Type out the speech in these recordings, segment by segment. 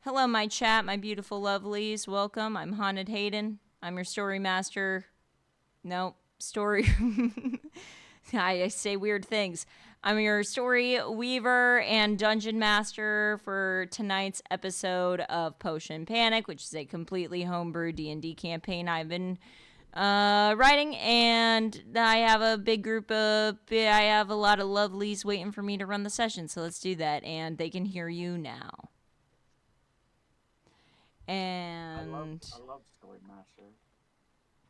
Hello, my chat, my beautiful lovelies. Welcome. I'm Haunted Hayden. I'm your story master. No, story. I say weird things. I'm your story weaver and dungeon master for tonight's episode of Potion Panic, which is a completely homebrew D&D campaign I've been writing, and I have a big group of, I have a lot of lovelies waiting for me to run the session, so let's do that, and they can hear you now. And I love Story Master.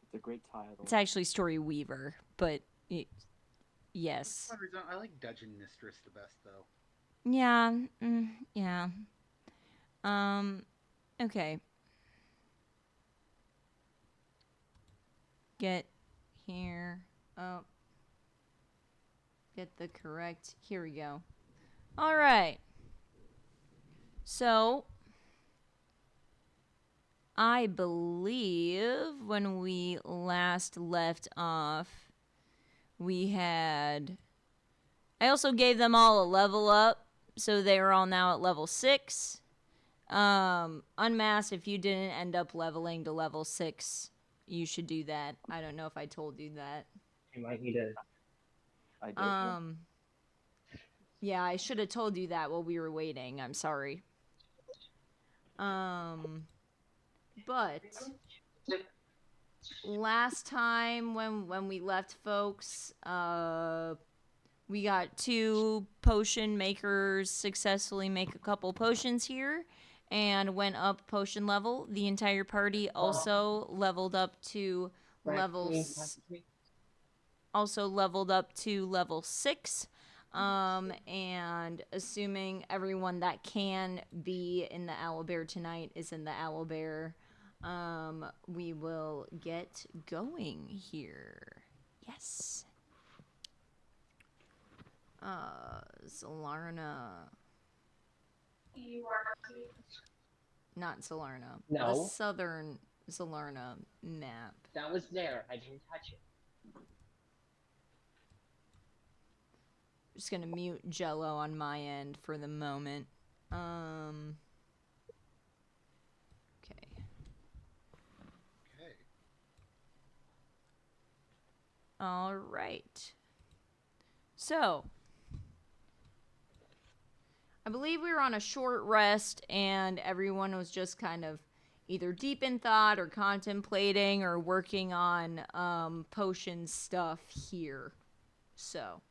It's a great title. It's actually Story Weaver, but yes. For some reason, I like Dungeon Mistress the best, though. Yeah, yeah. Okay. Get here. Oh. Get the correct. Here we go. All right. So, I believe when we last left off, we had. I also gave them all a level up, so they are all now at level 6. Unmasked, if you didn't end up leveling to level 6, you should do that. I don't know if I told you that. You might need to. I did. Yeah, I should have told you that while we were waiting. I'm sorry. But last time when we left, folks, we got 2 potion makers successfully make a couple potions here and went up potion level. The entire party also leveled up to level 6. And assuming everyone that can be in the Owlbear tonight is in the Owlbear, we will get going here. Yes. Zolarna. Not Zolarna. No. The southern Zolarna map. That was there. I didn't touch it. Just gonna mute Jello on my end for the moment. Okay. Okay. All right. So, I believe we were on a short rest and everyone was just kind of either deep in thought or contemplating or working on potion stuff here. So,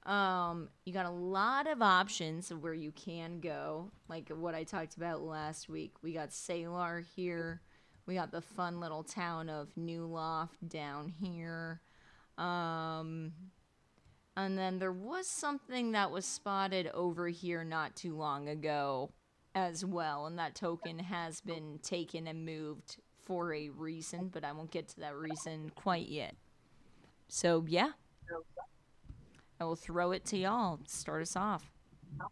you got a lot of options of where you can go, like what I talked about last week. We got Salar here. We got the fun little town of New Loft down here. And then there was something that was spotted over here not too long ago as well, and that token has been taken and moved for a reason, but I won't get to that reason quite yet. So, yeah. I will throw it to y'all. Start us off. Oh,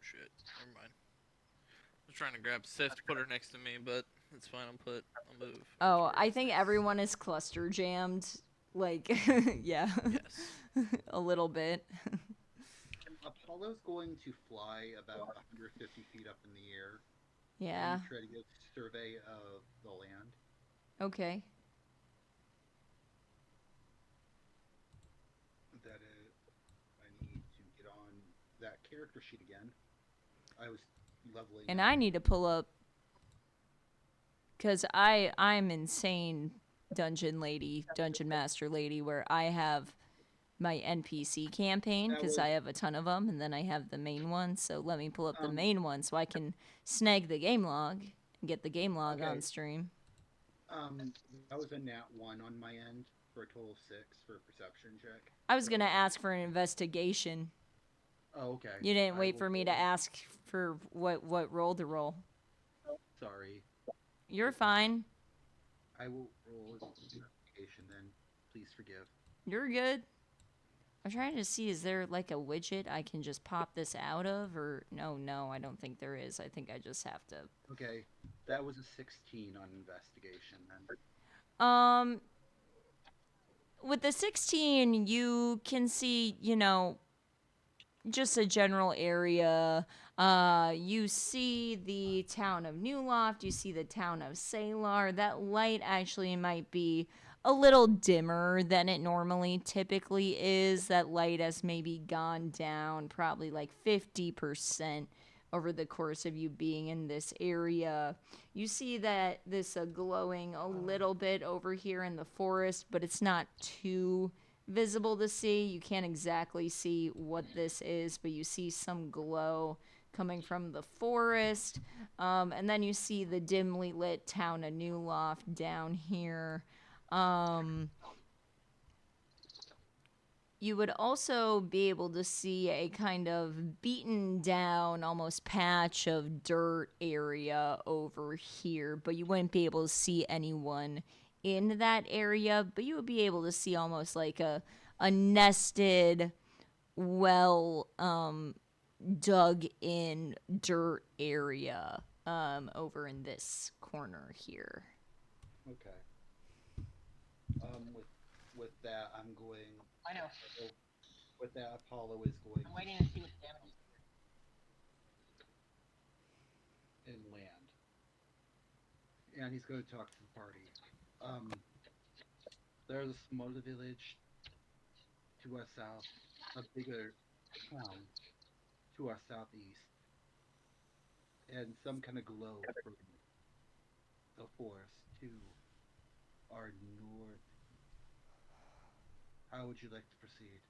shit. Never mind. I was trying to grab Sif to put her next to me, but it's fine. I'll move. Oh, I think everyone is cluster jammed. Like, yeah. Yes. A little bit. Apollo's going to fly about 150 feet up in the air. Yeah. And try to get a survey of the land. Okay. That is, I need to get on that character sheet again. I was leveling. And I need to pull up, because I'm insane dungeon master lady, where I have my NPC campaign, because I have a ton of them, and then I have the main one, so let me pull up the main one so I can snag the game log and get the game log on stream. That was a nat 1 on my end for a total of 6 for a perception check. I was going to ask for an investigation. Oh, okay. You didn't wait for me to ask for what roll to roll. Sorry. You're fine. I will roll an investigation then. Please forgive. You're good. I'm trying to see, is there like a widget I can just pop this out of? Or no, I don't think there is. I think I just have to. Okay. That was a 16 on investigation then. Um, with the 16, you can see, just a general area. You see the town of New Loft, you see the town of Salar. That light actually might be a little dimmer than it normally typically is. That light has maybe gone down probably like 50% over the course of you being in this area. You see that this glowing a little bit over here in the forest, but it's not too visible to see. You can't exactly see what this is, but you see some glow coming from the forest. And then you see the dimly lit town of New Loft down here. You would also be able to see a kind of beaten down, almost patch of dirt area over here, but you wouldn't be able to see anyone in that area, but you would be able to see almost like a nested, well dug in dirt area over in this corner here. Okay. With that, I'm going. I know. With that, Apollo is going I'm waiting to see what the damage is. inland, and he's going to talk to the party. There's a smaller village to our south, a bigger town to our southeast, and some kind of glow from the forest to our north. How would you like to proceed?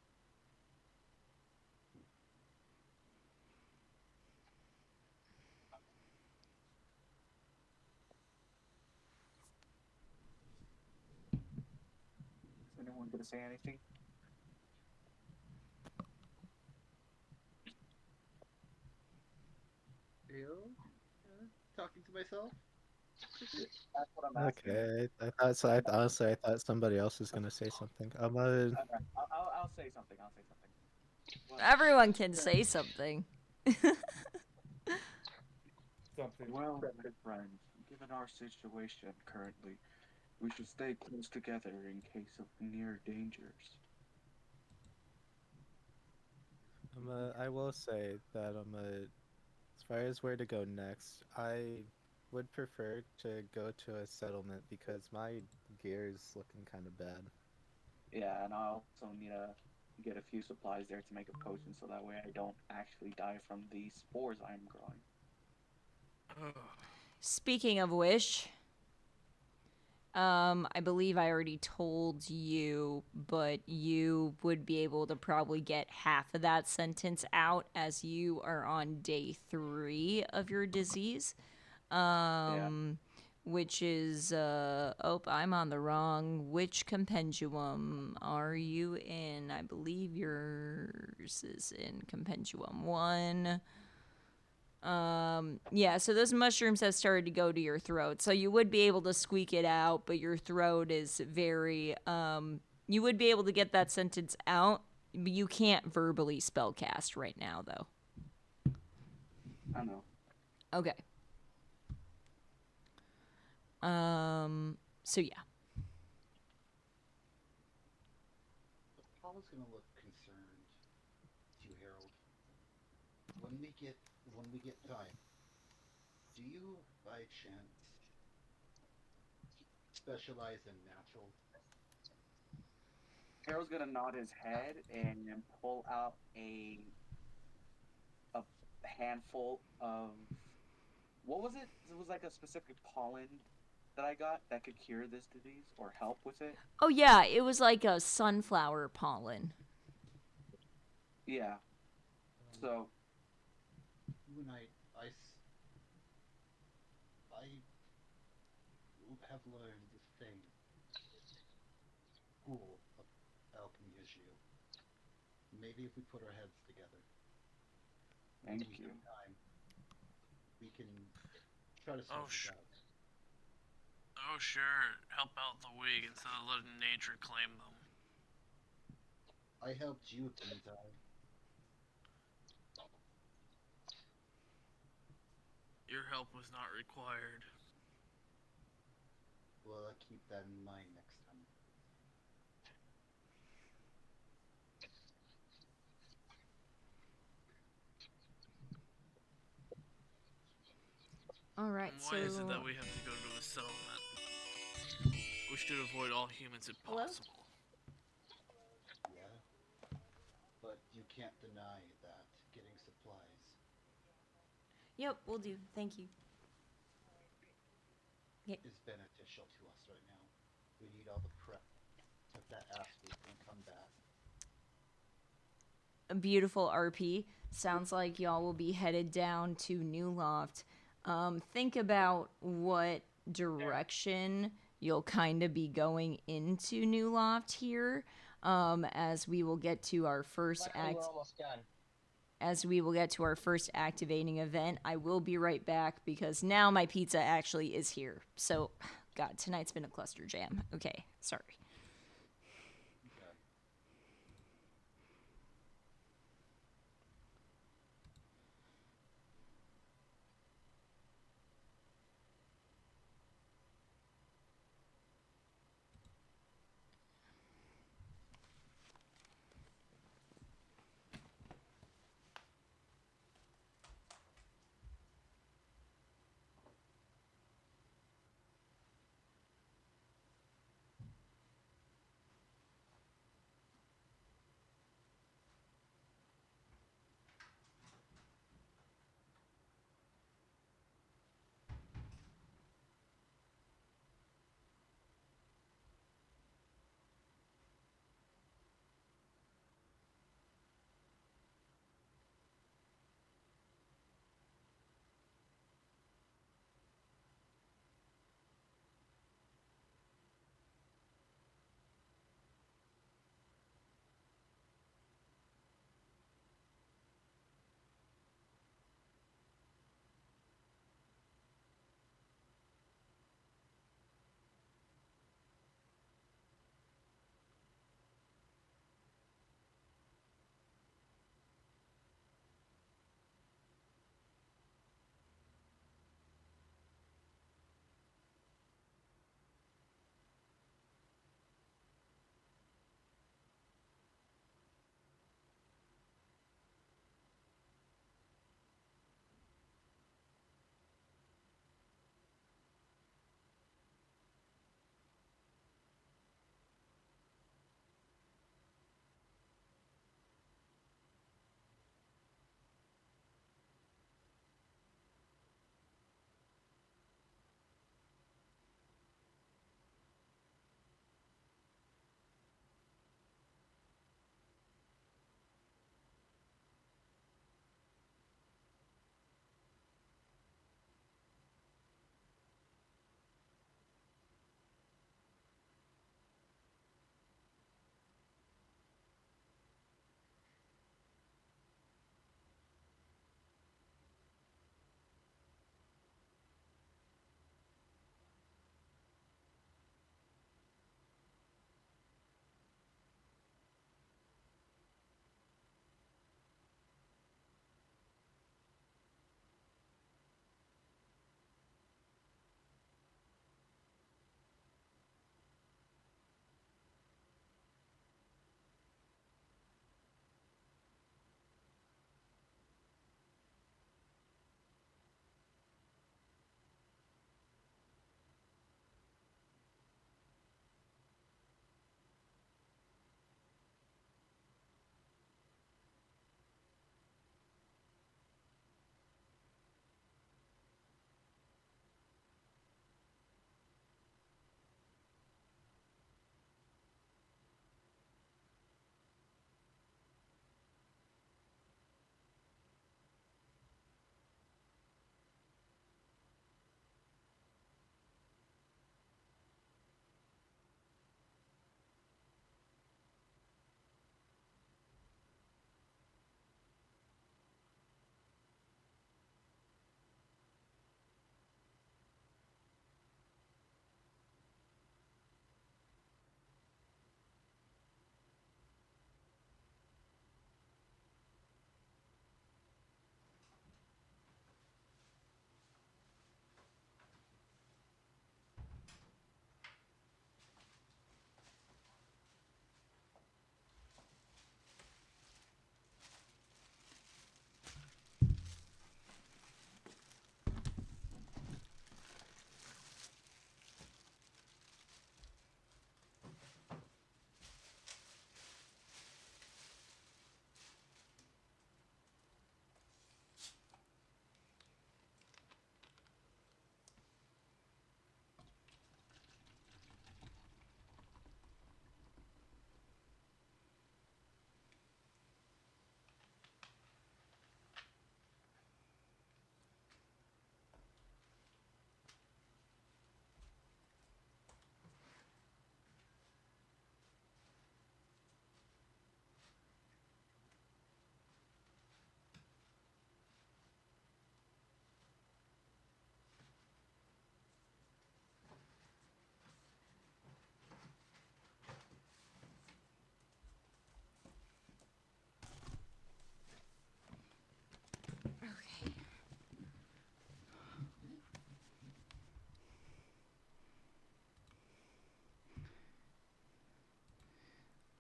Is anyone gonna say anything? Ew? Talking to myself? That's what I'm asking. Okay, I thought so. Honestly, I thought somebody else was gonna say something. Okay, I'll say something. I'll say something. Well, Everyone can say something. something. Well, good friends, given our situation currently, we should stay close together in case of near dangers. I will say that as far as where to go next, I would prefer to go to a settlement because my gear is looking kind of bad. Yeah, and I also need to get a few supplies there to make a potion so that way I don't actually die from the spores I'm growing. Speaking of which, I believe I already told you, but you would be able to probably get half of that sentence out as you are on day 3 of your disease. Which is, I'm on the wrong. Which compendium are you in? I believe yours is in compendium 1. Yeah, so those mushrooms have started to go to your throat. So you would be able to squeak it out, but your throat is very, you would be able to get that sentence out, but you can't verbally spellcast right now, though. I know. Okay. So yeah. Apollo's gonna look concerned to Harold. When we get time, do you by chance specialize in natural? Harold's gonna nod his head and then pull out a handful of what was it? It was like a specific pollen that I got that could cure this disease or help with it. Oh yeah, it was like a sunflower pollen. Yeah. So You and I have learned the same school of alchemy as you. Maybe if we put our heads together, thank when we you. get time, we can try to sort this out. Oh, sure. Help out the weak instead of letting nature claim them. I helped you, didn't I? Your help was not required. We'll keep that in mind next time. All right, And so why is it that we have to go to a settlement? We should avoid all humans if Hello? possible. Yeah. But you can't deny that getting supplies yep, we'll do. Thank you. is beneficial to us right now. We need all the prep that Ashley can come back. A beautiful RP. Sounds like y'all will be headed down to New Loft. Think about what direction you'll kind of be going into New Loft here, as we will get to our first Luckily, we're almost done. activating event. I will be right back because now my pizza actually is here. So, God, tonight's been a cluster jam. Okay, sorry. Okay.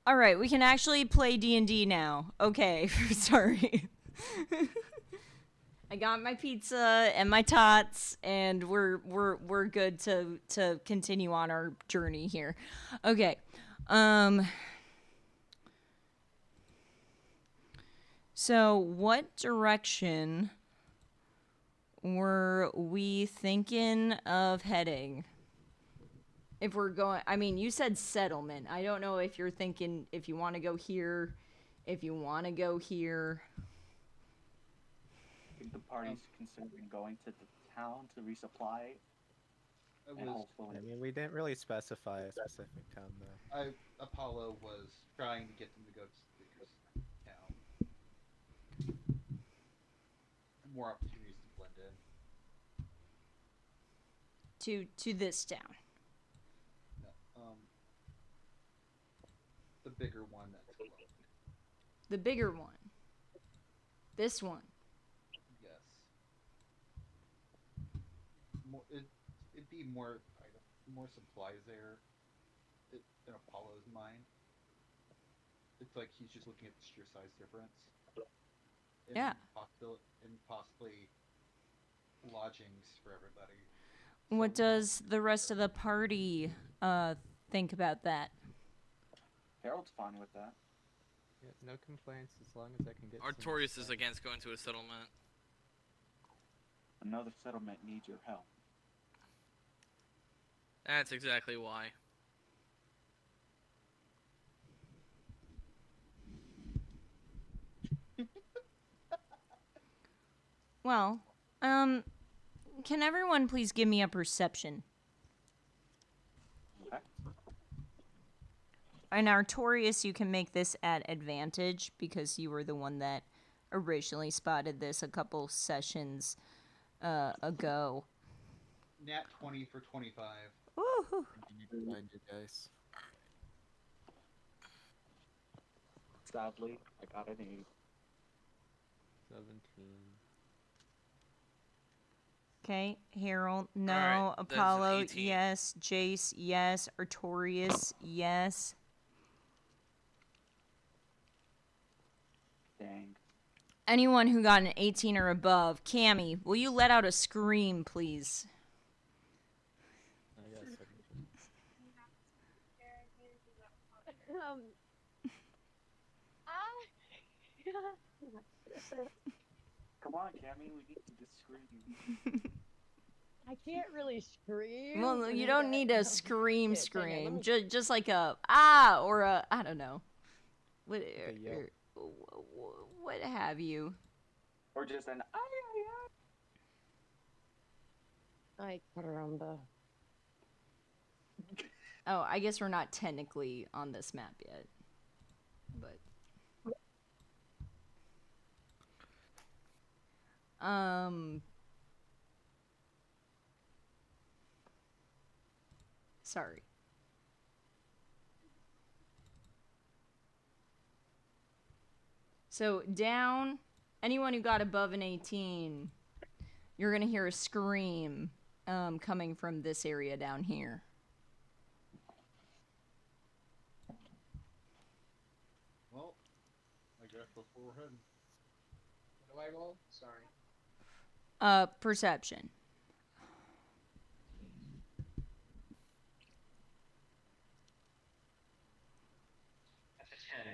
All right, we can actually play D&D now. Okay, sorry. I got my pizza and my tots, and we're good to continue on our journey here. Okay. So what direction were we thinking of heading? If we're going, I mean, you said settlement. I don't know if you're thinking if you want to go here, if you want to go here. I think the party's considering going to the town to resupply, It and was I hopefully. mean, we didn't really specify a specific town though. Apollo was trying to get them to go to this town. More opportunities to blend in. To this town. No, the bigger one that's closed. The bigger one. This one. Yes. It'd be more supplies there. In Apollo's mind, it's like he's just looking at the sheer size difference. Yeah. And possibly lodgings for everybody. What So, does the rest of the party think about that? Harold's fine with that. Yeah, no complaints as long as I can get. some Artorias is respect. against going to a settlement. Another settlement needs your help. That's exactly why. Well, can everyone please give me a perception? Okay. And Artorius, you can make this at advantage because you were the one that originally spotted this a couple sessions ago. Nat 20 for 25. Woohoo! You need to find your dice. Sadly, I got an 8. 17. Okay, Harold, no. Alright, that's an Apollo, 18. yes. Jace, yes. Artorius, yes. Dang. Anyone who got an 18 or above, Cammy, will you let out a scream, please? I got 17. Come on, Cammy, we need you to scream. I can't really scream. Well, you but don't need I- a scream, Shit, hang on, let scream. me- Just like a ah or a I don't know, what yelp. what have you? Or just an Ay, caramba. Oh, I guess we're not technically on this map yet, but sorry. So down, anyone who got above an 18, you're gonna hear a scream coming from this area down here. Well, I guess that's where we're heading. What do I roll? Sorry. Perception. That's a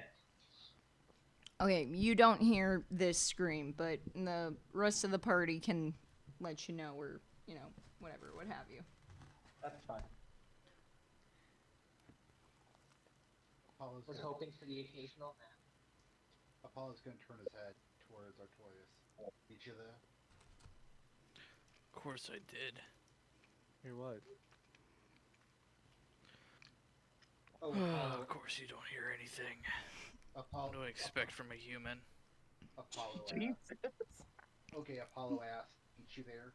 10. Okay, you don't hear this scream, but the rest of the party can let you know, or, you know, whatever, what have you. That's fine. Apollo's Was gonna, hoping for the occasional nap. Apollo's gonna turn his head towards Artorias. Did you there? Of course I did. Hear what? Oh, Apollo. Of course you don't hear anything. Apollo. What do I expect from a human? Apollo asked. Okay, Apollo asked, "Eat you there?"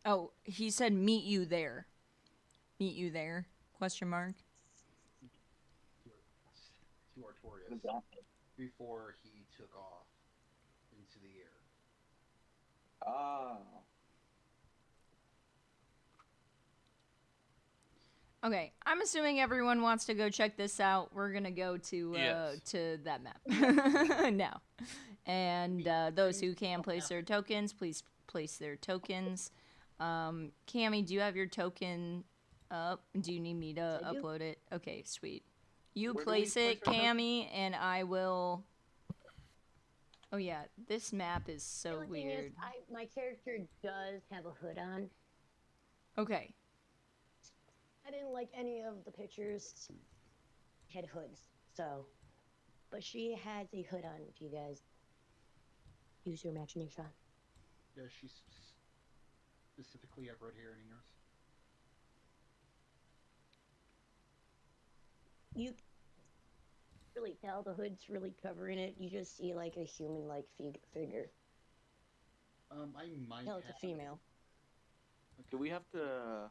Oh, he said meet you there. Meet you there? Question mark. To Artorias before he took off into the air. Oh. Okay, I'm assuming everyone wants to go check this out. We're gonna go to Yes. to that map now, and those who can place their tokens, please place their tokens. Cammy, do you have your token up? Do you need me to I do. upload it? Okay, sweet. You Where do we place it, place our token? Cammy, and I will. Oh yeah, this map is The so only thing is, weird. my character does have a hood on. Okay, I didn't like any of the pictures had hoods, so. But she has a hood on. If you guys use your imagination. Does she specifically have red hair and ears? You really tell the hood's really covering it. You just see like a human-like figure. I might. No, it's a have- female. Do we have to?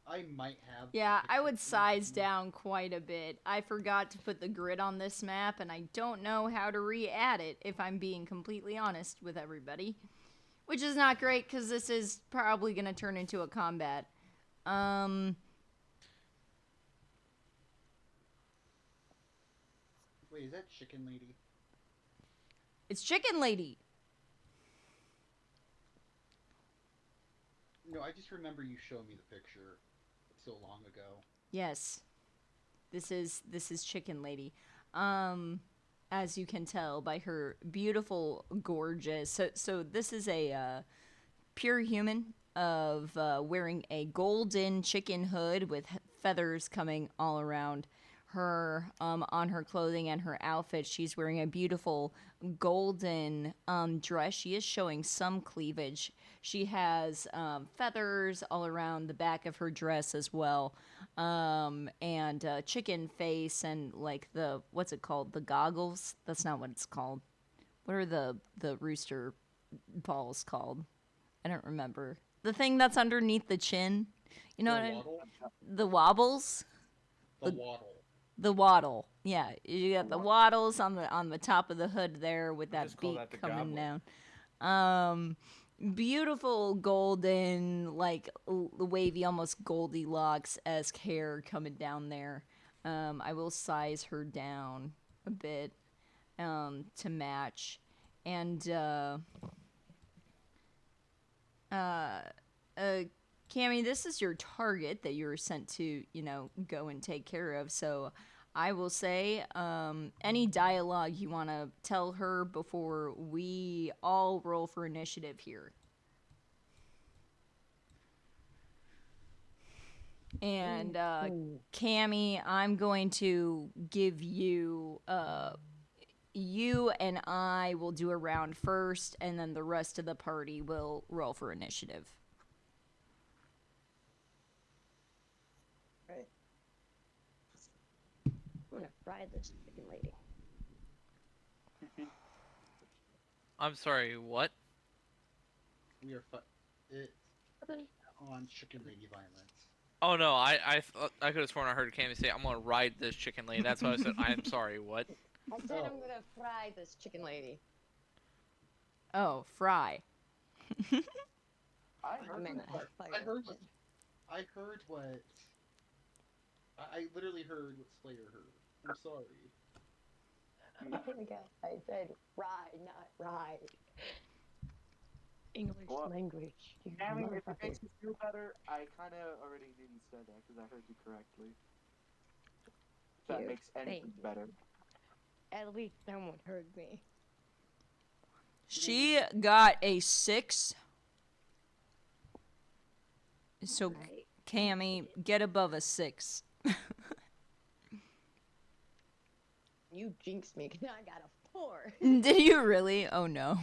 I might have. a yeah, I picture would of size her. down quite a bit. I forgot to put the grid on this map, and I don't know how to re-add it, if I'm being completely honest with everybody. Which is not great, because this is probably going to turn into a combat. Wait, is that Chicken Lady? It's Chicken Lady. No, I just remember you showing me the picture so long ago. Yes. This is Chicken Lady. As you can tell by her beautiful, gorgeous. So this is a pure human of wearing a golden chicken hood with feathers coming all around her on her clothing and her outfit. She's wearing a beautiful golden dress. She is showing some cleavage. She has feathers all around the back of her dress as well, and chicken face and like the what's it called? The goggles. That's not what it's called. What are the rooster balls called? I don't remember. The thing that's underneath the chin. You know The what I mean? waddle? The wobbles. The waddle. The waddle. Yeah, you got the waddles on the top of the hood there with that just call beak that the coming goblet. down. Beautiful golden, like wavy, almost Goldilocks-esque hair coming down there. I will size her down a bit to match, and Cammy, this is your target that you were sent to, go and take care of. So I will say, any dialogue you want to tell her before we all roll for initiative here. And Cammy, I'm going to give you you and I will do a round first, and then the rest of the party will roll for initiative. Right. I'm gonna fry this chicken lady. I'm sorry, what? We are it's on Chicken Lady violence. Oh no, I could have sworn I heard Cammy say I'm gonna ride this chicken lady. That's why I said I'm sorry, what? I said I'm gonna fry this chicken lady. Oh, fry. I I heard meant you. I heard what. I literally heard what Slayer heard. I'm sorry. I said fry, not ride. English Well, language. You Cammy, if it motherfucker. makes you feel better, I kind of already knew you said that because I heard you correctly. If that Cute. makes anything Thank you. better. At least someone heard me. She got a 6. So, Right. Cammy, get above a 6. You jinxed me because I got a 4. Did you really? Oh no.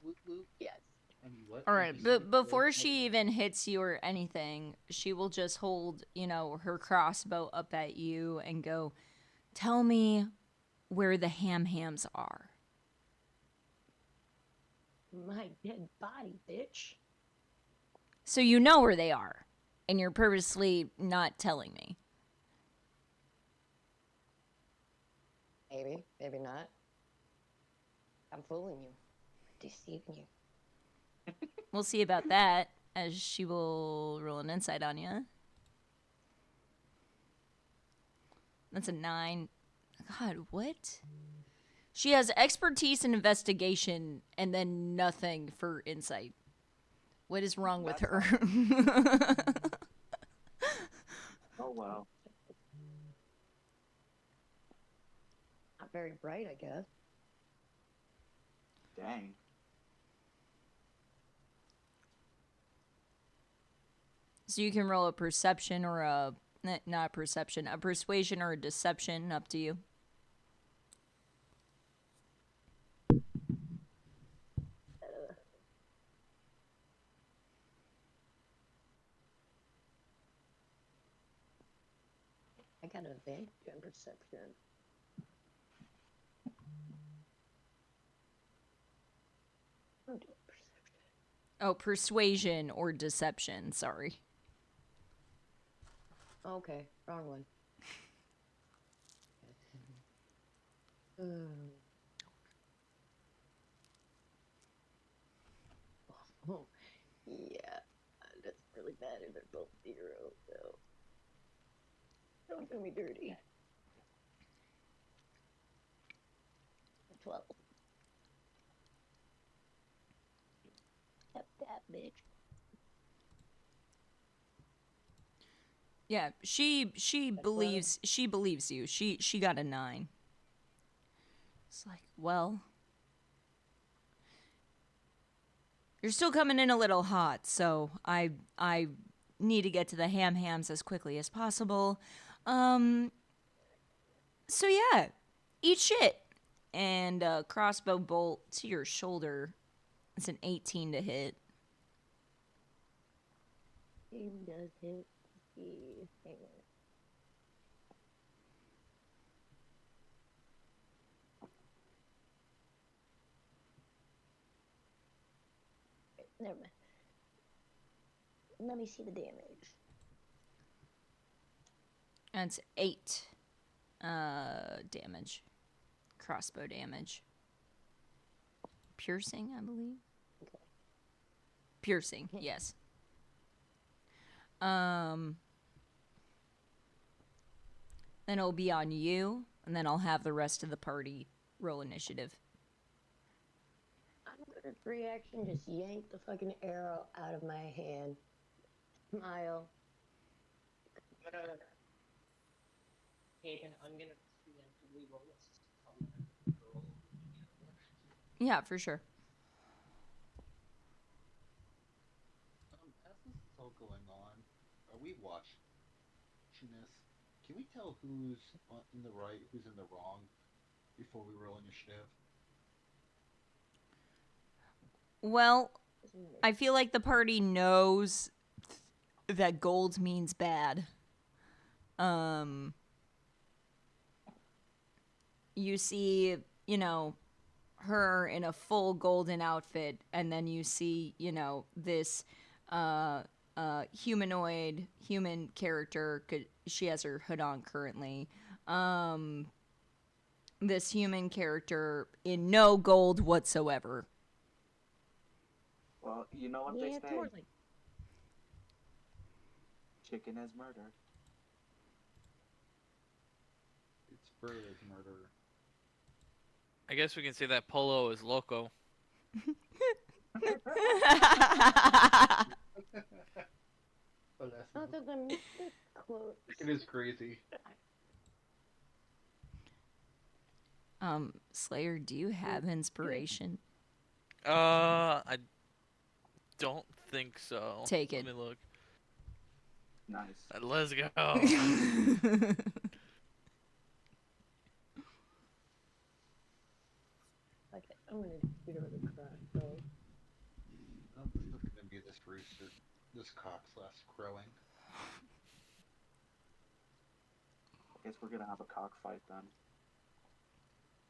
Whoop, whoop. Yes. I mean, what? All right, You but said before what? she even hits you or anything, she will just hold, her crossbow up at you and go, "Tell me where the hams are." My dead body, bitch. So you know where they are, and you're purposely not telling me. Maybe, maybe not. I'm fooling you. Deceiving you. We'll see about that. as she will roll an insight on you. That's a 9. God, what? She has expertise in investigation and then nothing for insight. What is wrong with her? Oh wow. Not very bright, I guess. Dang. So you can roll a perception or a not perception, a persuasion or a deception, up to you. I got an advantage on perception. I'm doing perception. Oh, persuasion or deception, sorry. Okay, wrong one. Oh, yeah, that's really bad, and they're both 0, so don't do me dirty. 12. Yep, that bitch. Yeah, she believes you. She got a 9. It's like, well, you're still coming in a little hot, so I need to get to the hams as quickly as possible. So yeah, eat shit. And crossbow bolt to your shoulder. It's an 18 to hit. He does hit. Hang on. Wait, never mind. Let me see the damage. That's 8 damage. Crossbow damage. Piercing, I believe. Okay. Piercing, yes. Then it'll be on you, and then I'll have the rest of the party roll initiative. I'm gonna free action, just yank the fucking arrow out of my hand. Smile. I'm gonna. Hayden, I'm gonna preemptively roll this. Yeah, for sure. As this is all going on, are we watching this? Can we tell who's in the right, who's in the wrong, before we roll initiative? Well, I feel like the party knows that gold means bad. You see, you know, her in a full golden outfit, and then you see, you know, this humanoid human character. She has her hood on currently. This human character in no gold whatsoever. Well, you know what Yeah, they it's say. more like Chicken is murder. It's Bird murder. I guess we can say that Polo is loco. But that's other than this quote. it is crazy. Slayer, do you have inspiration? I don't think so. Take it. Let me look. Nice. Let's go. Okay, I'm gonna get rid of the crossbow. Oh, this is gonna be this rooster, this cock's last crowing. I guess we're gonna have a cockfight then.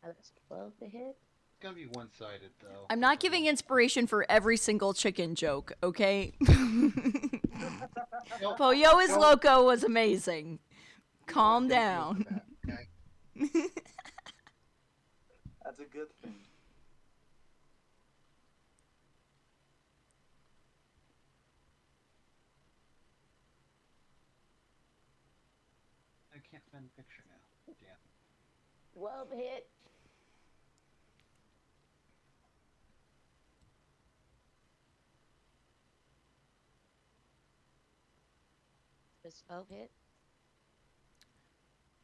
That's 12 to hit. It's gonna be one-sided though. I'm not giving inspiration for every single chicken joke, okay? Pollo is loco was amazing. Calm down. Okay. That's a good thing. can't find the picture now. Damn. 12 hit. Does 12 hit?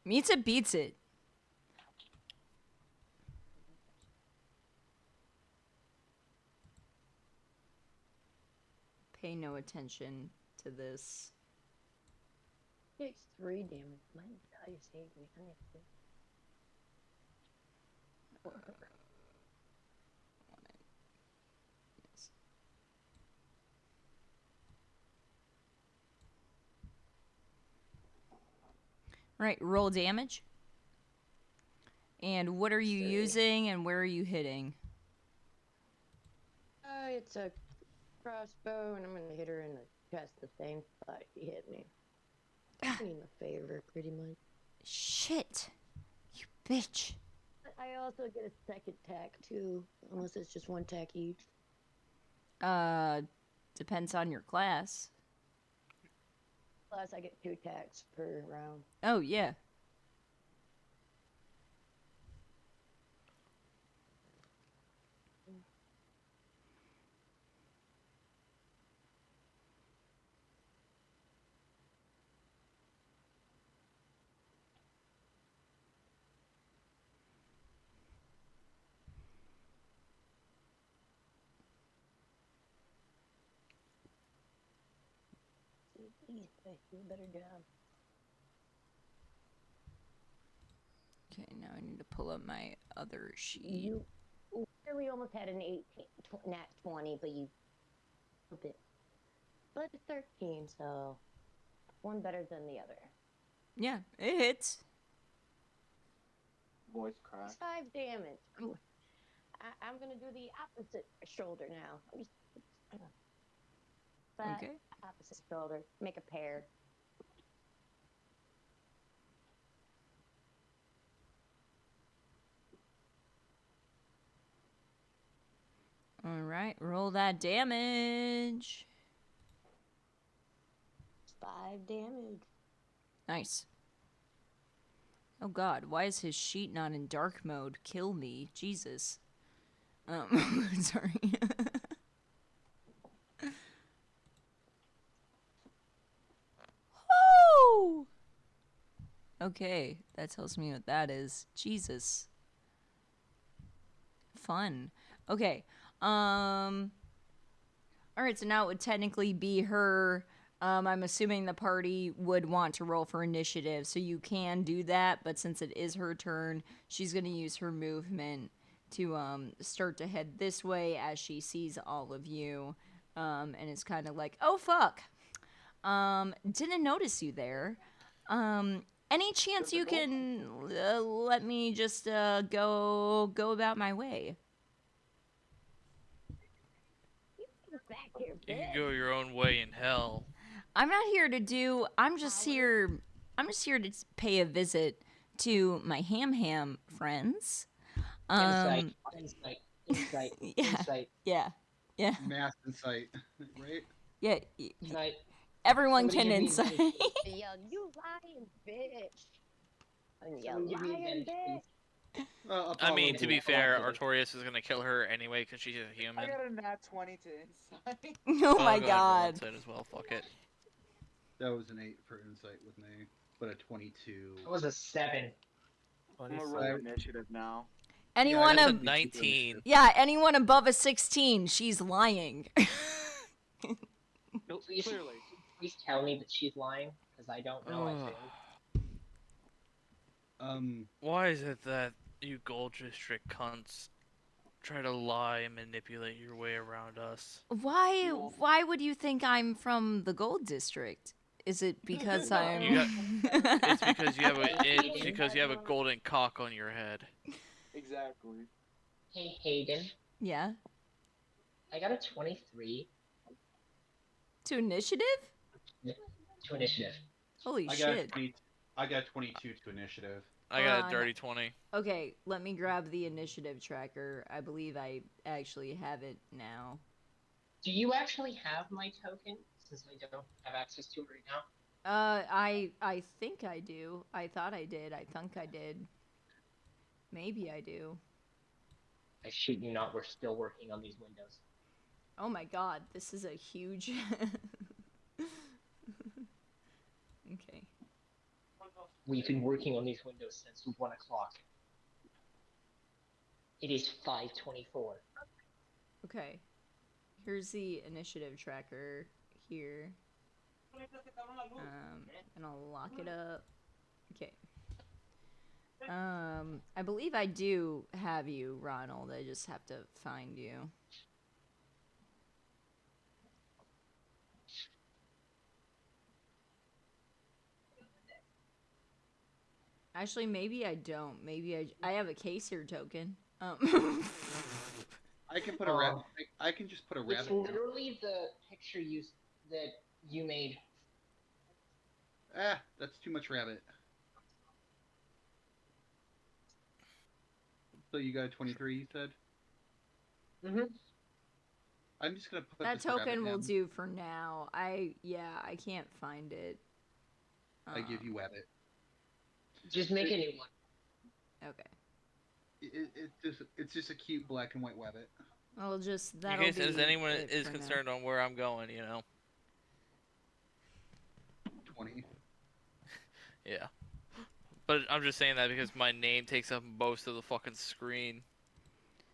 Meets it, beats it. Pay no attention to this. Takes 3 damage. My dice hate me. I need to... Yes. Right, roll damage. And what are you Sorry. using and where are you hitting? It's a crossbow, and I'm gonna hit her in the chest the same spot she hit me. Doing a favor, pretty much. Shit. You bitch. But I also get a second tack too, unless it's just 1 tack each. Depends on your class. Plus, I get 2 tacks per round. Oh, yeah. Please, do a better job. Okay, now I need to pull up my other sheet. You really almost had an 18, nat 20, but you a bit. But it's 13, so one better than the other. Yeah, it hits. Voice crack. It's 5 damage. I'm gonna do the opposite shoulder now. Okay. Opposite shoulder. Make a pair. All right, roll that damage. 5 damage. Nice. Oh god, why is his sheet not in dark mode? Kill me, Jesus. Sorry. Woo! Okay, that tells me what that is. Jesus. Fun. Okay. Alright, so now it would technically be her. I'm assuming the party would want to roll for initiative, so you can do that, but since it is her turn, she's going to use her movement to start to head this way as she sees all of you. And it's kind of like, oh fuck. Didn't notice you there. Any chance you can let me just go about my way? Back here, You bitch. can go your own way in hell. I'm not here to do. I'm just here to pay a visit to my ham friends. Insight. Insight. Insight. Yeah. Insight. Yeah. Mass insight, right? Yeah. Insight. Everyone Somebody can give me insight. advantage. Yell, you lying bitch. And yell, Someone give me lying advantage, bitch. please. I mean, to be Apollo- fair, Artorias is gonna kill her anyway because she's a human. I got a nat 20 to insight. Oh I'll my go ahead and roll god. insight as well. Fuck it. That was an 8 for insight with me, but a 22. That was a 7. I'm gonna roll 27. initiative now. Anyone Yeah, That's a ab- 19. yeah, anyone above a 16, she's lying. No, Please, clearly. please tell me that she's lying, because I don't know. I Ugh. failed. Why is it that you Gold District cunts try to lie and manipulate your way around us? Why would you think I'm from the Gold District? Is it because I'm You It's because you have a golden cock on your head. Exactly. Hey, Hayden. Yeah. I got a 23 To initiative? to initiative. Holy I shit. got 22 to initiative. I got On- a dirty 20. Okay, let me grab the initiative tracker. I believe I actually have it now. Do you actually have my token? Since I don't have access to it right I think I do. I thought I did. I think I did. Maybe I do. I shit you not, we're still working on these windows. Oh my god, this is a huge. Okay. We've been working on these windows since 1 o'clock. It is 5:24. Okay. Here's the initiative tracker here. And I'll lock it up. Okay. I believe I do have you, Ronald. I just have to find you. Actually, maybe I don't. Maybe I have a Caser token. I can put a rabbit. I can just put a It's rabbit. down. literally the picture that you made. Ah, that's too much rabbit. So you got 23, you said? Mm-hmm. I'm just gonna put That this rabbit token will down. do for now. I can't find it. I give you rabbit. Just make a new one. Okay. It's just a cute black and white rabbit. I'll just In that'll case be as anyone it is for now. concerned on where I'm going, you know. 20. Yeah. But I'm just saying that because my name takes up most of the fucking screen.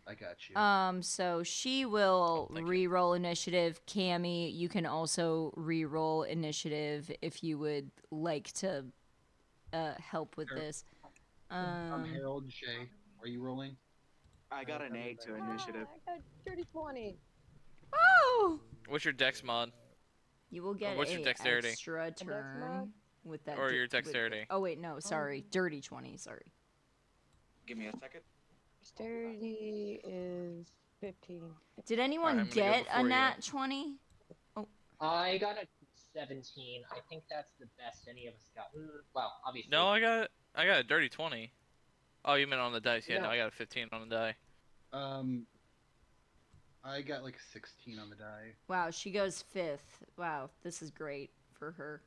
I got you. So she will thank you. re-roll initiative. Cammy, you can also re-roll initiative if you would like to help with Sure. this. I'm Harold Shay. Are you rolling? I got an A to initiative. I got dirty 20. Oh! What's your dex mod? You will get what's your a dexterity? extra dex turn mod? with that. Or di- your with- dexterity? oh wait, no, sorry, dirty 20. Sorry. Give me a second. Dexterity is 15. Did anyone I'm gonna go get a before you. nat 20? I got a 17. I think that's the best any of us got. Well, obviously. No, I got a dirty 20. Oh, you meant on the dice? Yeah, no, No. I got a 15 on the die. I got like a 16 on the die. Wow, she goes 5th. Wow, this is great for her.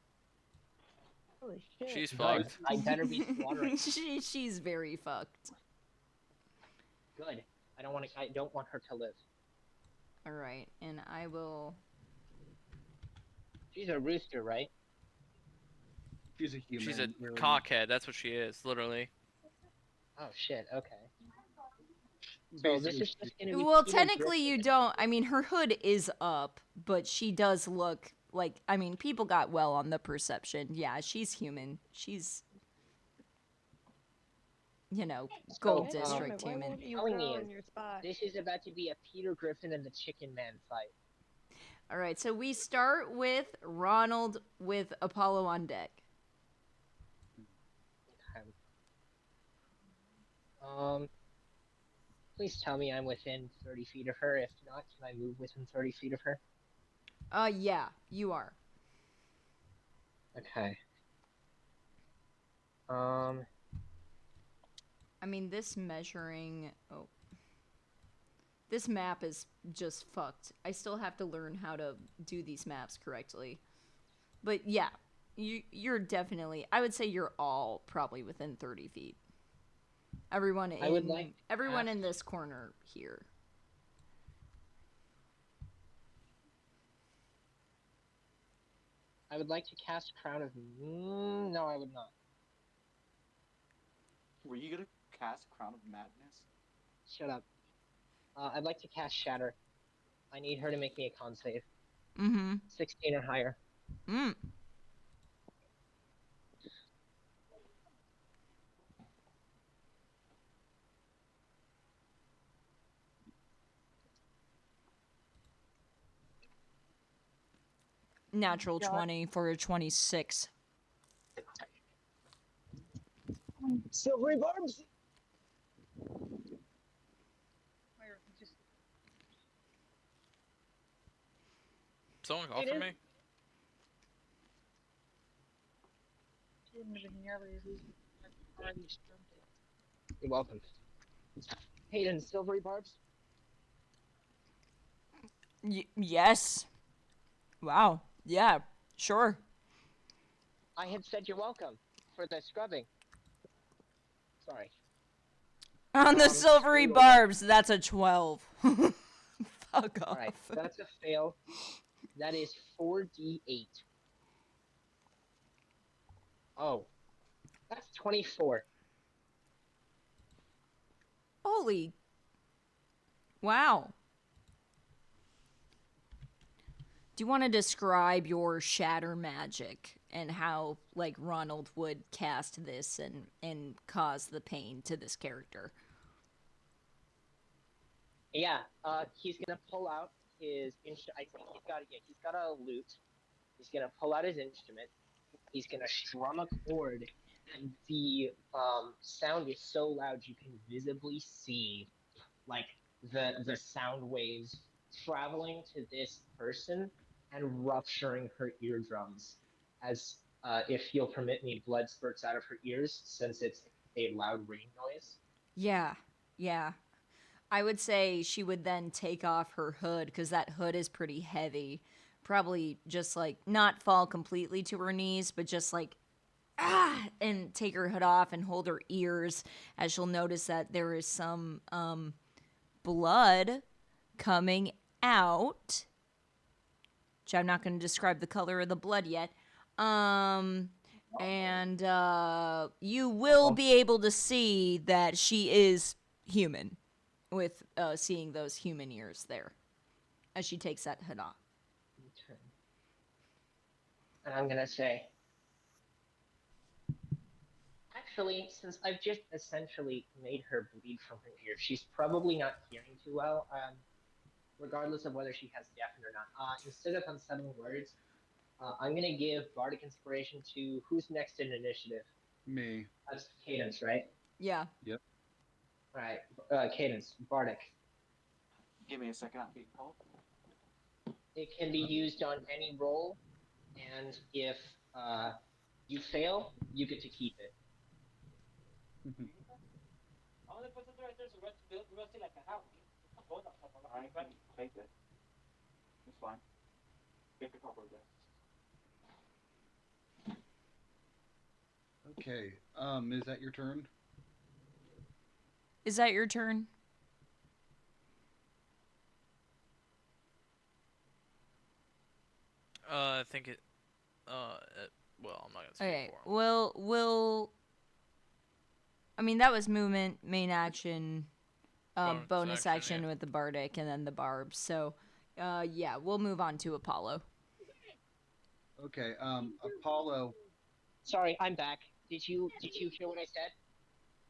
Holy shit. She's Good. fucked. I better be slaughtering. She's very fucked. Good. I don't want her to live. All right, and I will. She's a rooster, right? She's a human. She's a really. cockhead. That's what she is, literally. Oh shit. Okay. So this Basically, is just gonna be. Well, Peter technically you Griffin. don't. I mean, her hood is up, but she does look like. I mean, people got well on the perception. Yeah, she's human. She's, Gold So, District Why human. won't you Telling go you, in your spot? This is about to be a Peter Griffin and the Chicken Man fight. All right, so we start with Ronald with Apollo on deck. Please tell me I'm within 30 feet of her. If not, can I move within 30 feet of her? Yeah, you are. Okay. I mean, this measuring. Oh. This map is just fucked. I still have to learn how to do these maps correctly. But yeah, you're definitely. I would say you're all probably within 30 feet. Everyone in I would like to everyone in ask- this corner here. I would like to cast Crown of. No, I would not. Were you gonna cast Crown of Madness? Shut up. I'd like to cast Shatter. I need her to make me a con save. Mm-hmm. 16 or higher. Mm. Natural 20 for a 26. Silvery barbs! Someone call for me? You're welcome. Hayden, silvery barbs? Yes. Wow. Yeah. Sure. I had said you're welcome for the scrubbing. Sorry. On the silvery ooh. barbs, that's a 12. Fuck off. Alright, that's a fail. That is 4d8. Oh. That's 24. Holy. Wow. Do you want to describe your shatter magic and how, like, Ronald would cast this and cause the pain to this character? Yeah, he's gonna pull out his I think he's got a lute. He's gonna pull out his instrument. He's gonna strum a chord, and the sound is so loud you can visibly see, like, the sound waves traveling to this person and rupturing her eardrums, as if you'll permit me, blood spurts out of her ears since it's a loud rain noise. Yeah, yeah. I would say she would then take off her hood, because that hood is pretty heavy. Probably just, like, not fall completely to her knees, but just, like, and take her hood off and hold her ears, as she'll notice that there is some blood coming out, which I'm not going to describe the color of the blood yet. And you will be able to see that she is human with seeing those human ears there as she takes that hood off. Okay. And I'm gonna say, actually, since I've just essentially made her bleed from her ear, she's probably not hearing too well. Regardless of whether she has deafened or not. Instead of unsettling words, I'm gonna give Bardic Inspiration to who's next in initiative. Me. That's Cadence, right? Yeah. Yep. All right, Cadence, Bardic. Give me a second, I'll be called. It can be used on any roll, and if you fail, you get to keep it. I can take it. It's fine. Get the couple of this. Okay. Is that your turn? Is that your turn? I think it. Well, I'm not gonna speak Okay. for him. We'll. I mean, that was movement, main action, bonus action yeah. with the bardic, and then the barbs. So, yeah, we'll move on to Apollo. Okay. Apollo. Sorry, I'm back. Did you hear what I said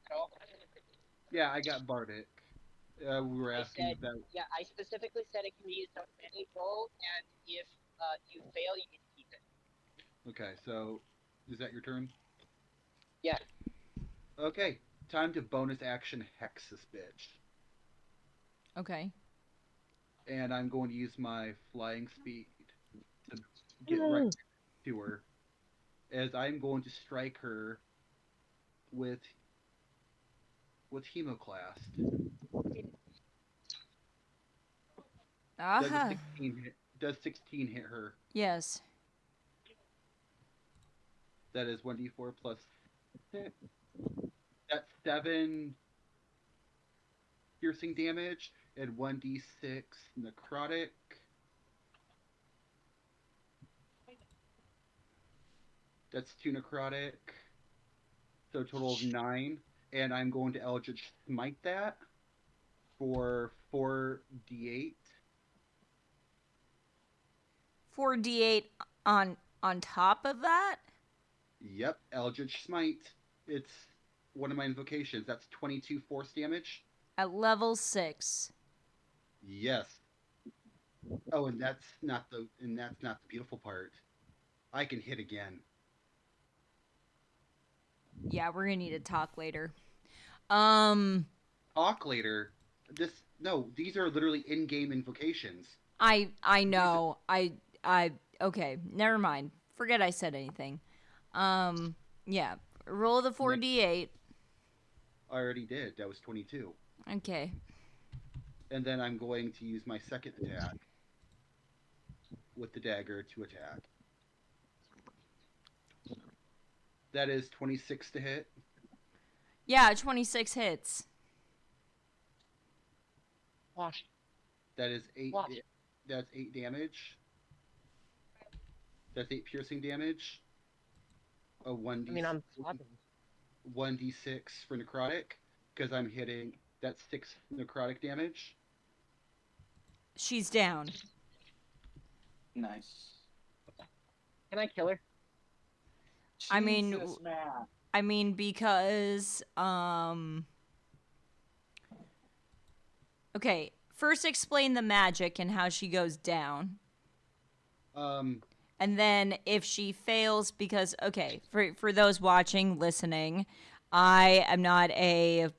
at all? Yeah, I got Bardic. We were asking if that. Yeah, I specifically said it can be used on any roll, and if you fail, you get to keep it. Okay, so is that your turn? Yeah. Okay, time to bonus action hex this bitch. Okay. And I'm going to use my flying speed to get right to her, as I'm going to strike her with Hemoclast. Aha. Does 16 hit her? Yes. That is 1d4 plus 6. That's 7 piercing damage and 1d6 necrotic. That's 2 necrotic. So a total of 9. And I'm going to Eldritch Smite that for 4d8. 4d8 on top of that? Yep, Eldritch Smite. It's one of my invocations. That's 22 force damage. At level 6. Yes. Oh, and that's not the beautiful part. I can hit again. Yeah, we're gonna need to talk later. Talk later. These are literally in-game invocations. I know. Okay, never mind. Forget I said anything. Yeah. Roll the 4d8. I already did. That was 22. Okay. And then I'm going to use my second attack with the dagger to attack. That is 26 to hit. Yeah, 26 hits. Watch. That is 8. Watch. That's 8 damage. That's 8 piercing damage. A 1d. I mean, I'm flopping. 1d6 for necrotic because I'm hitting. That's 6 necrotic damage. She's down. Nice. Can I kill her? I mean, Jesus, man. I mean, because, okay, first explain the magic and how she goes down. And then if she fails, because, okay, for those watching, listening, I am not a,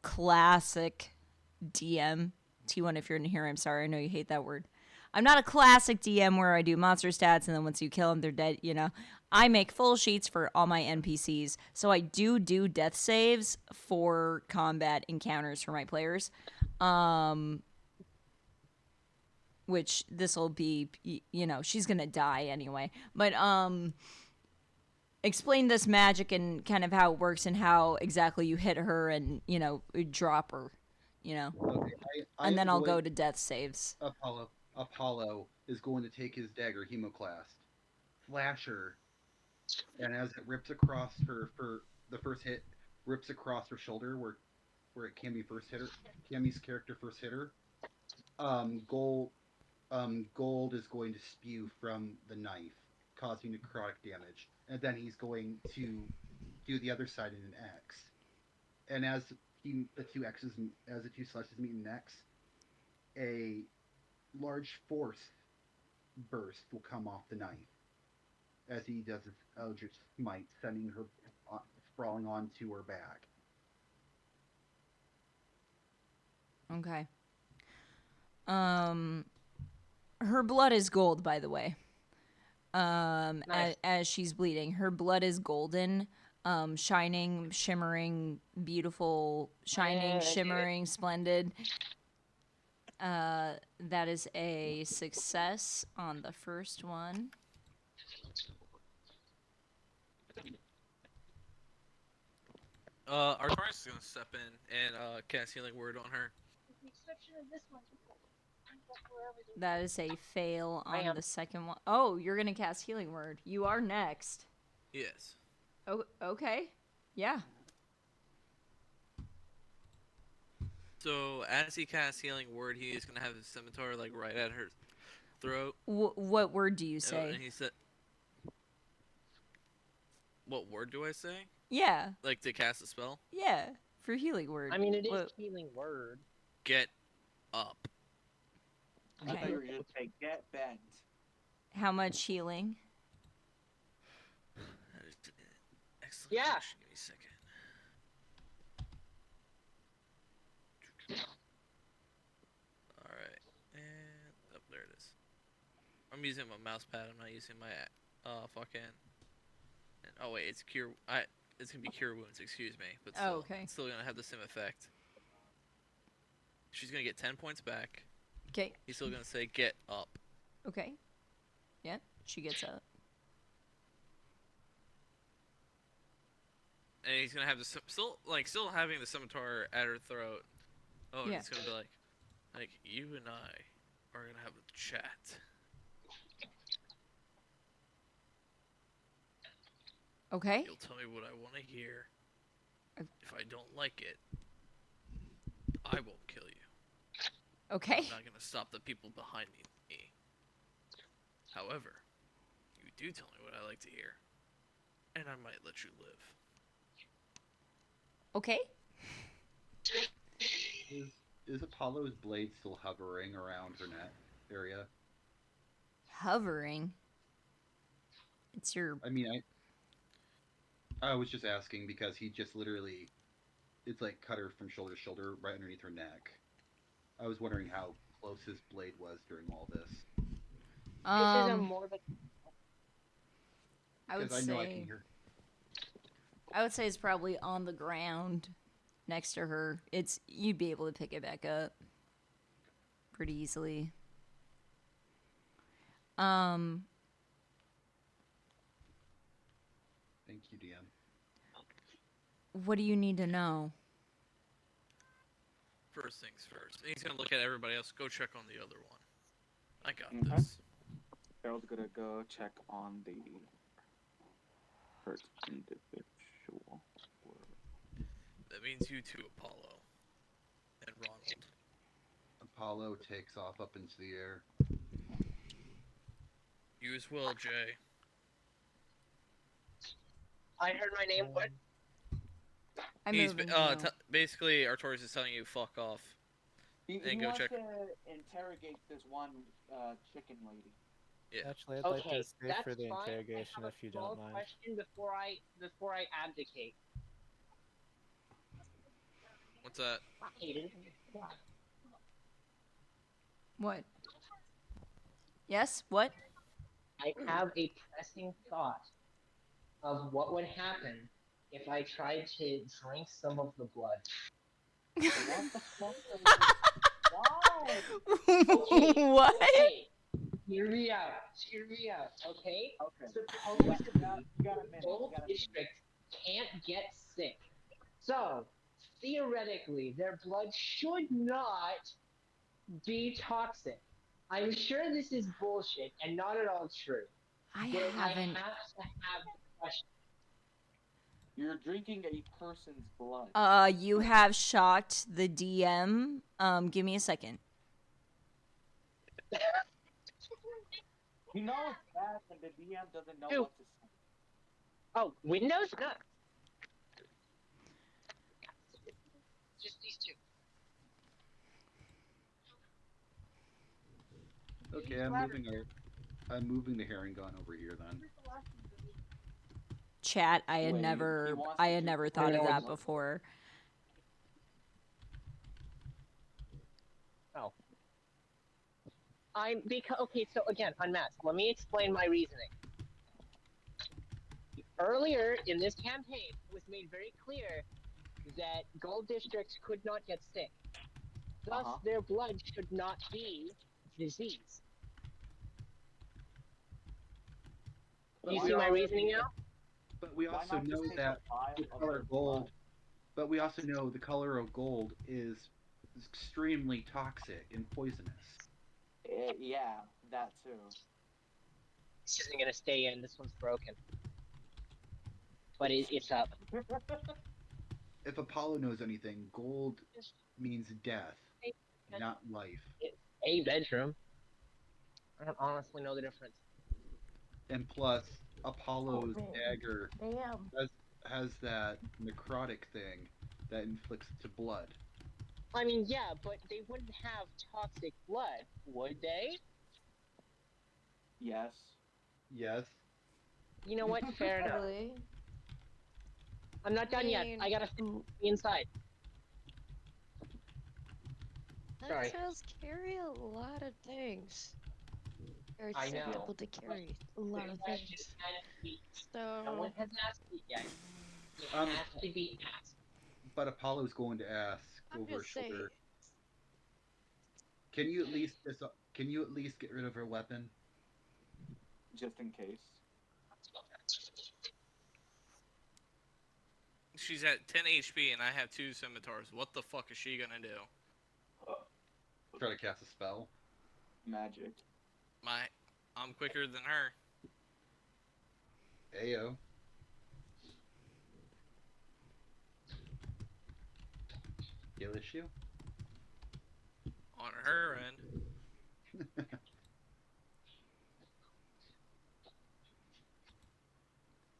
classic DM. T1, if you're in here, I'm sorry. I know you hate that word. I'm not a classic DM where I do monster stats and then once you kill them, they're dead, I make full sheets for all my NPCs. So I do death saves for combat encounters for my players. Which this will be, she's going to die anyway. But explain this magic and kind of how it works and how exactly you hit her and, drop her, Okay, and then I'll go to death saves. Apollo is going to take his dagger, Hemoclast, flash her, and as it rips across her for the first hit, rips across her shoulder where it Cammy first hit her, Cammy's character first hit her. Gold is going to spew from the knife, causing necrotic damage, and then he's going to do the other side in an X. And as the two slashes meet in an X, a large force burst will come off the knife as he does his Eldritch Smite, sending her sprawling onto her back. Okay. Her blood is gold, by the way. Nice. As she's bleeding, her blood is golden, shining, shimmering, beautiful, shining, Yeah, I see it. shimmering, splendid. That is a success on the first one. Artorias is gonna step in and cast healing word on her. That is a fail I on am. the second one. Oh, you're gonna cast healing word. You are next. Yes. Oh, okay. Yeah. So as he casts healing word, he is gonna have his scimitar like right at her throat. What word do you And say? he said, "What word do I say? Yeah. Like to cast a spell? Yeah. For healing word. I mean, it is What- healing word. Get up." I thought Okay. you were going to say get bent. How much healing? That is an excellent Yeah. question. Give me a second. All right, and there it is. I'm using my mouse pad. I'm not using my fucking. And, oh wait, it's cure. It's gonna be cure wounds. Excuse me, but still, okay. it's still gonna have the same effect. She's gonna get 10 points back. Okay. He's still gonna say get up. Okay. Yeah, she gets up. And he's gonna have the still having the scimitar at her throat. Oh, and Yeah. it's gonna be like you and I are gonna have a chat. Okay. You'll tell me what I want to hear. Uh, If I don't like it, I won't kill you. Okay. I'm not gonna stop the people behind me. However, you do tell me what I like to hear, and I might let you live. Okay. Is Apollo's blade still hovering around her neck area? Hovering. It's your. I mean, I was just asking because he just literally, it's like cut her from shoulder to shoulder, right underneath her neck. I was wondering how close his blade was during all this. This is a more of a I would Because I know I can say. hear. I would say it's probably on the ground next to her. You'd be able to pick it back up pretty easily. Thank you, DM. What do you need to know? First things first. And he's gonna look at everybody else. Go check on the other one. I got Okay. this. Harold's gonna go check on the hurt individual. That means you two, Apollo. And Ronald. Apollo takes off up into the air. You as well, Jay. I heard my name. What? I'm He's moving. now. basically Artorias is telling you fuck off. He And go wants check- to interrogate this one chicken lady. Yeah. Actually, I'd like Okay, to stay that's for the fine. interrogation I have if you a small don't mind. question before I abdicate. What's that? Hayden, What? Yes? What? I have a pressing thought of what would happen if I tried to drink some of the blood. What the fuck? Why? What? Okay, hear me out. Okay. Okay. Supposedly, You got a minute. Gold District can't get sick, so theoretically, their blood should not be toxic. I'm sure this is bullshit and not at all true. I But haven't. I have to have the question. You're drinking a person's blood. You have shocked the DM. Give me a second. You know it's bad when the DM doesn't know Ew. what to say. Oh, Windows? No. Just these two. Okay, I'm moving the herring gun over here then. Chat. I had Wait, he never. wants I to had do- never thought of Yeah, that it's- before. Okay, so again, unmasked. Let me explain my reasoning. Earlier in this campaign, it was made very clear that Gold Districts could not get sick. Thus, Uh-huh. their blood should not be disease. Do you But see we my also- reasoning now? But we Why also not just know take that a vial the of color their gold. blood? But we also know the color of gold is extremely toxic and poisonous. Yeah, that too. This isn't gonna stay in. This one's broken. But it's up. If Apollo knows anything, gold means death, not life. A bedroom. I don't honestly know the difference. And plus, Apollo's Oh, man. dagger Damn. has that necrotic thing that inflicts to blood. I mean, yeah, but they wouldn't have toxic blood, would they? Yes. Yes. You know what? Fair enough. Really? I'm not done yet. mean- I gotta finish the inside. Sorry. Nexus carry a lot of things. Or I should be know. able to carry a lot of That things. just had to be- So No one has asked me yet. It Um, has to be asked. But Apollo's going to ask I'm over her just saying. shoulder. Can you at least get rid of her weapon? Just in case. She's at 10 HP and I have 2 scimitars. What the fuck is she gonna do? Try to cast a spell. Magic. I'm quicker than her. Ayo. Kill issue. On her end.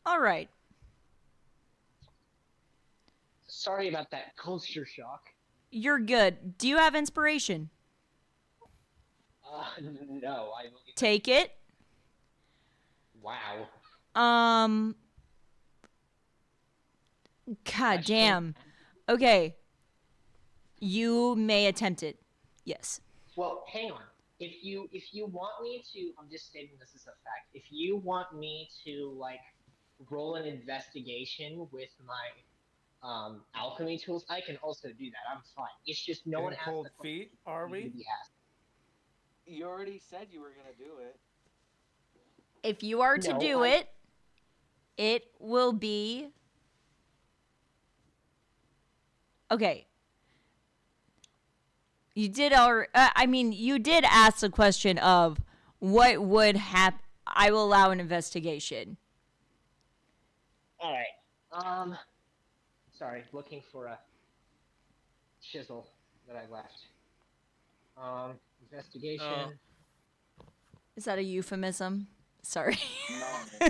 All right. Sorry about that culture shock. You're good. Do you have inspiration? No, I believe. Take it. Wow. God That's true. damn. Okay. You may attempt it. Yes. Well, hang on. If you want me to, I'm just stating this as a fact. If you want me to like roll an investigation with my alchemy tools, I can also do that. I'm fine. It's just no In one asked cold the question feet, are that needed we? to be asked. You already said you were gonna do it. If you are to No, do I- it, It will be. Okay. You did you did ask the question of what would happen. I will allow an investigation. All right. Sorry, looking for a chisel that I left. Investigation. Is that a euphemism? Sorry. No.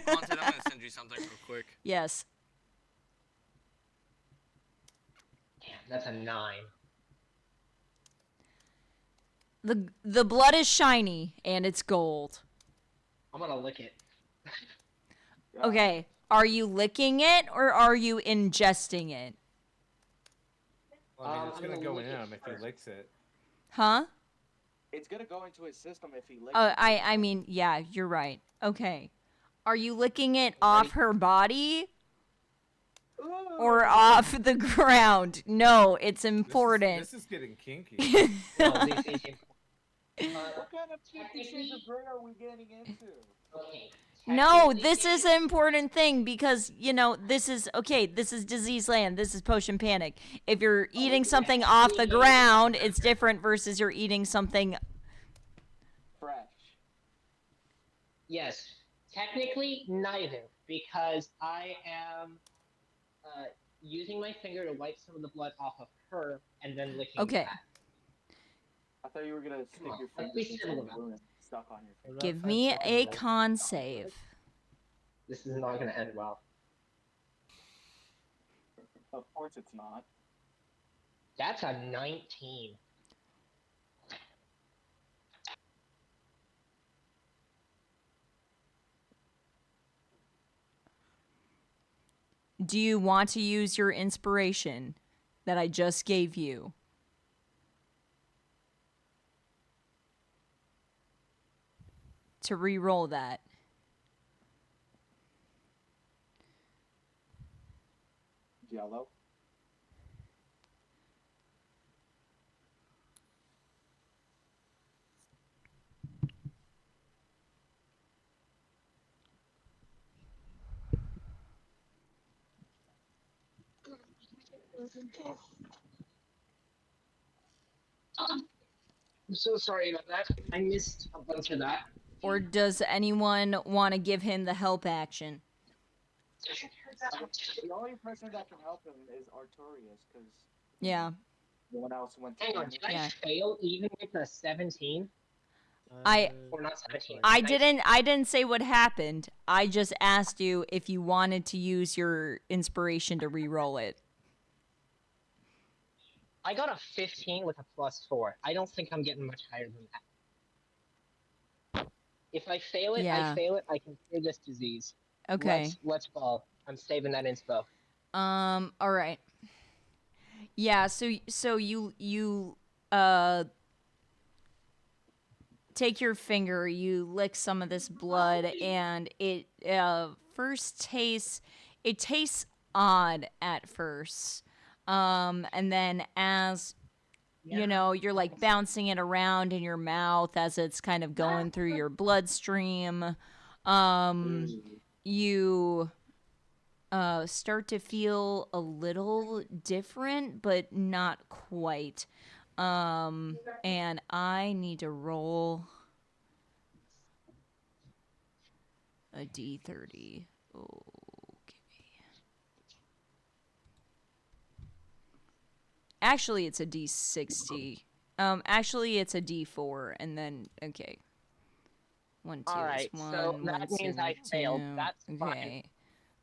Haunted, I'm gonna send you something real quick. Yes. Damn, that's a 9. The blood is shiny and it's gold. I'm gonna lick it. Okay. Are you licking it or are you ingesting it? Well, I mean, it's I'm gonna gonna go lick in it him if he first. licks it. Huh? It's gonna go into his system if he licks Oh, it. I mean, yeah, you're right. Okay. Are you licking it off her body or off the ground? No, it's important. This is getting kinky. No, this is important. What kind of 50 Shades of Grey are we getting into? Okay. No, technically this it is an important thing because, this is disease land. This is potion panic. If you're eating something off the ground, it's different versus you're eating something. Fresh. Yes. Technically, neither, because I am using my finger to wipe some of the blood off of her and then licking Okay. that. I thought you were gonna stick on, your let's fingers be in some civil about glue stuck on your finger. Give me a con save. This is not going to end well. Of course it's not. That's a 19. Do you want to use your inspiration that I just gave you? To re-roll that. Yellow. I'm so sorry about that. I missed a bunch of that. Or does anyone want to give him the help action? The only person that can help him is Artorias, because Yeah. no one else went to Hang on, him. did I Yeah. fail even with a 17? I Or not 17? I 19? didn't say what happened. I just asked you if you wanted to use your inspiration to re-roll it. I got a 15 with a +4. I don't think I'm getting much higher than that. If I fail it, Yeah. I fail it. I can cure this disease. Okay. Let's ball. I'm saving that inspo. All right. Yeah, so you take your finger, you lick some of this blood, and it tastes odd at first. And then as you're like bouncing it around in your mouth as it's kind of going through your bloodstream, you start to feel a little different, but not quite. And I need to roll a D30. Okay. Actually, it's a D60. Actually, it's a D4, and then okay. 1, 2 All right, is 1. so 1, that means 2, I failed. 2. That's okay.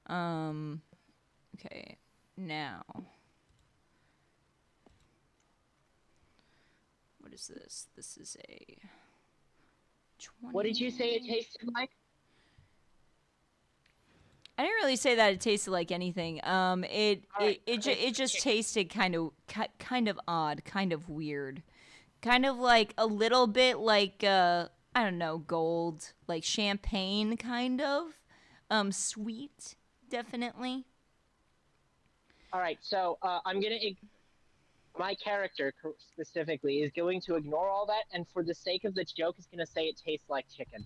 fine. Okay. Now. What is this? This is a 20. What did you say it tasted like? I didn't really say that it tasted like anything. It Alright, it just tasted kind of odd, kind of weird, kind of like a little bit like I don't know, gold, like champagne, kind of, sweet, definitely. All right, so I'm gonna. My character specifically is going to ignore all that, and for the sake of the joke, is gonna say it tastes like chicken.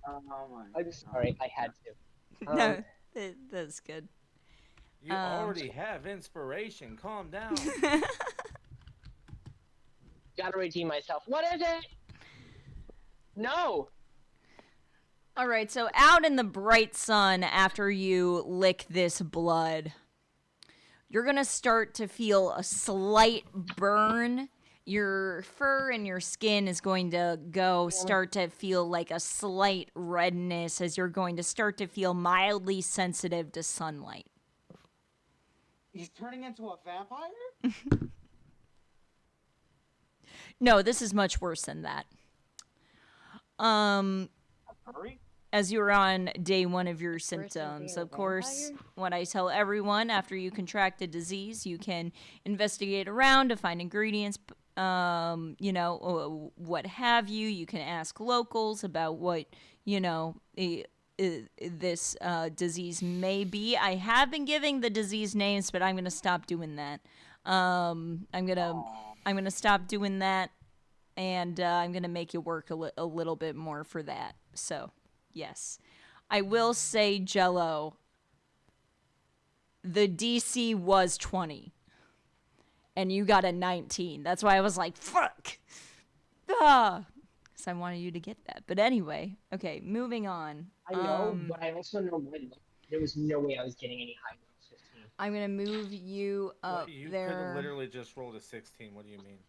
Oh my I'm sorry, I had to. No, that's good. You already have inspiration. Calm down. Gotta redeem myself. What is it? No. All right, so out in the bright sun after you lick this blood, you're going to start to feel a slight burn. Your fur and your skin is going to start to feel like a slight redness as you're going to start to feel mildly sensitive to sunlight. He's turning into a vampire? No, this is much worse than that. Hurry. As you're on day 1 of your symptoms, being a of course, vampire? what I tell everyone after you contract a disease, you can investigate around to find ingredients, what have you. You can ask locals about what, this disease may be. I have been giving the disease names, but I'm going to stop doing that. I'm gonna stop doing that, and I'm gonna make you work a little bit more for that. So, yes, I will say, Jello. The DC was 20, and you got a 19. That's why I was like, "Fuck!" Because I wanted you to get that. But anyway, okay, moving on. I know, but I also know there was no way I was getting any higher than 15. I'm gonna move you up You could there, have literally just rolled a 16. What do you mean?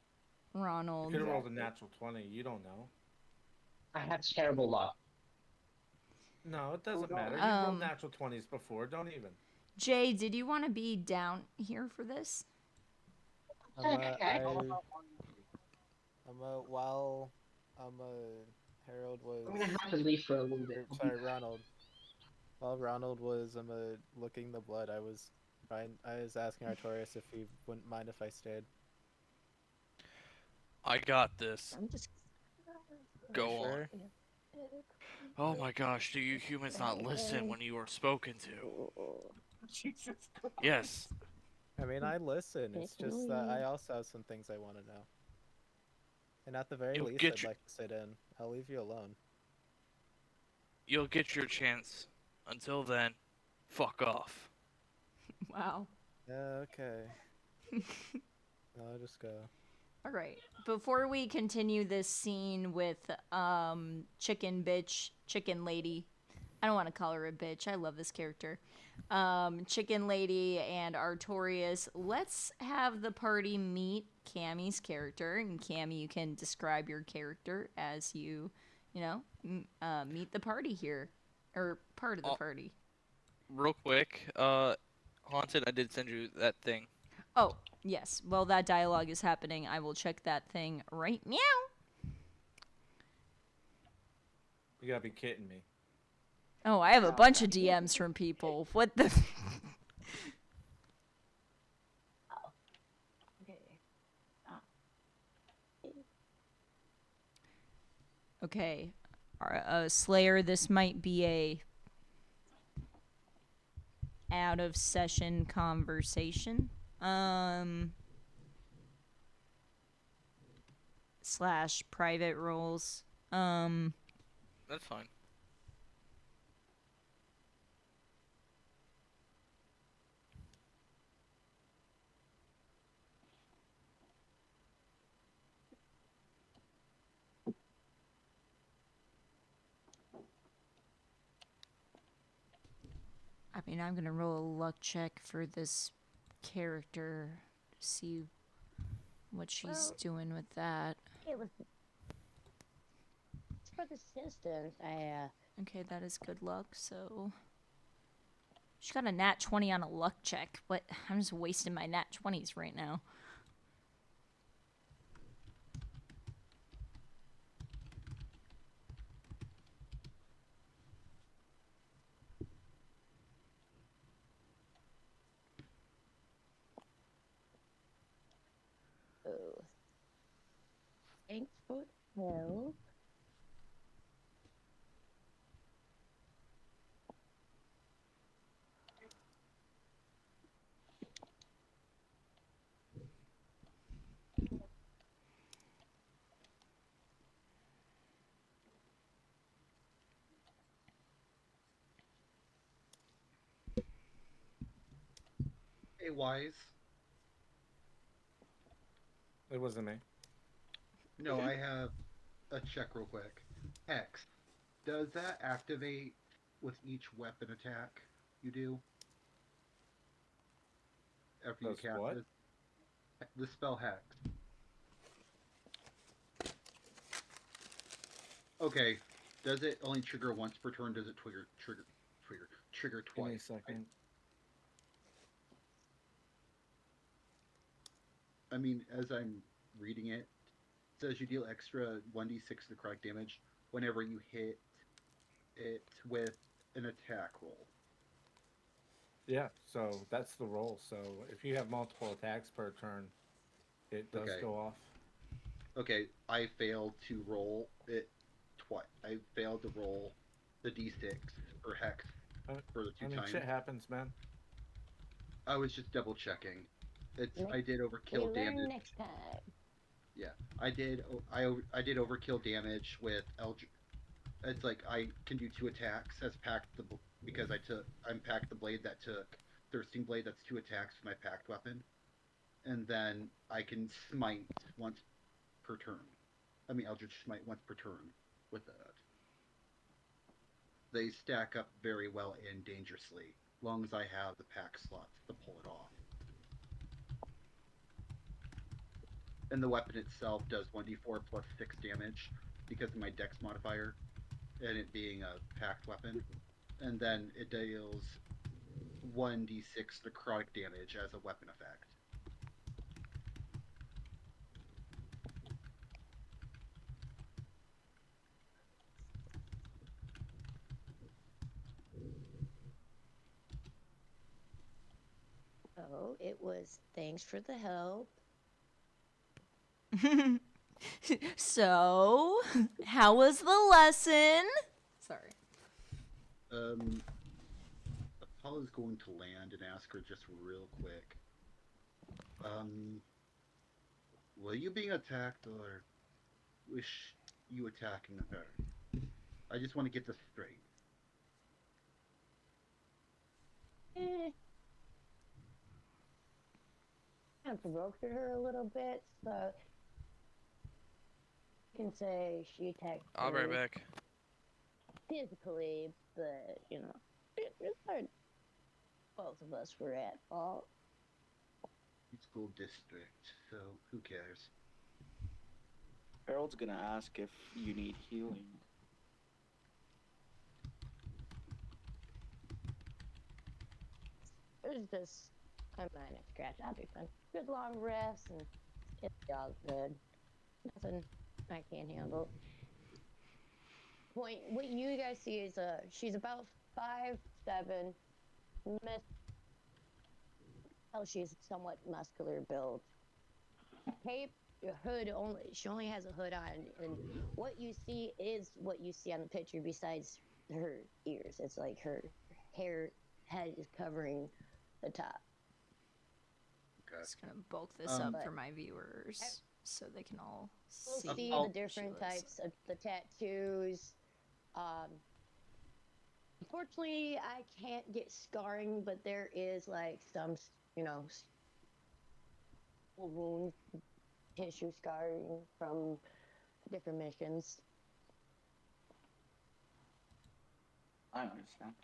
Ronald. You could have rolled a natural 20. You don't know. I had terrible luck. No, it doesn't matter. You rolled natural 20s before. Don't even. Jay, did you want to be down here for this? While Harold was. I'm gonna have to leave for a little bit. Sorry, Ronald. While Ronald was looking the blood, I was asking Artorias if he wouldn't mind if I stayed. I got this. I'm just. Go on. Sure? Oh my gosh, do you humans not listen when you are spoken to? Jesus Christ. Yes. I mean, I listen. It's just that I also have some things I want to know. And at the very You'll least, get I'd like to sit in. I'll leave you alone. You'll get your chance. Until then, fuck off. Wow. Yeah, okay. I'll just go. All right. Before we continue this scene with chicken lady. I don't want to call her a bitch. I love this character. Chicken lady and Artorias. Let's have the party meet Cammy's character, and Cammy, you can describe your character as you meet the party here, or part of the party. Real quick, Haunted, I did send you that thing. Oh, yes. Well, that dialogue is happening. I will check that thing right meow. You gotta be kidding me. Oh, I have a bunch of DMs from people. What the? Okay. Slayer, this might be a out of session conversation. Slash private roles. That's fine. I mean, I'm gonna roll a luck check for this character to see what she's doing with that. It was. For this instance, Okay, that is good luck, so... She got a nat 20 on a luck check. What? I'm just wasting my nat 20s right now. Oh. Thanks for the help. Hey, Wise. It wasn't me. No, I have a check real quick. Hex. Does that activate with each weapon attack you do? After you Does cast what? it? The spell Hex. Okay. Does it only trigger once per turn? Does it trigger Give me a twice? second. I mean, as I'm reading it, it says you deal extra 1d6 necrotic damage whenever you hit it with an attack roll. Yeah, so that's the roll. So if you have multiple attacks per turn, it does Okay. go off. Okay, I failed to roll it twice. I failed to roll the d6 for Hex for the I two mean, times. shit happens, man. I was just double checking. I did We overkill learn damage. next time. Yeah, I did. I did overkill damage with Eldritch. It's like I can do 2 attacks as because I'm packed the blade that took Thirsting Blade. That's 2 attacks with my packed weapon, and then I can smite once per turn. I mean Eldritch Smite once per turn with that. They stack up very well and dangerously, as long as I have the pack slots to pull it off. And the weapon itself does 1d4 plus 6 damage because of my dex modifier, and it being a packed weapon. And then it deals 1d6 necrotic damage as a weapon effect. Oh, it was thanks for the help. So, how was the lesson? Sorry. Apollo's going to land and ask her just real quick. Were you being attacked or was you attacking her? I just want to get this straight. Kind of provoked her a little bit, so you can say she attacked I'll be right me back. physically, but it's hard. Both of us were at fault. School district, so who cares? Harold's gonna ask if you need healing. It was just a minor scratch. I'll be fine. Good long rest, and it's all good. Nothing I can't handle. What you guys see is she's about 5'7", she's somewhat muscular build. Cape, hood only. She only has a hood on, and what you see is what you see on the picture. Besides her ears, it's like her head is covering the top. Okay. Just gonna bulk this up But for my viewers so they can all You'll see. see the different types of the tattoos. Unfortunately, I can't get scarring, but there is like some, wound tissue scarring from different missions. I understand.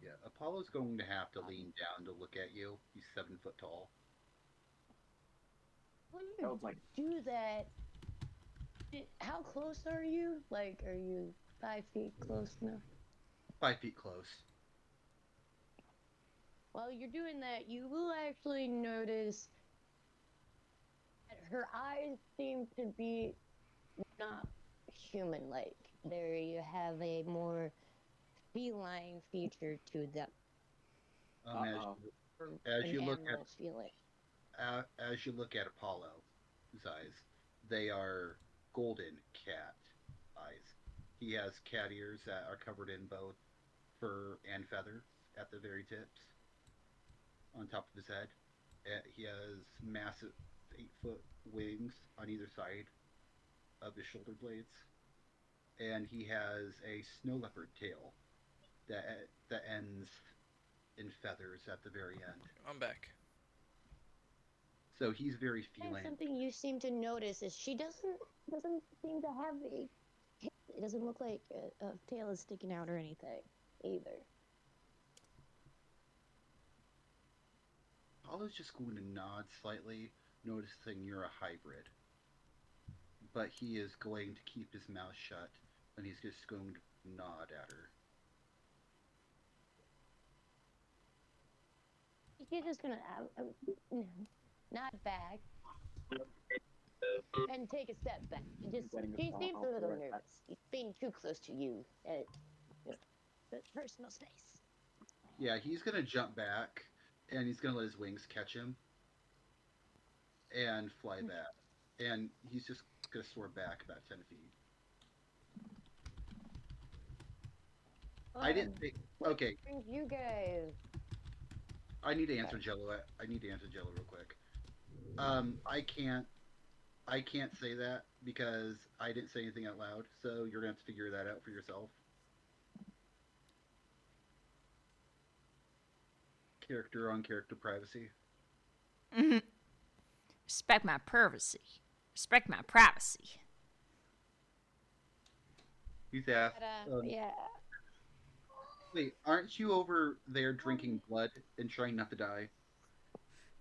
Yeah, Apollo's going to have to lean down to look at you. He's 7 foot tall. When you do that, how close are you? Like, are you 5 feet close enough? 5 feet close. While you're doing that, you will actually notice that her eyes seem to be not human-like. There you have a more feline feature to them. As you look emerald feeling. as you look at Apollo's eyes, they are golden cat eyes. He has cat ears that are covered in both fur and feathers at the very tips, on top of his head. He has massive 8-foot wings on either side of his shoulder blades, and he has a snow leopard tail that ends in feathers at the very end. I'm back. So he's very And feline. something you seem to notice is she doesn't seem to have a. It doesn't look like a tail is sticking out or anything either. Paula's just going to nod slightly, noticing you're a hybrid. But he is going to keep his mouth shut, and he's just going to nod at her. She's just gonna nod back and take a step back. She seems a little nervous. He's being too close to you at personal space. Yeah, he's going to jump back, and he's going to let his wings catch him and fly back. And he's just going to soar back about 10 feet. I didn't think. Okay, You guys. I need to answer Jello. I need to answer Jello real quick. I can't say that because I didn't say anything out loud. So you're gonna have to figure that out for yourself. Character on character privacy. Respect my privacy. Respect my privacy. He's asked. Yeah. Wait, aren't you over there drinking blood and trying not to die?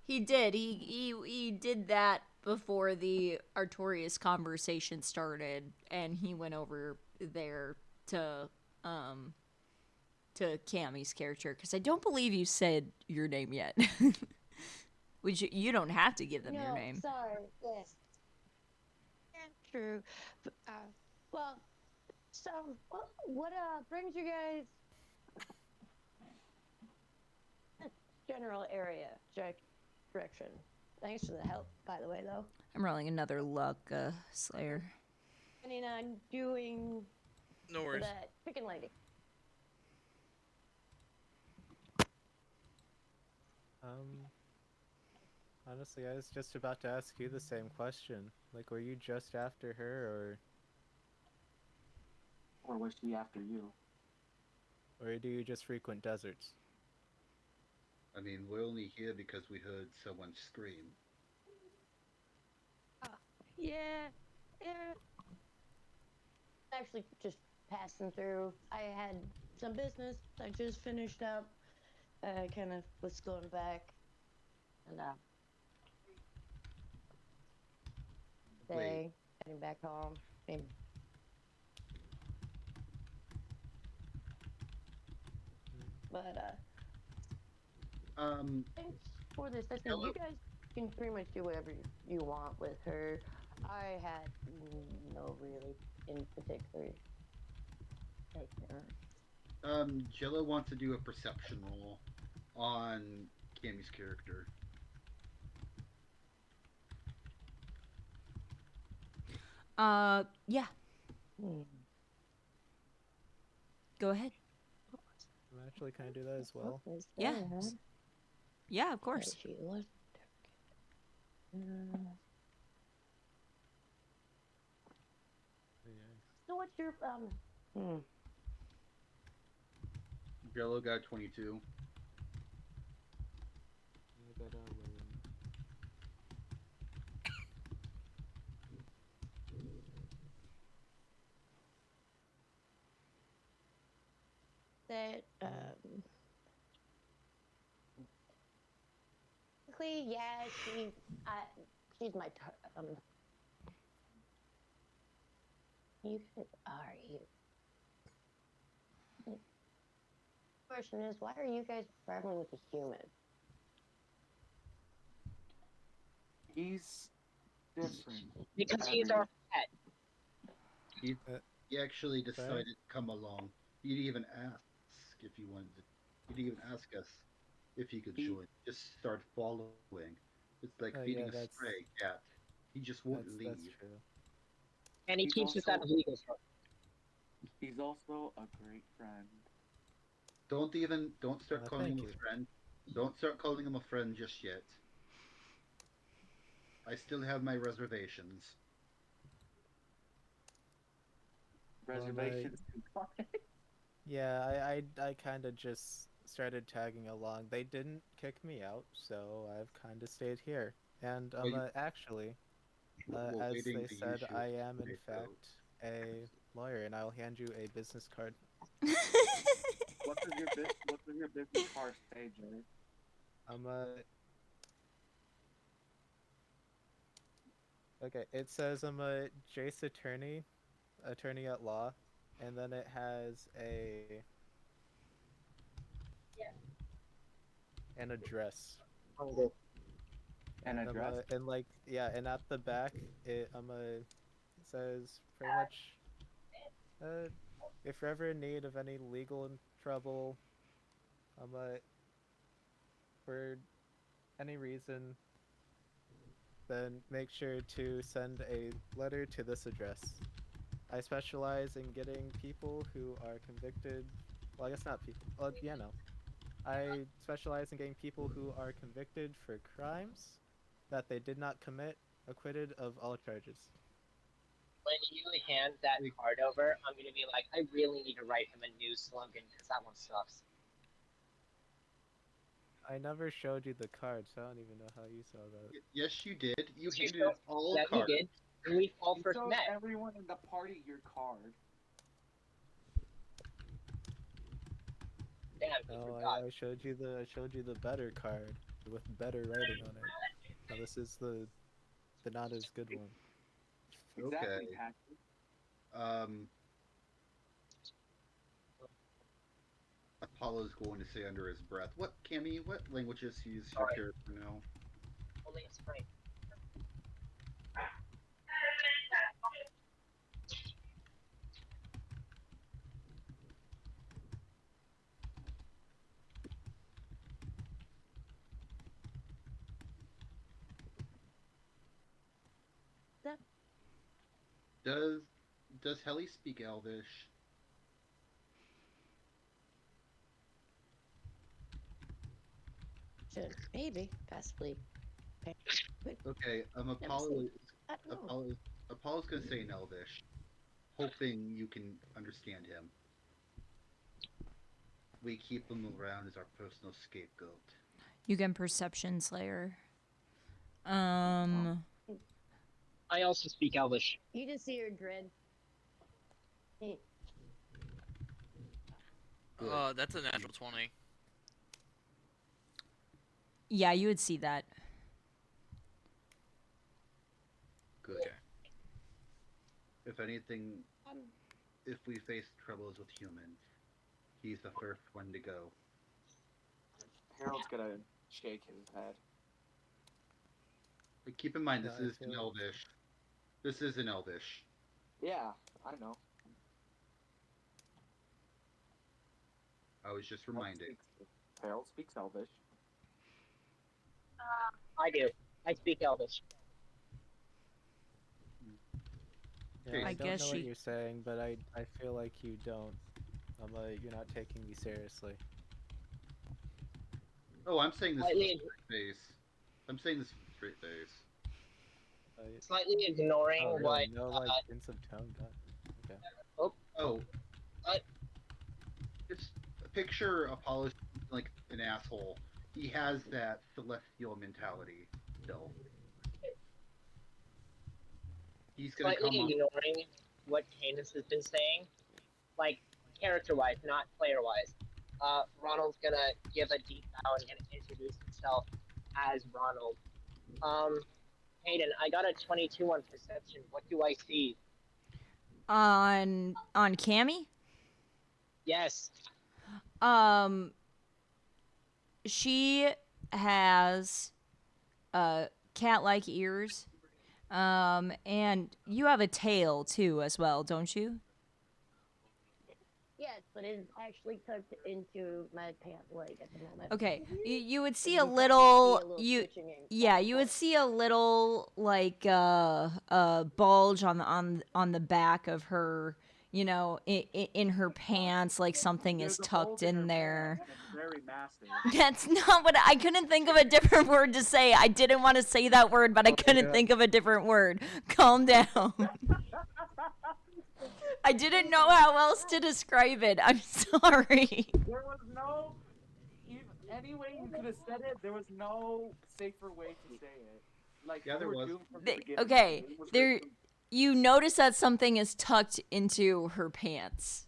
He did. He did that before the Artorias conversation started, and he went over there to Cammy's character, because I don't believe you said your name yet. Which you don't have to give them your name. Sorry. Yes. True. Well, so what brings you guys? General area direction. Thanks for the help, by the way, though. I'm rolling another luck, Slayer. Planning on doing No worries. that chicken lady. Honestly, I was just about to ask you the same question. Like, were you just after her, Or was she after you? or do you just frequent deserts? I mean, we're only here because we heard someone scream. Yeah. Actually, just passing through. I had some business I just finished up. Kind of was going back, and Wait. heading back home. Maybe. But thanks for this. Listen, Hello? you guys can pretty much do whatever you want with her. I had no really in particular. Jello wants to do a perception roll on Cammy's character. Yeah. Go ahead. Actually, can I do that as well? Yeah. Yeah, of course. So what's your Jello got 22. I got 11. that basically, yeah, she's my you guys are you. The question is, why are you guys traveling with a human? He's different. Because he's our pet. He actually decided to come along. He didn't even ask if he wanted to. He didn't even ask us if he could join. Just start following. It's like feeding a stray cat. He just won't leave. That's true. And he He's keeps us also- out of legal trouble. He's also a great friend. Don't start calling thank him you. a friend. Don't start calling him a friend just yet. I still have my reservations. Reservations. Yeah, I kind of just started tagging along. They didn't kick me out, so I've kind of stayed here. And actually, We're as waiting they to said, use you I as am in scapegoat. fact a lawyer, and I'll hand you a business card. What does your business card say, Jared? Okay, it says I'm a Jace attorney at law, and then it has an address. An And address? and like yeah, and at the back it it says pretty much if you're ever in need of any legal trouble, for any reason, then make sure to send a letter to this address. I specialize in getting people who are convicted. Well, I guess not people. Well, yeah, no. I specialize in getting people who are convicted for crimes that they did not commit, acquitted of all charges. When you hand that card over, I'm gonna be like, I really need to write him a new slogan because that one sucks. I never showed you the card, so I don't even know how you saw that. Yes, you did. You You handed showed- all yeah, cards. you did. When we all You first showed met. everyone in the party your card. Damn, you No, forgot. I showed you the better card with better writing on it. Now this is the not as good one. Exactly, Okay. Patrick. Apollo's going to say under his breath. What languages use your character now? Only a spring. Does Helly speak Elvish? Should maybe, possibly. Okay, Apollo's gonna say in Elvish, hoping you can understand him. We keep him around as our personal scapegoat. You can perception slayer. I also speak Elvish. You just see her dread. That's a natural 20. Yeah, you would see that. Good. Okay. If anything, if we face troubles with humans, he's the first one to go. Harold's gonna shake his head. But keep in mind, Yeah, this I is feel an like- Elvish. This is an Elvish. Yeah, I know. I was just reminding. Harold speaks Elvish. I do. I speak Elvish. Yeah, I I don't guess know what she- you're saying, but I feel like you don't. You're not taking me seriously. Oh, I'm saying this Slightly- with a straight face. I'm saying this with a straight face. Slightly ignoring Oh, really? what. No, like hints of tone. Okay. Oh. Just picture Apollo like an asshole. He has that celestial mentality still. He's gonna Slightly come on. ignoring what Cadence has been saying, like character-wise, not player-wise. Ronald's gonna give a deep bow and gonna introduce himself as Ronald. Hayden, I got a 22 on perception. What do I see? On Cammy? Yes. She has cat-like ears. And you have a tail too as well, don't you? Yes, but it's actually tucked into my pant leg at the moment. Okay, you would see You a can little, see a little you twitching in yeah, you would see a little like bulge on the back of her, you know, in her pants, like something is There's a tucked bulge in in her there. pants, and it's very massive. That's not what I couldn't think of a different word to say. I didn't want to say that word, but I couldn't think of a different word. Calm down. I didn't know how else to describe it. I'm sorry. There was no any way you could have said it, there was no safer way to say it. Like, Yeah, you there were was. doomed from the beginning. Okay, It was there. written- You notice that something is tucked into her pants.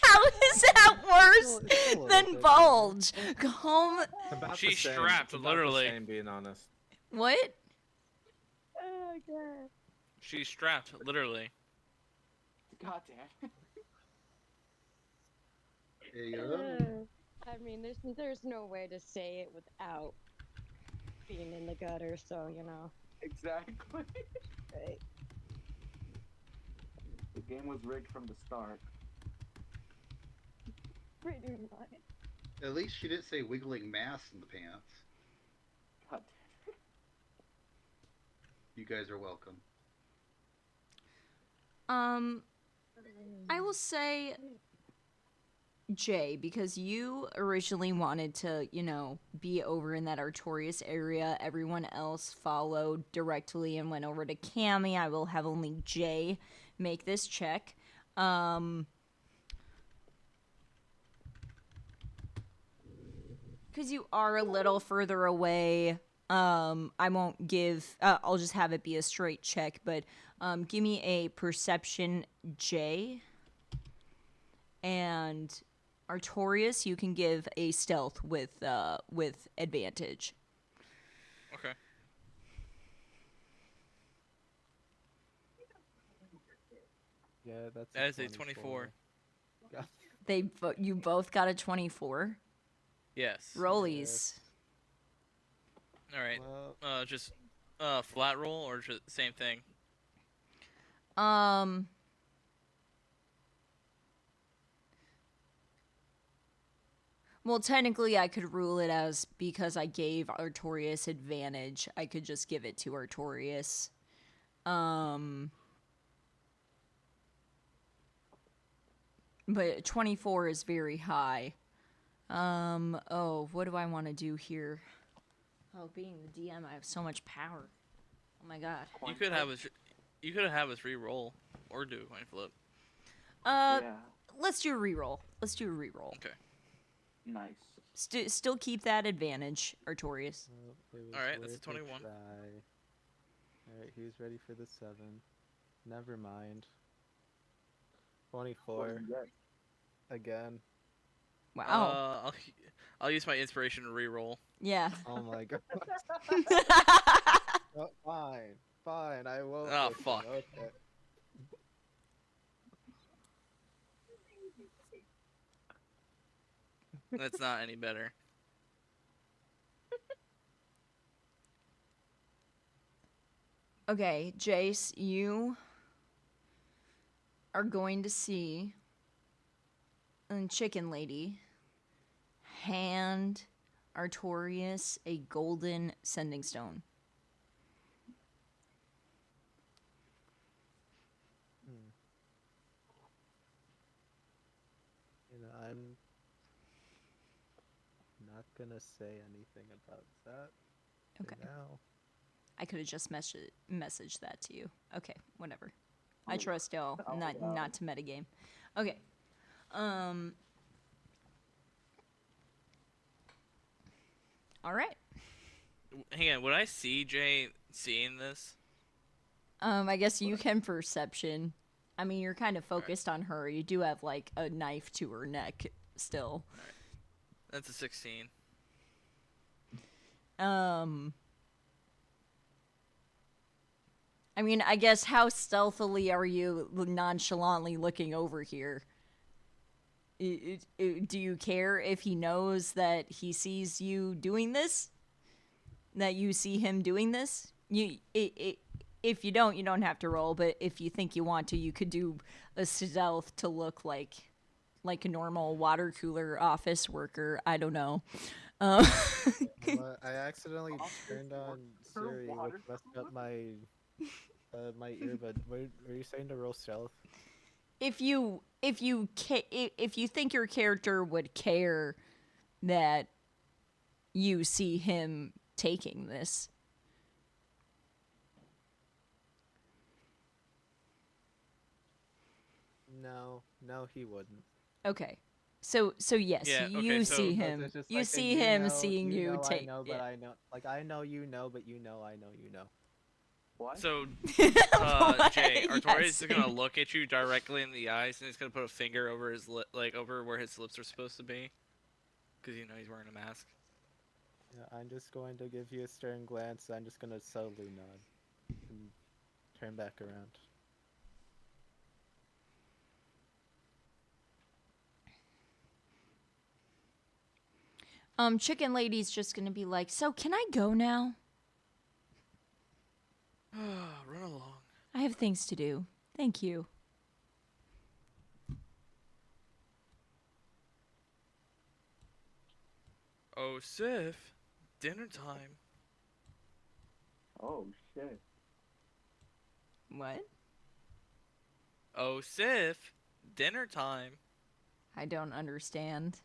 How is that worse It's a little than bit, bulge? Home. It's about She's the same. strapped, It's about literally. The same, being honest. What? Oh god. She's strapped, literally. God damn. There you go. I mean, there's no way to say it without being in the gutter, so you know. Exactly. Right. The game was rigged from the start. Pretty much. At least she didn't say wiggling mass in the pants. God You guys are welcome. I will say Jay, because you originally wanted to, you know, be over in that Artorias area. Everyone else followed directly and went over to Cammy. I will have only Jay make this check. Because you are a little further away. I won't give. I'll just have it be a straight check. But give me a perception, J. And Artorias, you can give a stealth with advantage. Okay. Yeah, that's That is a 24. You both got a 24. Yes. Rollies. All right. Well, Just flat roll or just same thing. Well, technically, I could rule it as because I gave Artorias advantage. I could just give it to Artorias. But 24 is very high. Oh, what do I want to do here? Oh, being the DM, I have so much power. Oh my god. You could have us re-roll or do a coin flip. Yeah. Let's do a reroll. Okay. Nice. Still keep that advantage, Artorias. well, it was Alright, that's a worth 21. try. Alright, he's ready for the 7. Never mind. 24. Again. Wow. I'll use my inspiration to re-roll. Yeah. Oh my god. Oh, fine, I won't. Oh, listen, fuck. Okay. That's not any better. Okay, Jace, you are going to see Chicken Lady hand Artorias a golden sending stone. You know, I'm not gonna say anything about that. for Okay. Now. I could have just messaged that to you. Okay, whatever. I trust y'all not to metagame. Okay. All right. Hang on, would I see Jay seeing this? I guess you can perception. I mean, you're kind of focused on her. You do have like a knife to her neck still. That's a 16. I mean, I guess how stealthily are you nonchalantly looking over here? Do you care if he knows that he sees you doing this? That you see him doing this? If you don't have to roll, but if you think you want to, you could do a stealth to look like a normal water cooler office worker. I don't know. But I accidentally turned on Siri, which messed up my my earbud. Were you saying to roll stealth? If you think your character would care that you see him taking this. No, he wouldn't. Okay. So yes, Yeah, okay, you so- see Because him. it's just You like a see him know, seeing you know, take. I know, but I know. Like I know you know, but you know I know you know. What? So, What? Jay, Artorias Yes. is gonna look at you directly in the eyes, and he's gonna put a finger over his lip, like over where his lips are supposed to be, because you know he's wearing a mask. Yeah, I'm just going to give you a stern glance. I'm just gonna subtly nod and turn back around. Chicken Lady's just gonna be like, so can I go now? Run along. I have things to do. Thank you. Oh, Sif, dinner time. Oh shit. What? Oh, Sif, dinner time. I don't understand.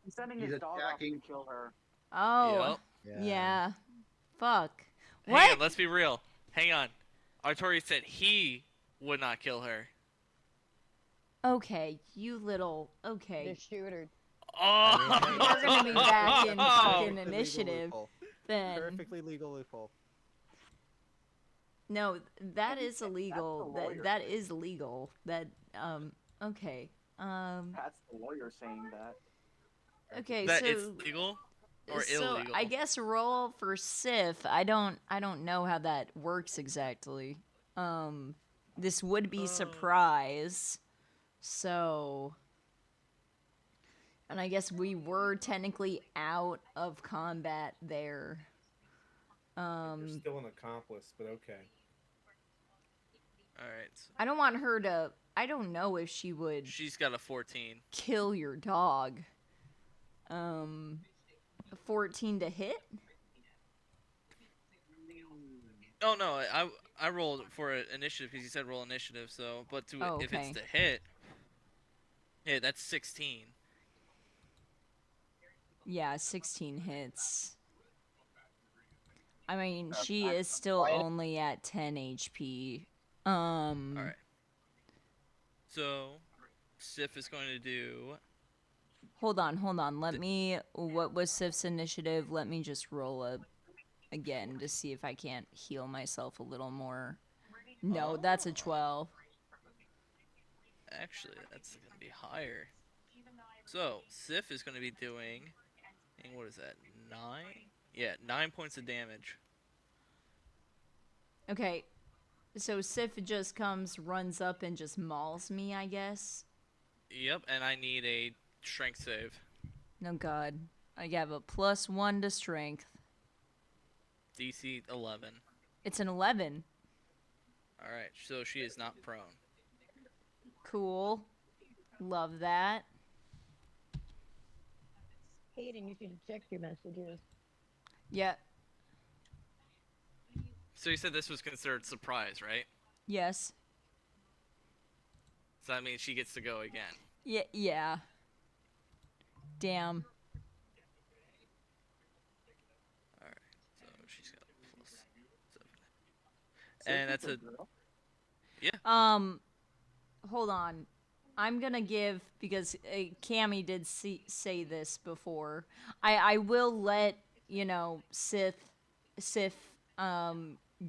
He's sending He's his dog off to attacking. kill her. Oh. Yup. Yeah. Fuck. Hang What? on, let's be real. Hang on. Artorias said he would not kill her. Okay, you little. The Okay. shooter. Oh! We're gonna be back in fucking Perfectly legal initiative. loophole. Then. Perfectly legal loophole. No, that is illegal. the lawyer. That is legal. That okay. That's the lawyer saying that. Okay, That so it's legal or so illegal? I guess roll for Sif. I don't know how that works exactly. This would be surprise. So and I guess we were technically out of combat there. You're still an accomplice, but okay. Alright. I don't want her to. I don't know if she would She's got a 14. kill your dog. 14 to hit? Oh no, I rolled for initiative because you said roll initiative. So, but to Oh, if it's okay. to hit, yeah, that's 16. Yeah, 16 hits. I mean, she is still only at 10 HP. All right. So, Sif is going to do. Hold on. Let me. What was Sif's initiative? Let me just roll again to see if I can't heal myself a little more. No, that's a 12. Actually, that's going to be higher. So, Sif is going to be doing. And what is that? 9? Yeah, 9 points of damage. Okay. So Sif just runs up and just mauls me, I guess. Yep, and I need a strength save. No god. I have a +1 to strength. DC 11. It's an 11. Alright, so she is not prone. Cool. Love that. Hayden, you should check your messages. Yeah. So you said this was considered surprise, right? Yes. So that means she gets to go again. Yeah. Damn. Alright, so she's got +7. And that's a... Hold on. I'm gonna give, because Cammy did say this before. I will let, Sif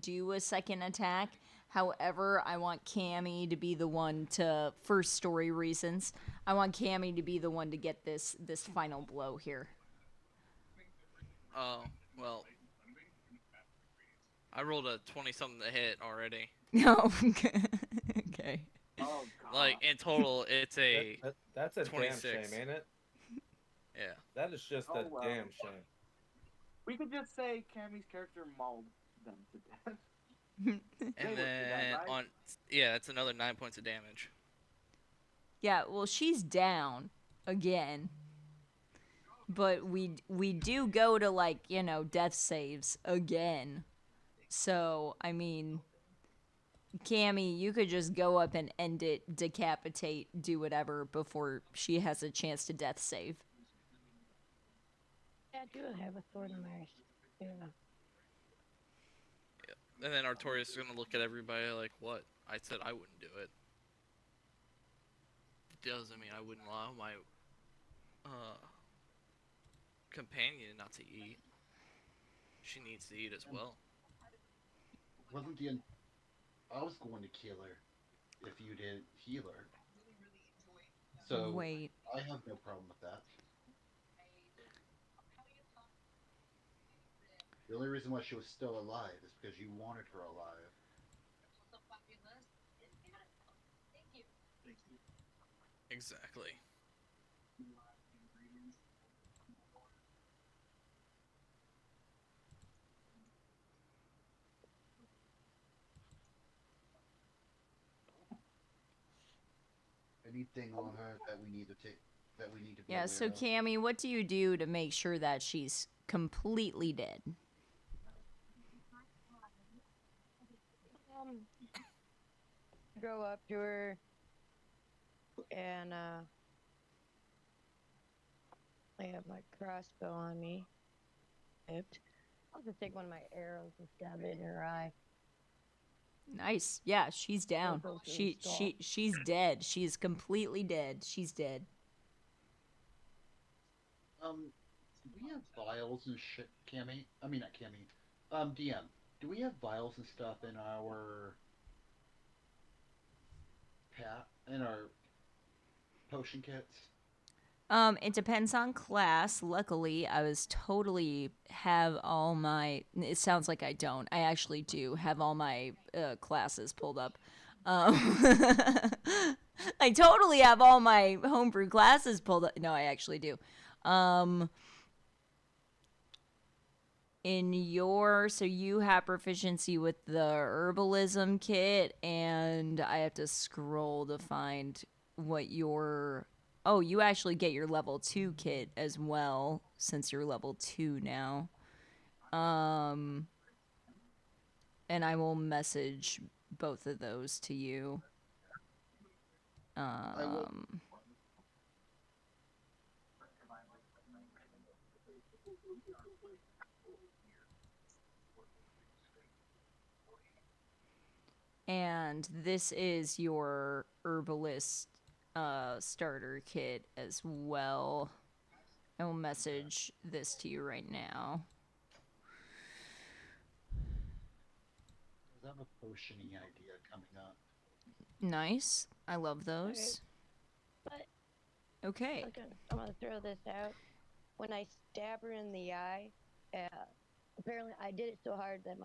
do a second attack. However, I want Cammy to be the one to, for story reasons, I want Cammy to be the one to get this final blow here. Oh, well... I rolled a 20-something to hit already. No. Okay. Oh god. Like, in total, it's a... That's a 26. damn shame, ain't it? Yeah. That is just a Oh, well. damn shame. We could just say Cammy's character mauled them to death. And They would do then that, right? on... Yeah, that's another 9 points of damage. Yeah, well, she's down again. But we do go to, death saves again. So, I mean, Cammy, you could just go up and end it, decapitate, do whatever before she has a chance to death save. Yeah, I do have a sword in my. Yeah. And then Artorias is gonna look at everybody like, what? I said I wouldn't do it. Doesn't mean I wouldn't allow companion not to eat. She needs to eat as well. Wasn't the I was going to kill her if you didn't heal her. So Wait. I have no problem with that. The only reason why she was still alive is because you wanted her alive. Exactly. Anything on her that we need to take, that we need to be Yeah, aware so of? Cammy, what do you do to make sure that she's completely dead? Go up to her and I have my crossbow on me. I'll just take one of my arrows and stab it in her eye. Nice. Yeah, she's down. Go through the skull. She's dead. She's completely dead. She's dead. Do we have vials and shit, Cammy? I mean, not Cammy. DM, do we have vials and stuff in our in our potion kits? It depends on class. Luckily, I was totally have all my. It sounds like I don't. I actually do have all my classes pulled up. I totally have all my homebrew classes pulled up. No, I actually do. In your, so you have proficiency with the herbalism kit, and I have to scroll to find what your. Oh, you actually get your level 2 kit as well, since you're level 2 now. And I will message both of those to you. And this is your herbalist starter kit as well. I will message this to you right now. I have a potioning idea coming up. Nice. I love those. But Okay. I'm gonna throw this out. When I stab her in the eye, apparently I did it so hard that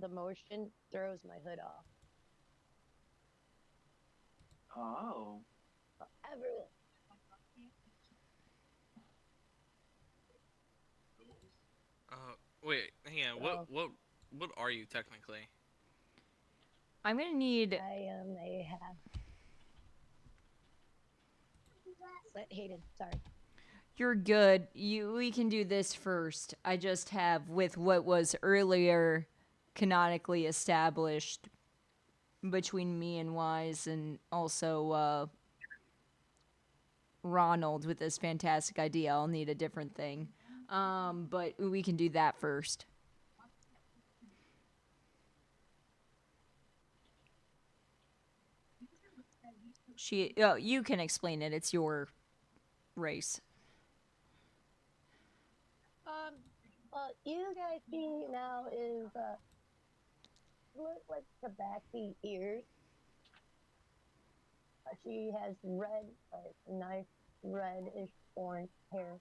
the motion throws my hood off. Oh. Everyone. Wait, hang on. What are you technically? I'm gonna need. I am a half. Hayden, sorry. You're good. We can do this first. I just have with what was earlier canonically established between me and Wise, and also Ronald with this fantastic idea. I'll need a different thing. But we can do that first. You can explain it. It's your race. You guys see now is look like tabaxi ears. She has red, nice reddish orange hair.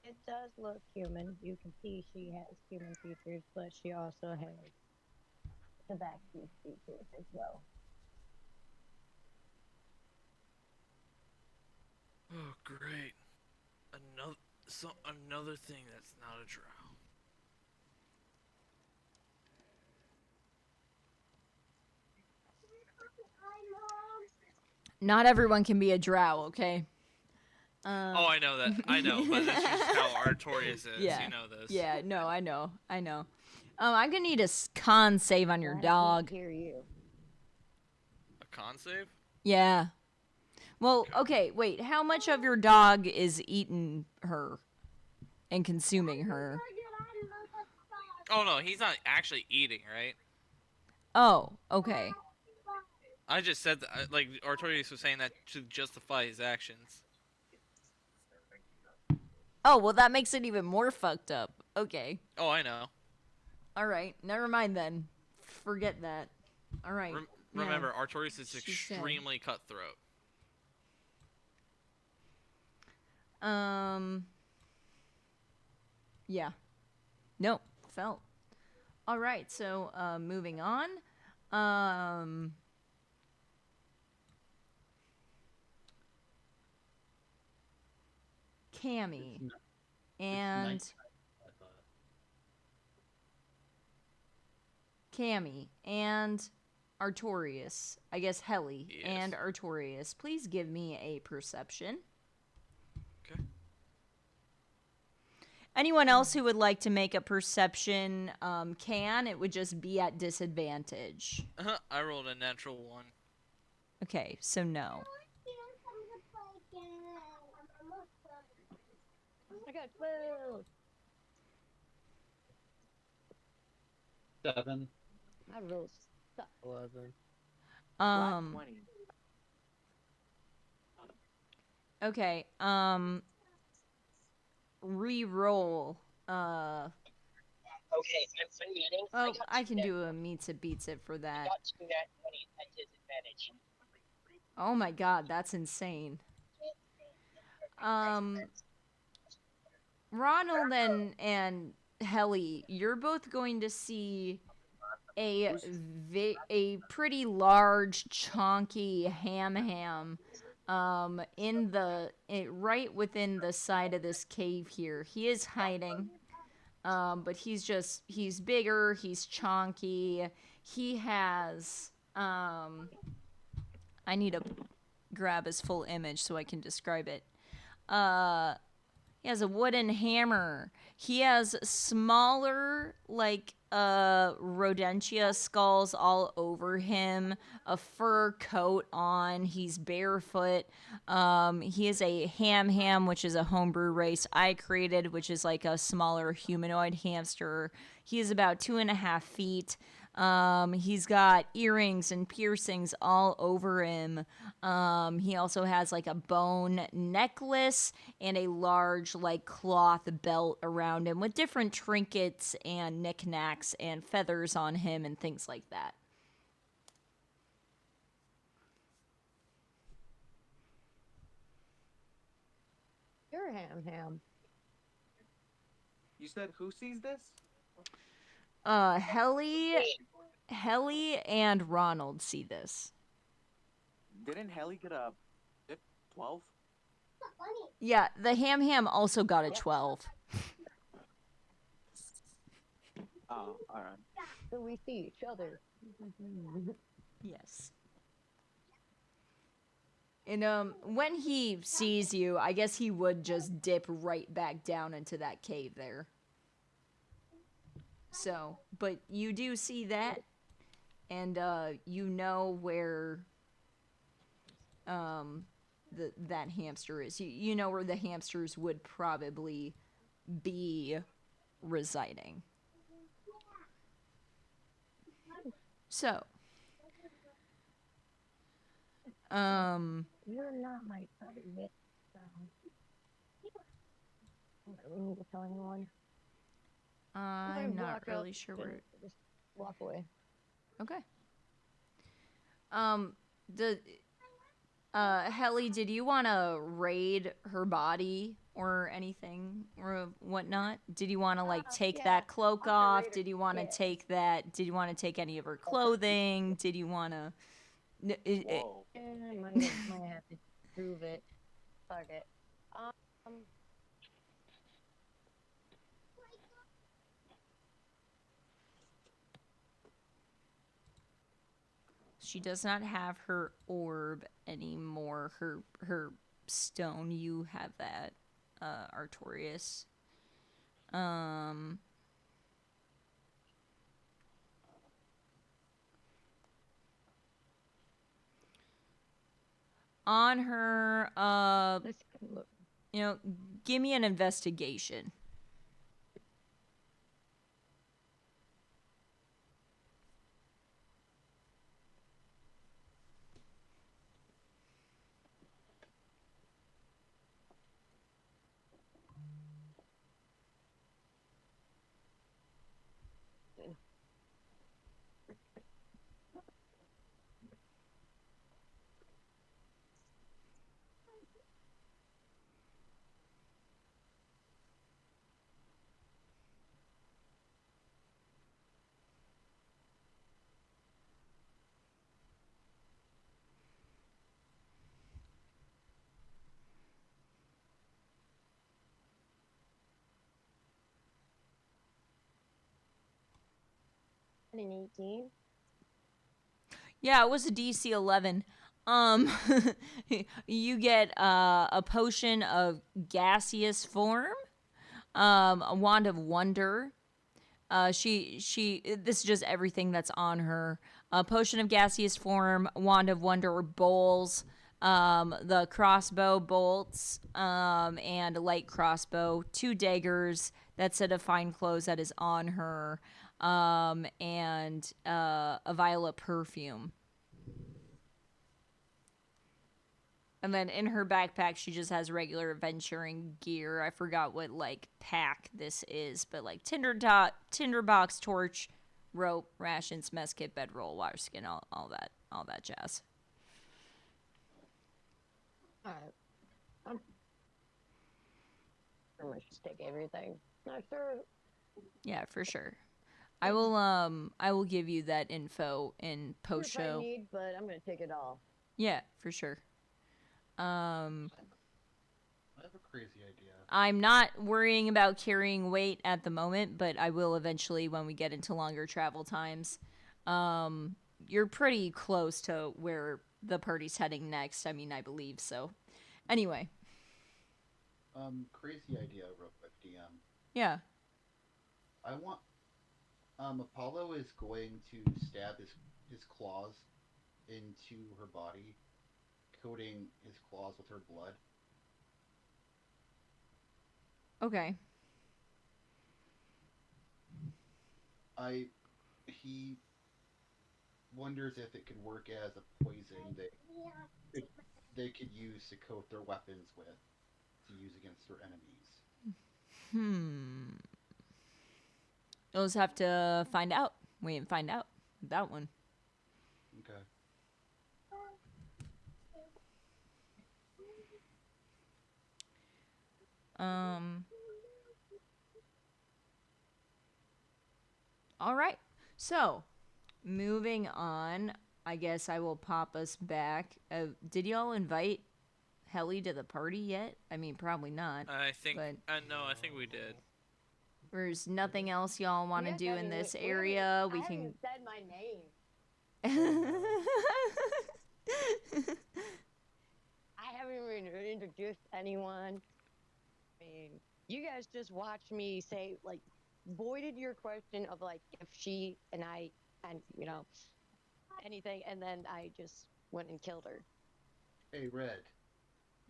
It does look human. You can see she has human features, but she also has tabaxi features as well. Oh, great! Another thing that's not a drow. Not everyone can be a drow, okay? Oh, I know that. I know, but this is how Artorias is. Yeah. You know this. Yeah, no, I know. I'm gonna need a con save on your dog. Hear you. A con save? Yeah. Well, okay, wait. How much of your dog is eating her and consuming her? Oh no, he's not actually eating, right? Oh, okay. I just said that, like Artorias was saying that to justify his actions. Oh, well, that makes it even more fucked up. Okay. Oh, I know. All right. Never mind then. Forget that. All right. Remember, Artorias is she said. extremely cutthroat. Yeah. No. Felt. All right. So, moving on. Cammy. It's And nice, I thought. Cammy and Artorias. I guess Helly Yes. and Artorias. Please give me a perception. Okay. Anyone else who would like to make a perception can. It would just be at disadvantage. I rolled a natural 1. Okay, so no. I got 12. 7. I rolled 11. Flat 20. Okay, re-roll. Okay, I'm meeting. Oh, I can do a meets it beats it for I that. got 2 nat 20s at disadvantage. Oh my god, that's insane. Ronald and Helly, you're both going to see a pretty large, chonky ham right within the side of this cave here. He is hiding, but he's bigger, he's chonky. He has I need to grab his full image so I can describe it. He has a wooden hammer. He has smaller, like, rodentia skulls all over him, a fur coat on. He's barefoot. He is a ham, which is a homebrew race I created, which is like a smaller humanoid hamster. He is about 2.5 feet. He's got earrings and piercings all over him. He also has like a bone necklace and a large like cloth belt around him with different trinkets and knickknacks and feathers on him and things like that. You're ham. You said who sees this? Helly and Ronald see this. Didn't Helly get a 12? Yeah, the ham also got a 12. Oh, alright. So we see each other. Yes. And when he sees you, I guess he would just dip right back down into that cave there. So, but you do see that, and you know where that hamster is. You know where the hamsters would probably be residing. So, You're not my target. So. We need to tell anyone. I'm not really sure where. Just walk away. Okay. Helly, did you want to raid her body or anything or whatnot? Did you want to like take that cloak off? Did you want to take that? Did you want to take any of her clothing? Did you want to? Whoa. I might have to prove it. Fuck it. She does not have her orb anymore. Her stone. You have that, Artorias. On her, Let's look. give me an investigation. An 18. Yeah, it was a DC 11. Um, you get a potion of gaseous form, a wand of wonder. This is just everything that's on her. A potion of gaseous form, wand of wonder, or bowls, the crossbow bolts, and a light crossbow, 2 daggers, that set of fine clothes that is on her, and a vial of perfume. And then in her backpack, she just has regular adventuring gear. I forgot what, like, pack this is, but, like, tinderbox, torch, rope, rations, mess kit, bedroll, water skin, all that jazz. Alright. I'm pretty much just take everything. Not sure. Yeah, for sure. I will give you that info in post If I show. need, but I'm gonna take it all. Yeah, for sure. I have a crazy idea. I'm not worrying about carrying weight at the moment, but I will eventually when we get into longer travel times. You're pretty close to where the party's heading next. I mean, I believe so. Anyway. Crazy idea, real quick, DM. Yeah. I want. Apollo is going to stab his claws into her body, coating his claws with her blood. Okay. He wonders if it could work as a poison that they could use to coat their weapons with to use against their enemies. You'll just have to find out. Wait and find out that one. Okay. All right. So, moving on, I guess I will pop us back. Did y'all invite Helly to the party yet? I mean, probably not. I think. But No, I think we did. there's nothing else y'all want to Yes, do I in mean, this we area. haven't- We I can. haven't said my name. I haven't even introduced anyone. I mean, you guys just watched me say, like, voided your question of, like, if she and I, and, you know, anything, and then I just went and killed her. Hey, Red.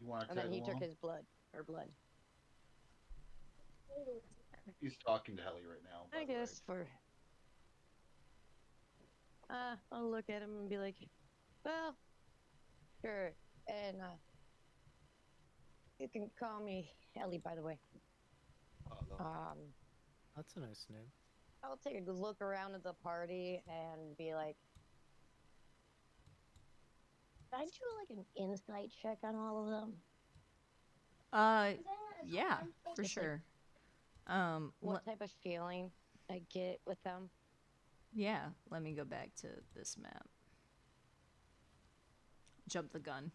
You want to And tag then he along? took his blood. Her blood. He's talking to Helly right now. by I the way. guess for. I'll look at him and be like, well, sure. And, you can call me Ellie, by the way. That's a nice name. I'll take a look around at the party and be like, can I do like an insight check on all of them? Yeah, for Just, like, sure. What type of feeling I get with them? Yeah, let me go back to this map. Jump the gun.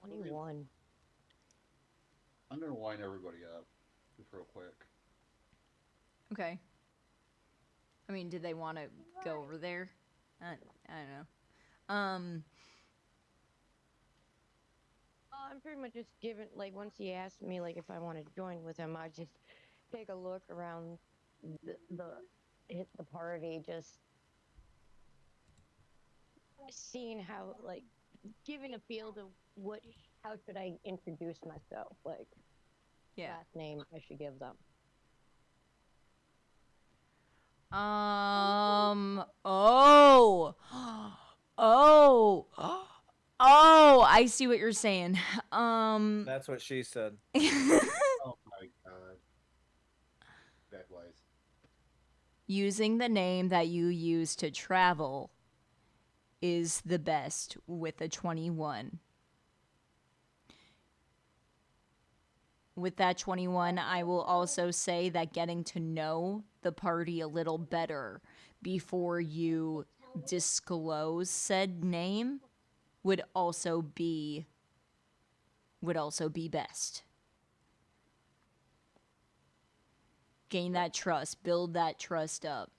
21. I'm gonna line everybody up just real quick. Okay. I mean, did they want to go over there? I don't know. I'm pretty much just giving, like, once he asked me, like, if I want to join with him, I just take a look around hit the party, just seeing how, like, giving a feel to how should I introduce myself, like, Yeah. last name I should give them. Oh. Oh, I see what you're saying. That's what she said. Oh my god. Bad wise. Using the name that you use to travel is the best with a 21. With that 21, I will also say that getting to know the party a little better before you disclose said name would also be best. gain that trust, build that trust up.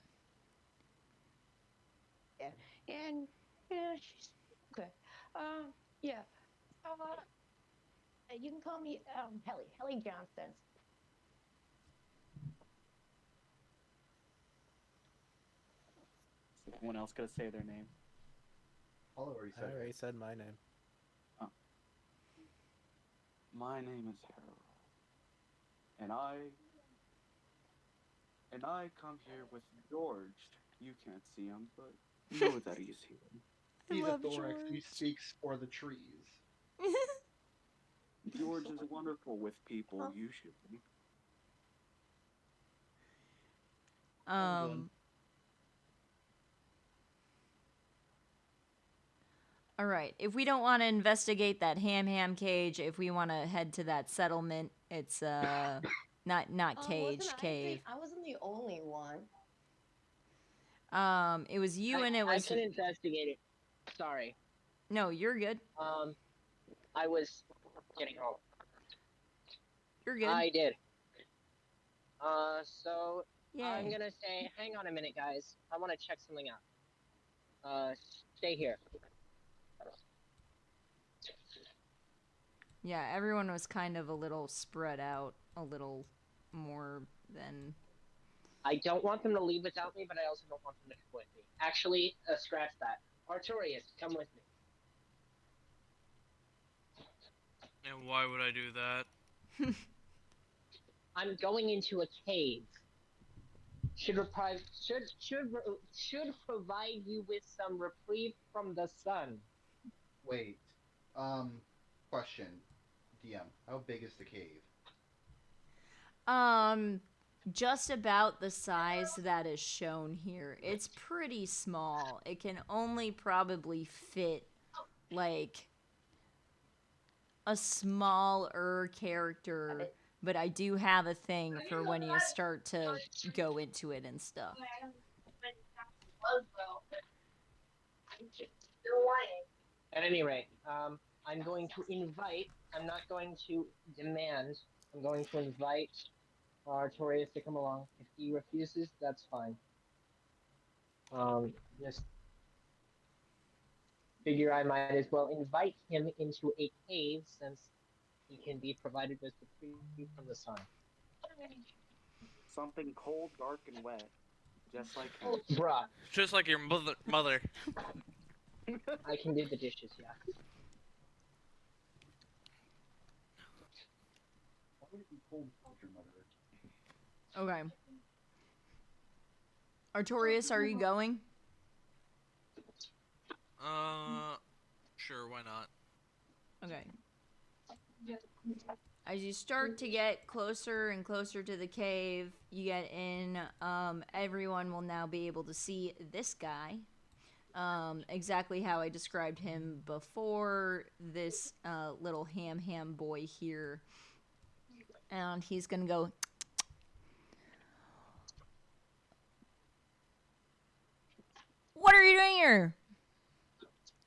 Yeah. And yeah, she's okay. Yeah. You can call me Helly Johnson. Is anyone else gonna say their name? Paul already I said already it. said my name. My name is Harold, and I come here with George. You can't see him, but know that he's here. He's a love thorax. He George. speaks for the trees. George is wonderful with people usually. All right. If we don't want to investigate that ham cage, if we want to head to that settlement, it's not cage, cave. I wasn't the only one. It was you and it I was can investigate it. Sorry. No, you're good. I was getting home. You're good. I did. So Yay. I'm gonna say, hang on a minute, guys. I want to check something out. Stay here. Yeah, everyone was kind of a little spread out, a little more than. I don't want them to leave without me, but I also don't want them to come with me. Actually, scratch that. Artorius, come with me. And why would I do that? I'm going into a cave. Should provide you with some reprieve from the sun. Wait. Question. DM. How big is the cave? Just about the size that is shown here. It's pretty small. It can only probably fit like a smaller character, but I do have a thing for when you start to go into it and stuff. At any rate, I'm going to invite, I'm not going to demand, I'm going to invite Artorius to come along. If he refuses, that's fine. Just figure I might as well invite him into a cave since he can be provided with reprieve from the sun. Something cold, dark, and wet, just like him. Bruh, Just like your mother. I can do the dishes, yeah. Why would it be cold with your mother? Okay. Artorius, are you going? Sure, why not? Okay. As you start to get closer and closer to the cave, you get in, everyone will now be able to see this guy. Exactly how I described him before, this little ham boy here. And he's gonna go... What are you doing here?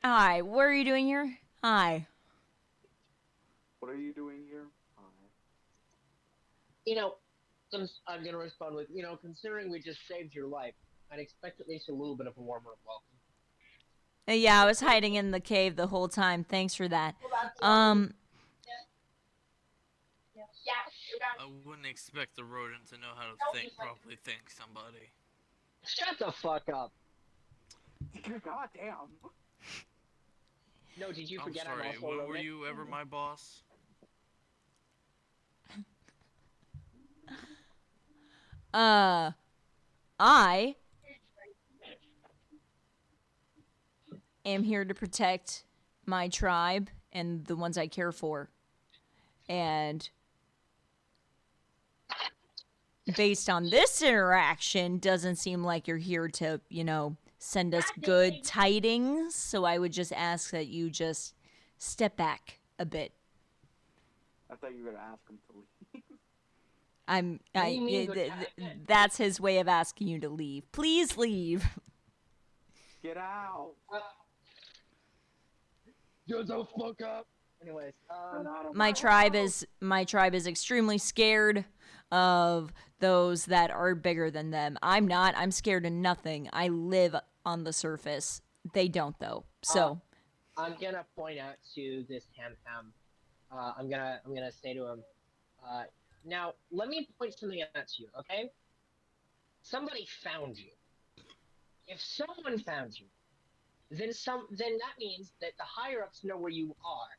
Hi, what are you doing here? Hi. What are you doing here? I'm gonna respond with, considering we just saved your life, I'd expect at least a little bit of a warmer welcome. Yeah, I was hiding in the cave the whole time. Thanks for that. I wouldn't expect the rodent to know how to properly think somebody. Shut the fuck up. God damn. No, did you I'm forget sorry, I'm also a were rodent? you ever my boss? I am here to protect my tribe and the ones I care for. And based on this interaction, doesn't seem like you're here to, send us good tidings. So I would just ask that you just step back a bit. I thought you were gonna ask him to leave. That's his way of asking you to leave. Please leave. Get out. Get the fuck up. Anyways, My tribe is extremely scared of those that are bigger than them. I'm not. I'm scared of nothing. I live on the surface. They don't though. So I'm gonna point out to this ham. I'm gonna say to him, now let me point something out to you, okay? Somebody found you. If someone found you, then that means that the higher ups know where you are.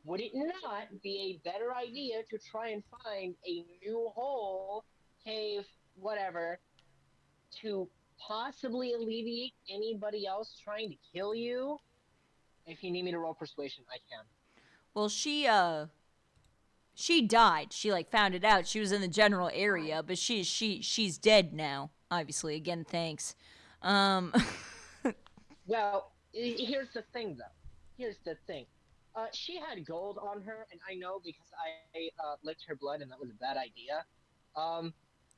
Would it not be a better idea to try and find a new hole, cave, whatever, to possibly alleviate anybody else trying to kill you? If you need me to roll persuasion, I can. well, she died. She like found it out. She was in the general area, but she's dead now. Obviously, again, thanks. Well, here's the thing, though. Here's the thing. She had gold on her, and I know because I licked her blood, and that was a bad idea.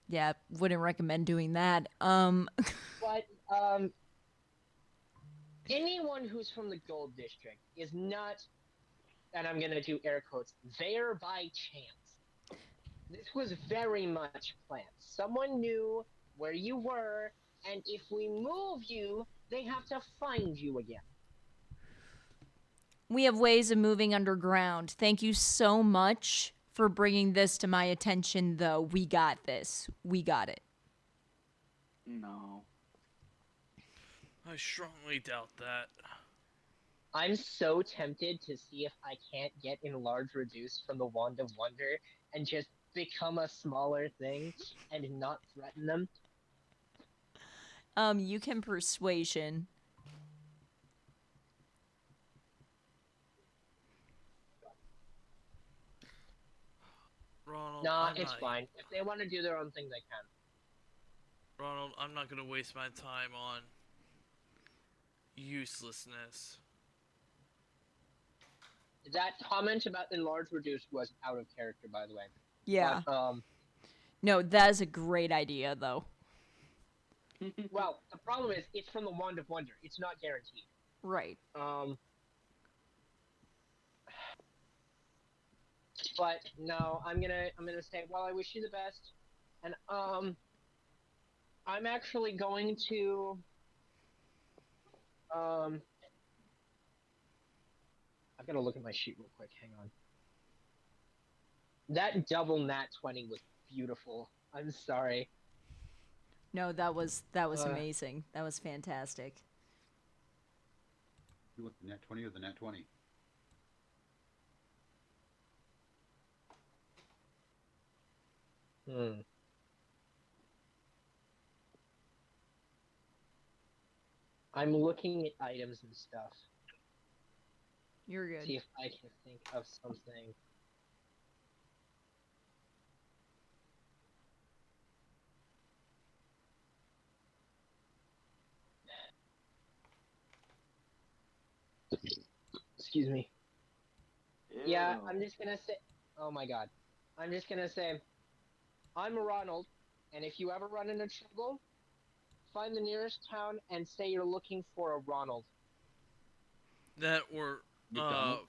Yeah, wouldn't recommend doing that. But anyone who's from the gold district is not, and I'm gonna do air quotes, there by chance. This was very much planned. Someone knew where you were, and if we move you, they have to find you again. We have ways of moving underground. Thank you so much for bringing this to my attention, though. We got this. We got it. No. I strongly doubt that. I'm so tempted to see if I can't get enlarge reduce from the Wand of Wonder and just become a smaller thing and not threaten them. You can persuasion. Ronald, Nah, it's fine. If they want to do their own thing, they can. Ronald, I'm not gonna waste my time on uselessness. That comment about enlarge reduce was out of character, by the way. Yeah. But, No, that is a great idea, though. well, the problem is it's from the Wand of Wonder. It's not guaranteed. Right. But no, I'm gonna say, well, I wish you the best, and I'm actually going to I've got to look at my sheet real quick. Hang on. That double nat 20 was beautiful. I'm sorry. No, that was amazing. That was fantastic. You want the nat 20 or the nat 20? I'm looking at items and stuff. You're good. See if I can think of something. Excuse me. Yeah, I'm just gonna say. Oh my god. I'm just gonna say. I'm Ronald, and if you ever run into trouble, find the nearest town and say you're looking for a Ronald. That or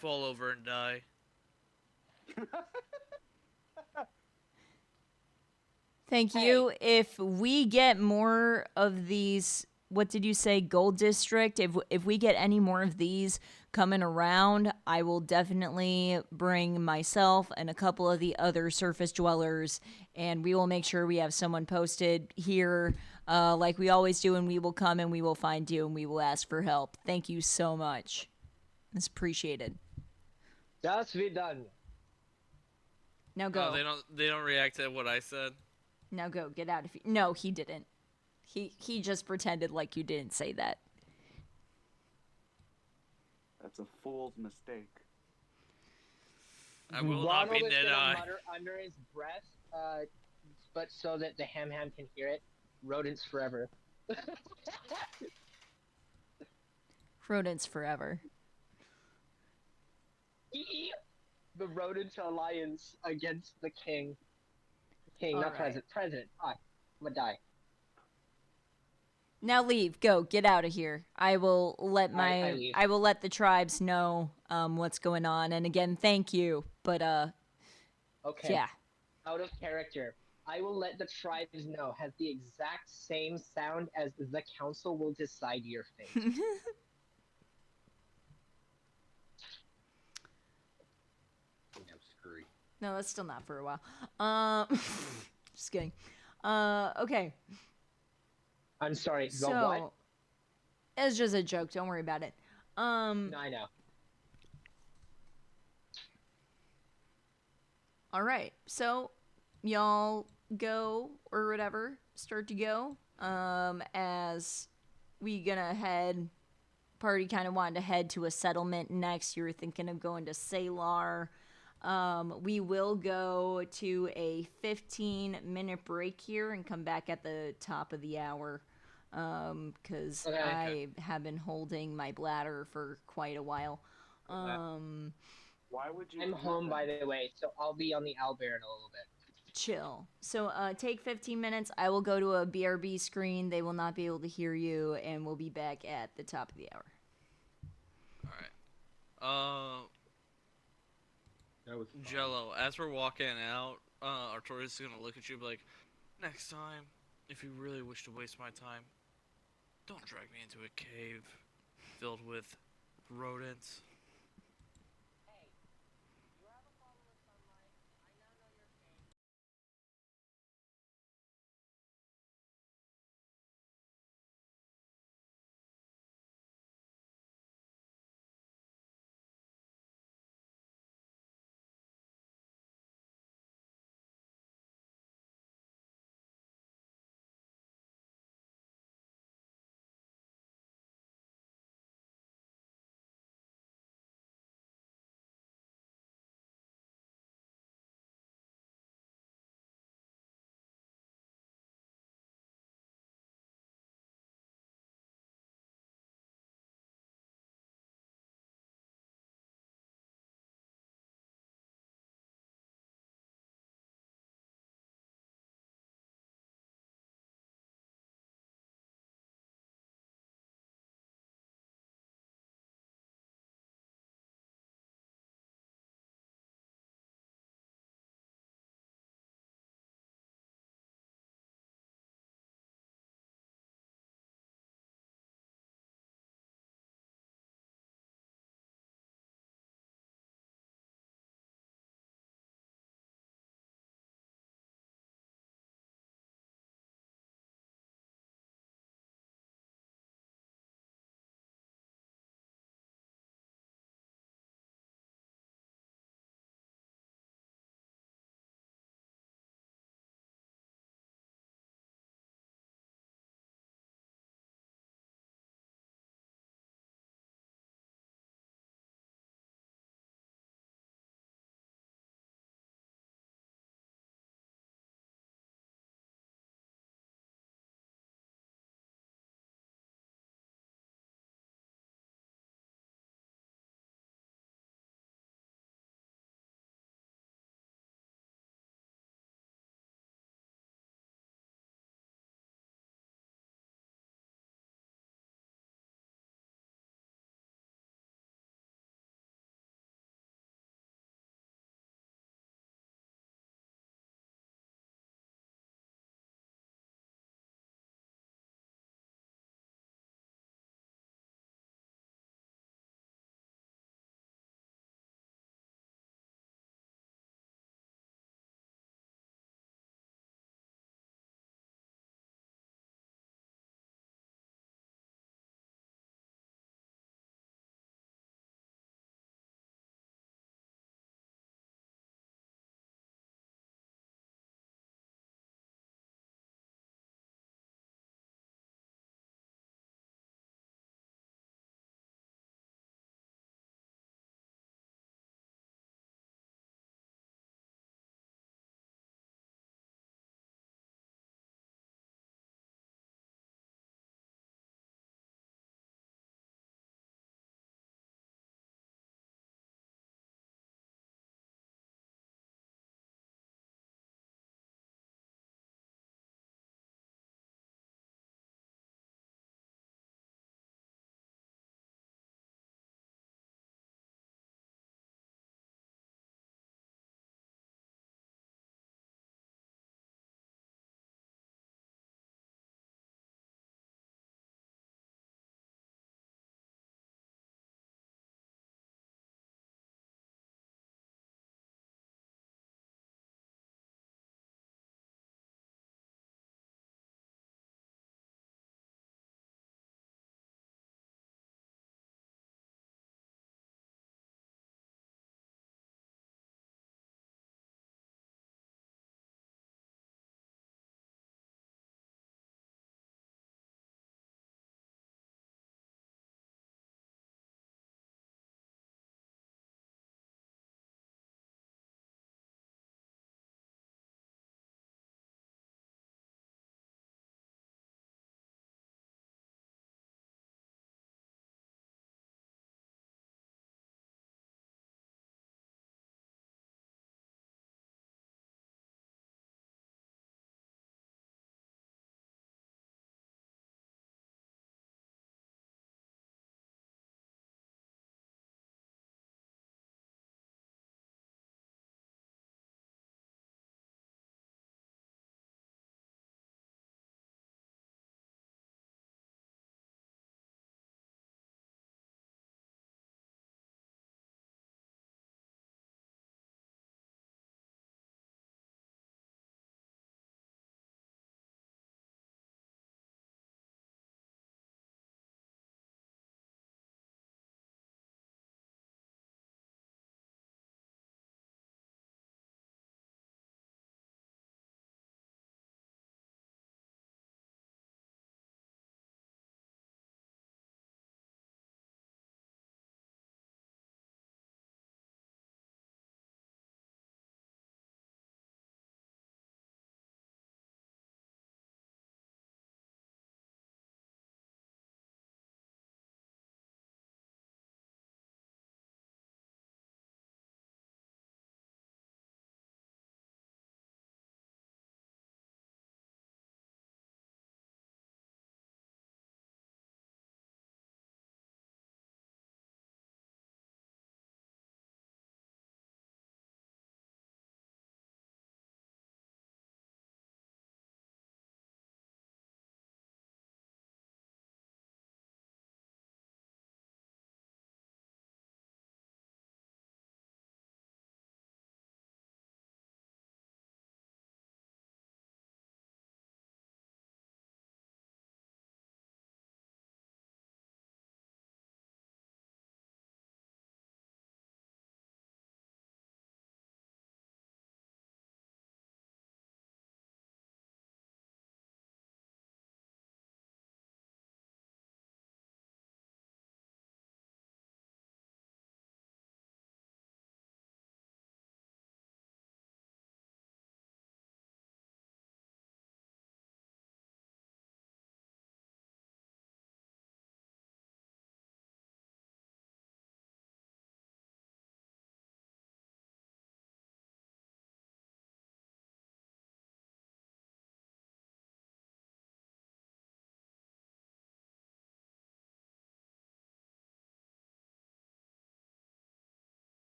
fall over and die. Thank you. If we get more of these, what did you say, Gold District? If we get any more of these coming around, I will definitely bring myself and a couple of the other surface dwellers, and we will make sure we have someone posted here, like we always do, and we will come and we will find you and we will ask for help. Thank you so much. It's appreciated. Das wird done. Now go. Oh, they don't react to what I said. Now go. Get out of here. No, he didn't. He just pretended like you didn't say that. That's a fool's mistake. I will Ronald not be is dead gonna eye. mutter under his breath, but so that the ham can hear it. Rodents forever. Rodents forever. The rodent alliance against the king. King, All not right. president. President. Fuck. I'm gonna die. Now leave. Go. Get out of here. I will let I leave. I will let the tribes know what's going on. And again, thank you. But Okay. yeah. Out of character. I will let the tribes know has the exact same sound as the council will decide your fate. Damn screwy. No, that's still not for a while. Just kidding. Okay. I'm sorry. The So what? it's just a joke. Don't worry about it. No, I know. All right. So y'all go or whatever. Start to go. As we gonna head. Party kind of wanted to head to a settlement next. You were thinking of going to Salar. We will go to a 15-minute break here and come back at the top of the hour. Because Okay. I have been holding my bladder for quite a while. Why would you? I'm do home, that? by the way, so I'll be on the owlbear in a little bit. Chill. So take 15 minutes. I will go to a BRB screen. They will not be able to hear you, and we'll be back at the top of the hour. All right. That was fun. Jello, as we're walking out, Artorias is gonna look at you and be like, next time, if you really wish to waste my time, don't drag me into a cave filled with rodents.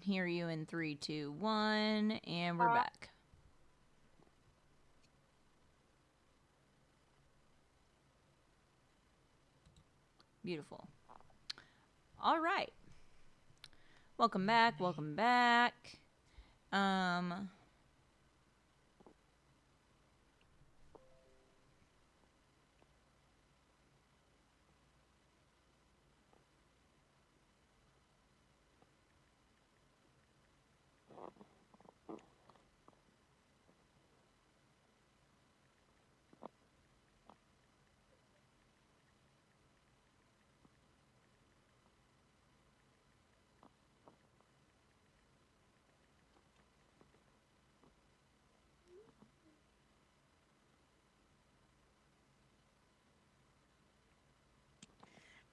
hear you in 3, 2, 1, and we're back. Beautiful. All right. Welcome back. Welcome back.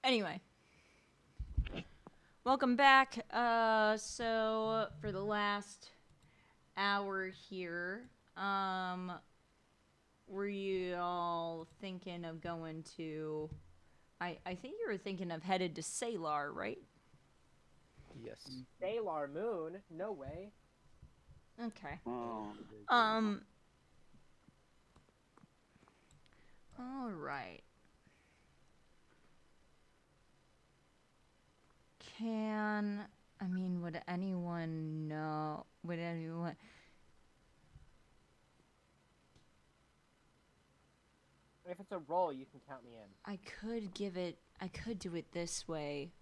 Anyway, welcome back. So for the last hour here, were you all thinking of going to? I think you were thinking of headed to Salar, right? Yes. Sailor Moon? No way. Okay. Oh. All right. Would anyone know? Would anyone? If it's a roll, you can count me in. I could do it this way.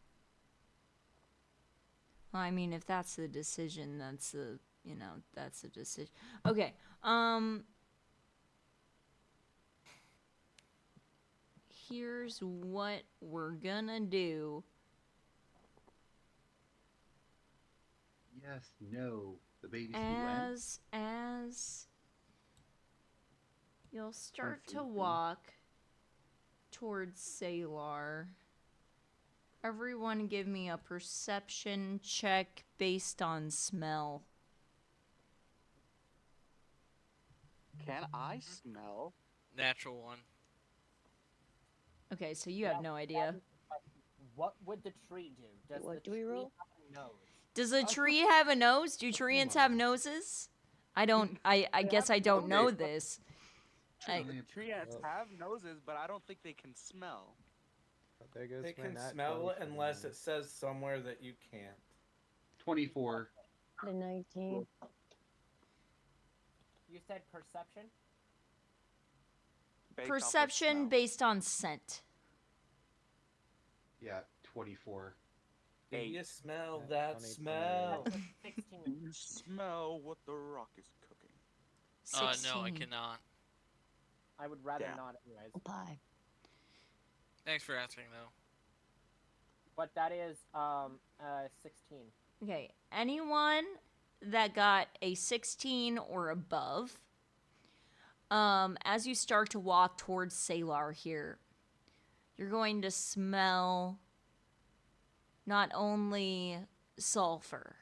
Well, I mean, if that's the decision, that's the decision. Okay. Here's what we're gonna do. Yes, no. The baby's when? As you'll start to Confusing. walk towards Salar, everyone give me a perception check based on smell. Can I smell? Natural one. Okay, so you have no idea. What would the tree do? Does What the do we tree roll? have a nose? Does a tree have a nose? Do treants have noses? I don't. I guess I don't know this. Tree ants have noses, but I don't think they can smell. There goes They my can nat smell 20 it for the unless night. it says somewhere that you can't. 24. The 19. You said perception? Based off of Perception smell. based on scent. Yeah, 24. Do Eight. you smell Yeah, that 20, smell? That's a 16. Do you smell what the rock is cooking? 16. No, I cannot. I would rather Yeah. not, anyways. Pie. Thanks for asking, though. But that is 16. Okay, anyone that got a 16 or above, as you start to walk towards Salar here, you're going to smell not only sulfur,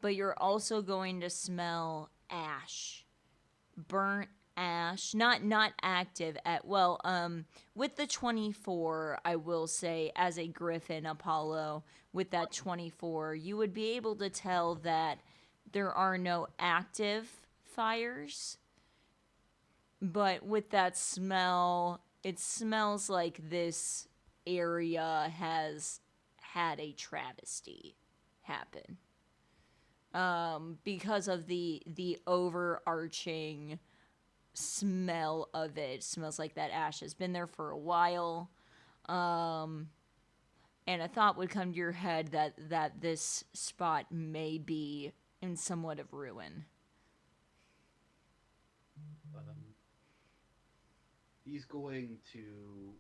but you're also going to smell ash, burnt ash, not active at with the 24, I will say, as a griffin Apollo, with that 24, you would be able to tell that there are no active fires, but with that smell, it smells like this area has had a travesty happen, because of the overarching smell of it. It smells like that ash has been there for a while, and a thought would come to your head that this spot may be in somewhat of ruin. He's going to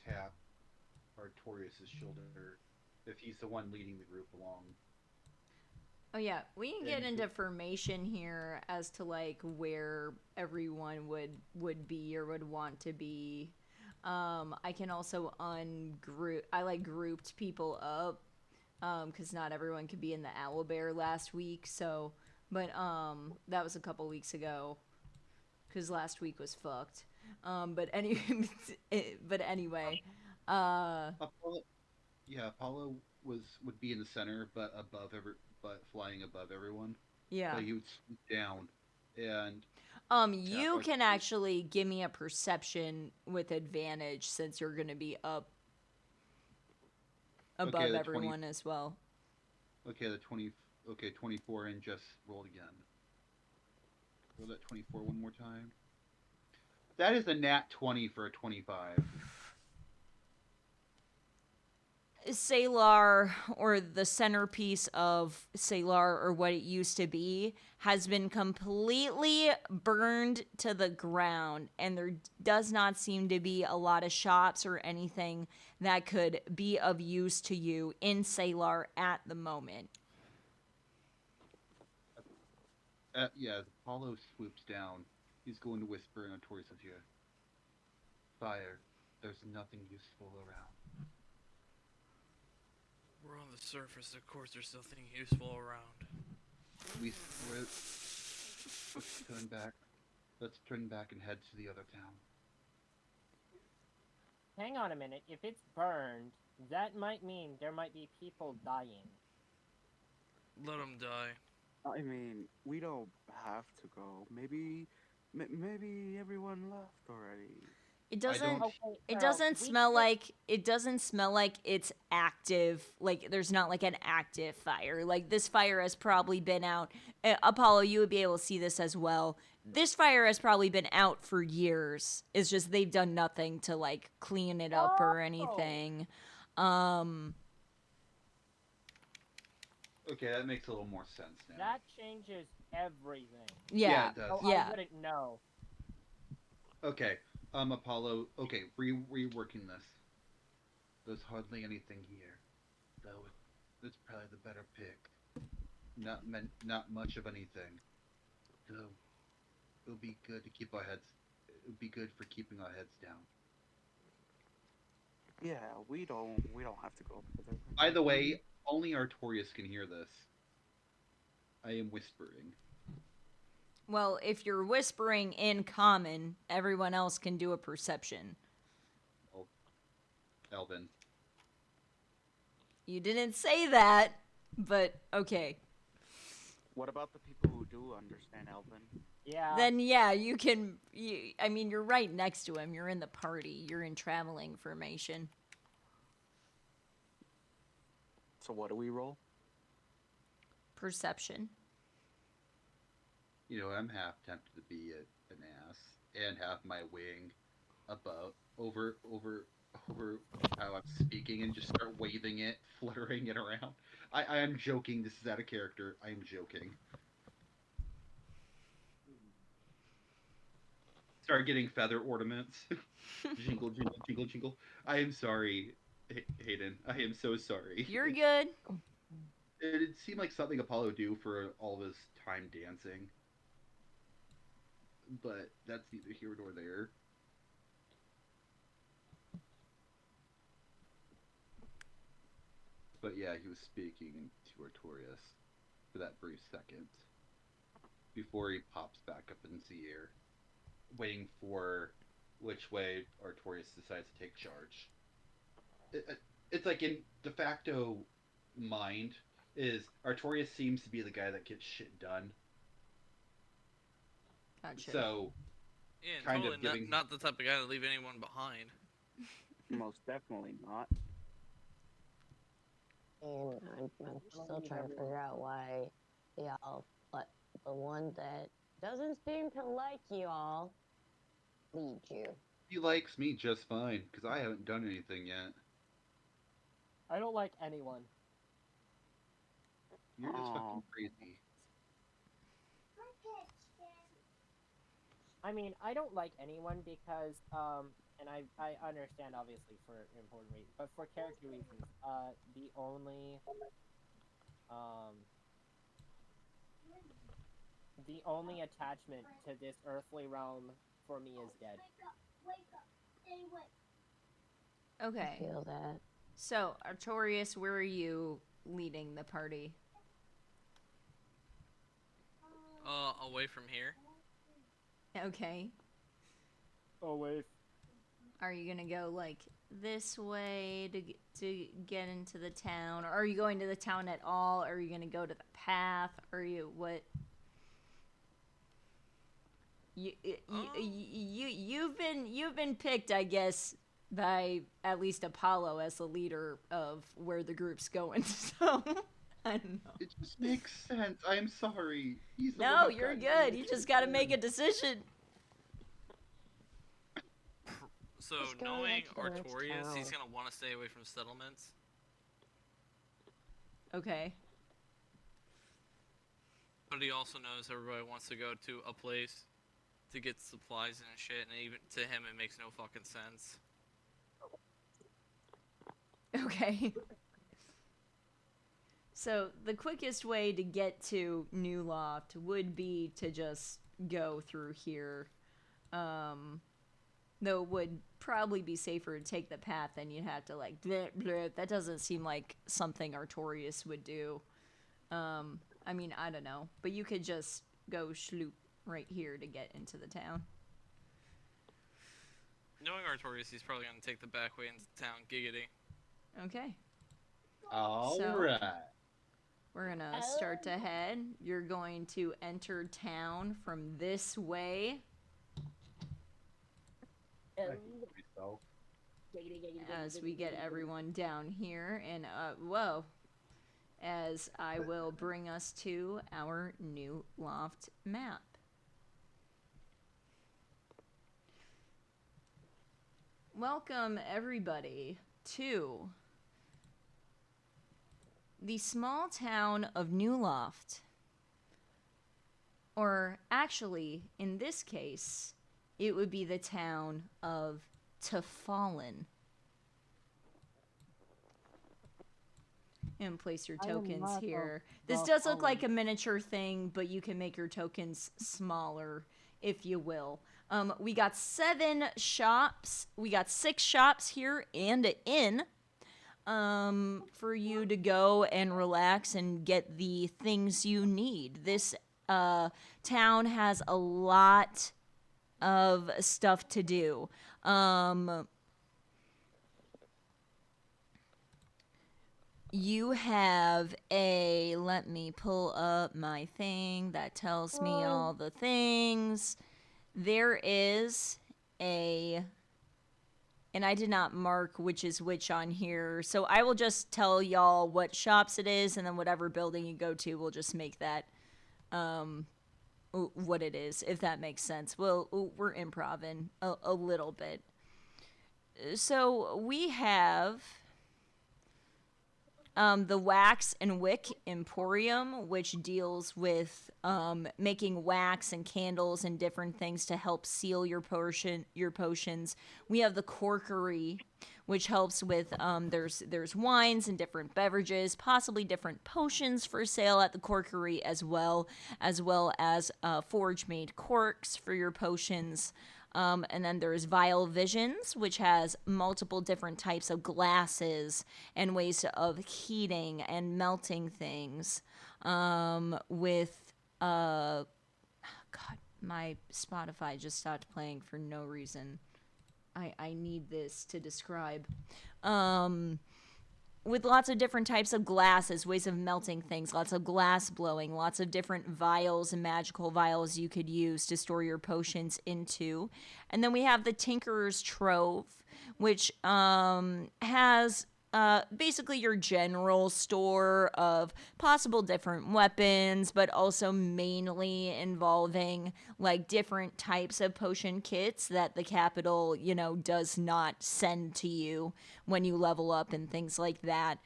tap Artorias' shoulder if he's the one leading the group along. Oh yeah, we can get And into formation here as to like where everyone would be or would want to be. I can also ungroup. I like grouped people up, because not everyone could be in the Owlbear last week. So, but that was a couple weeks ago, because last week was fucked. But anyway, Apollo would be in the center, but above flying above everyone. Yeah. So he would swoop down and You like- can actually give me a perception with advantage since you're gonna be up above Okay, the 20 everyone as well. Okay, 24 and just roll again. Roll that 24 one more time. That is a nat 20 for a 25. Salar, or the centerpiece of Salar, or what it used to be, has been completely burned to the ground, and there does not seem to be a lot of shops or anything that could be of use to you in Salar at the moment. Yeah, as Apollo swoops down, he's going to whisper in Artorias' ear. Fire, there's nothing useful around. We're on the surface, of course there's nothing useful around. Let's turn back. Let's turn back and head to the other town. Hang on a minute. If it's burned, that might mean there might be people dying. Let them die. I mean, we don't have to go. Maybe everyone left already. It doesn't. don't- It doesn't smell like it's active. Like there's not like an active fire. Like this fire has probably been out. Apollo, you would be able to see this as well. This fire has probably been out for years. It's just they've done nothing to like clean it up or anything. Okay, that makes a little more sense now. That changes everything. Yeah. it does. Oh, Yeah. I wouldn't know. Okay, Apollo. Okay, reworking this. There's hardly anything here, though. It's probably the better pick. Not much of anything. Though, it'll be good to keep our heads. It would be good for keeping our heads down. Yeah, we don't have to go further. By the way, only Artorias can hear this. I am whispering. Well, if you're whispering in common, everyone else can do a perception. Elvin. You didn't say that, but okay. What about the people who do understand Elven? Yeah. Then yeah, you can. I mean, you're right next to him. You're in the party. You're in traveling formation. So what do we roll? Perception. You know, I'm half tempted to be an ass and have my wing above over how I'm speaking and just start waving it, fluttering it around. I am joking. This is out of character. I am joking. Start getting feather ornaments. Jingle, jingle, jingle, jingle. I am sorry, Hayden. I am so sorry. You're good. It seemed like something Apollo do for all of his time dancing. But that's neither here nor there. But yeah, he was speaking to Artorias for that brief second before he pops back up into the air, waiting for which way Artorias decides to take charge. It's like in de facto mind is Artorias seems to be the guy that gets shit done. Gotcha. So Yeah, and kind totally of giving not the type of guy to leave anyone behind. Most definitely not. And I'm still trying to figure out why y'all let the one that doesn't seem to like you all lead you. he likes me just fine because I haven't done anything yet. I don't like anyone. You're just fucking Aw. crazy. I mean, I don't like anyone because, and I understand obviously for important reasons, but for character reasons, the only attachment to this earthly realm for me is dead. Okay. I feel that. So, Artorias, where are you leading the party? Away from here. Okay. Oh wait. Are you gonna go like this way to get into the town? Or are you going to the town at all? Are you gonna go to the path? Are you what? You've been picked, I guess, by at least Apollo as the leader of where the group's going. So I don't know. It just makes sense. I'm sorry. He's the one No, that you're got good. You just got to make a decision. So Let's go knowing back to the next Artorias, he's town. gonna want to stay away from settlements. Okay. But he also knows everybody wants to go to a place to get supplies and shit, and even to him it makes no fucking sense. Okay. So the quickest way to get to New Loft would be to just go through here. Though it would probably be safer to take the path than you'd have to like bleh, bleh. That doesn't seem like something Artorias would do. I mean, I don't know. But you could just go schloop right here to get into the town. Knowing Artorias, he's probably gonna take the back way into town, giggity. Okay. All So- right. We're gonna start to head. You're going to enter town from this way Myself. as we get everyone down here. And, whoa. As I will bring us to our New Loft map. Welcome, everybody, to the small town of New Loft. Or actually, in this case, it would be the town of Tefallon. And place your I am tokens not here. of This does look Tefallon. like a miniature thing, but you can make your tokens smaller, if you will. We got 7 shops. We got 6 shops here and an inn. For you to go and relax and get the things you need. This town has a lot of stuff to do. You have a, let me pull up my thing that tells me all the things. There is a, and I did not mark which is which on here, so I will just tell y'all what shops it is, and then whatever building you go to, we'll just make that what it is, if that makes sense. Well, we're improvising a little bit. So we have the Wax and Wick Emporium, which deals with making wax and candles and different things to help seal your potions. We have the Corkery, which helps with there's wines and different beverages, possibly different potions for sale at the Corkery as well as forge made corks for your potions. And then there's Vial Visions, which has multiple different types of glasses and ways of heating and melting things. God, my Spotify just stopped playing for no reason. I need this to describe. With lots of different types of glasses, ways of melting things, lots of glass blowing, lots of different vials and magical vials you could use to store your potions into. And then we have the Tinkerer's Trove, which has basically your general store of possible different weapons, but also mainly involving like different types of potion kits that the capital, does not send to you when you level up and things like that.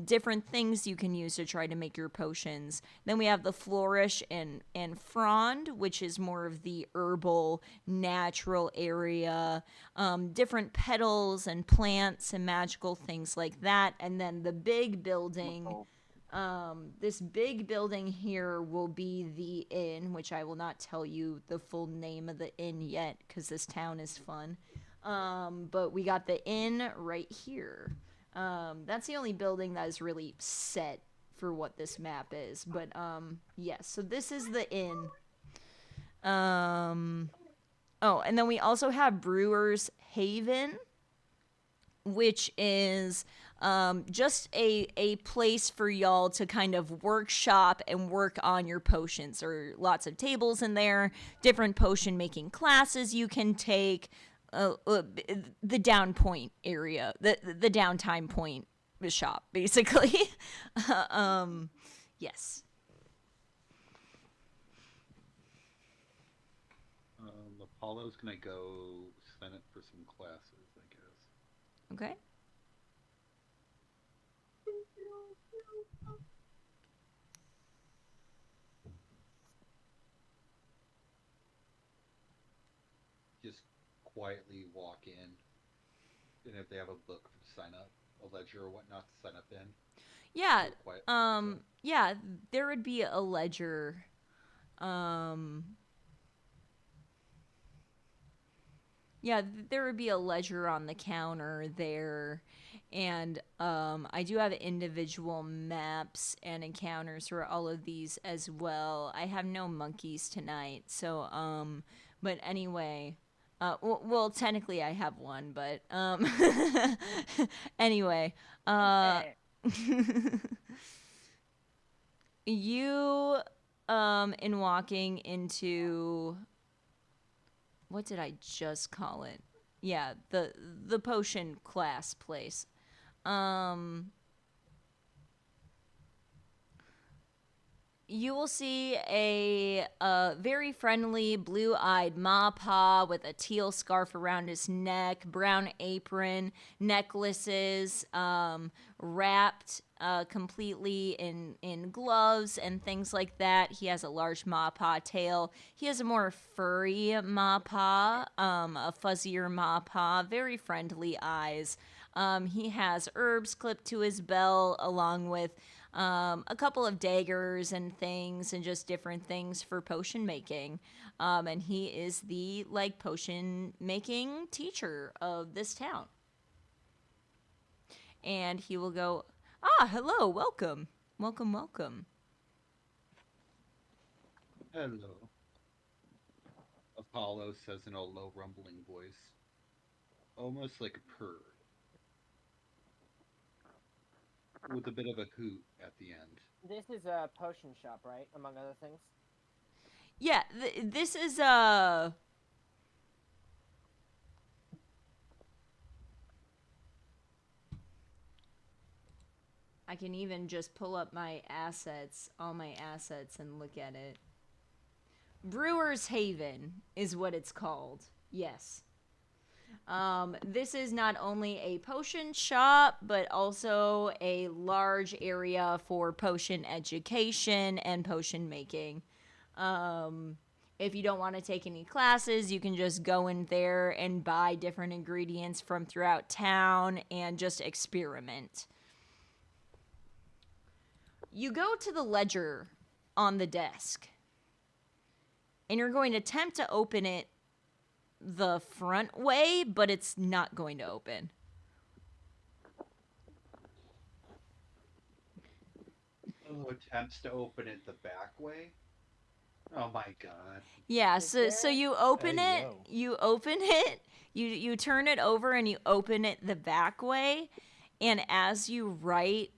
Different things you can use to try to make your potions. Then we have the Flourish and Frond, which is more of the herbal, natural area. Different petals and plants and magical things like that. And then the big building, this big building here will be the inn, which I will not tell you the full name of the inn yet because this town is fun. But we got the inn right here. That's the only building that is really set for what this map is. But yes, so this is the inn. Oh, and then we also have Brewer's Haven, which is just a place for y'all to kind of workshop and work on your potions. There are lots of tables in there, different potion making classes you can take, the down point area, the downtime point shop, basically. Yes. Apollo's gonna go sign up for some classes, I guess. Okay. Just quietly walk in, and if they have a book to sign up, a ledger or whatnot to sign up in. Yeah. go quietly. Yeah, there would be a ledger. Yeah, there would be a ledger on the counter there. And I do have individual maps and encounters for all of these as well. I have no monkeys tonight, so but anyway, well, technically I have one, but anyway, you in walking into, what did I just call it? Yeah, the potion class place. You will see a very friendly, blue-eyed Mappa with a teal scarf around his neck, brown apron, necklaces, wrapped completely in gloves and things like that. He has a large Mappa tail. He has a more furry Mappa, a fuzzier Mappa, very friendly eyes. He has herbs clipped to his belt, along with a couple of daggers and things, and just different things for potion making. And he is the potion making teacher of this town. And he will go, hello, welcome. Welcome. Hello. Apollo says in a low rumbling voice, almost like a purr, with a bit of a hoot at the end. This is a potion shop, right? Among other things. Yeah, this is I can even just pull up my assets, all my assets, and look at it. Brewer's Haven is what it's called. Yes. This is not only a potion shop, but also a large area for potion education and potion making. If you don't want to take any classes, you can just go in there and buy different ingredients from throughout town and just experiment. You go to the ledger on the desk, and you're going to attempt to open it the front way, but it's not going to open. Attempts to open it the back way? Oh my god. Yeah, so you open it, you turn it over and you open it the back way, and as you write,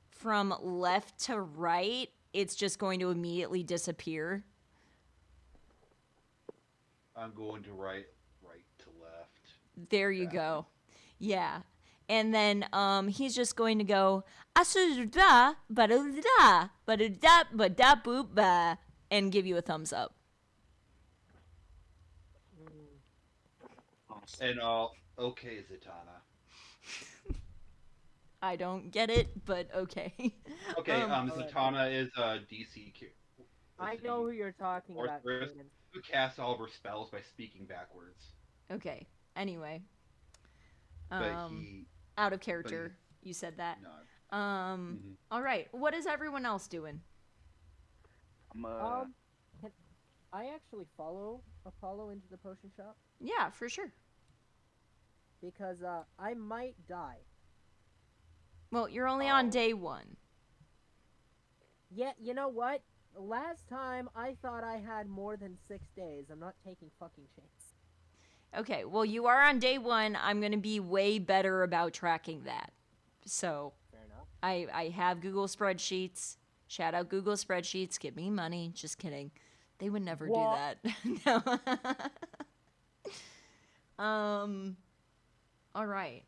from left to right, it's just going to immediately disappear. I'm going to right to left. There you go. Yeah. And then he's just going to go and give you a thumbs up. And okay, Zatanna. I don't get it, but okay. Okay, Zatanna is a DC. I know who you're talking about. Who casts all of her spells by speaking backwards. Okay. Anyway. But out of character. You said that. No. All right. What is everyone else doing? Can I actually follow Apollo into the potion shop? Yeah, for sure. Because I might die. Well, you're only on day 1. Yeah, you know what? Last time I thought I had more than 6 days. I'm not taking fucking chance. Okay, well, you are on day 1. I'm going to be way better about tracking that. So, Fair enough. I have Google Spreadsheets. Shout out Google Spreadsheets. Give me money. Just kidding. They would never What? do that. No. All right.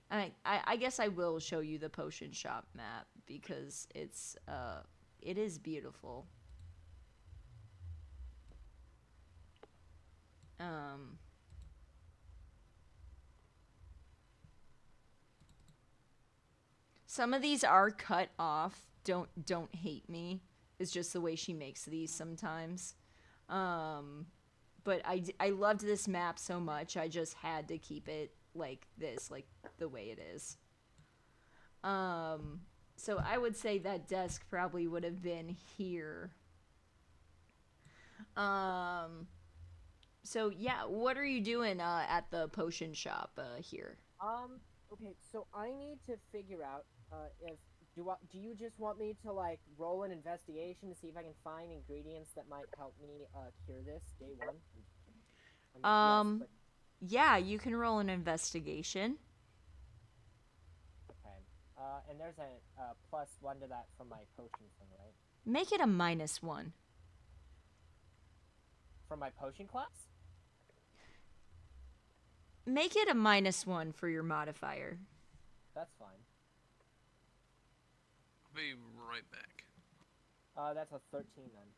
I guess I will show you the potion shop map because it is beautiful. Some of these are cut off. Don't hate me. It's just the way she makes these sometimes. But I loved this map so much. I just had to keep it like this, like the way it is. So I would say that desk probably would have been here. So yeah, what are you doing at the potion shop here? Okay, so I need to figure out if do you just want me to like roll an investigation to see if I can find ingredients that might help me cure this day 1? Yes, but Yeah, you can roll an investigation. okay. And there's a +1 to that from my potion thing, right? Make it a -1. From my potion class? Make it a -1 for your modifier. That's fine. I'll be right back. That's a 13 then.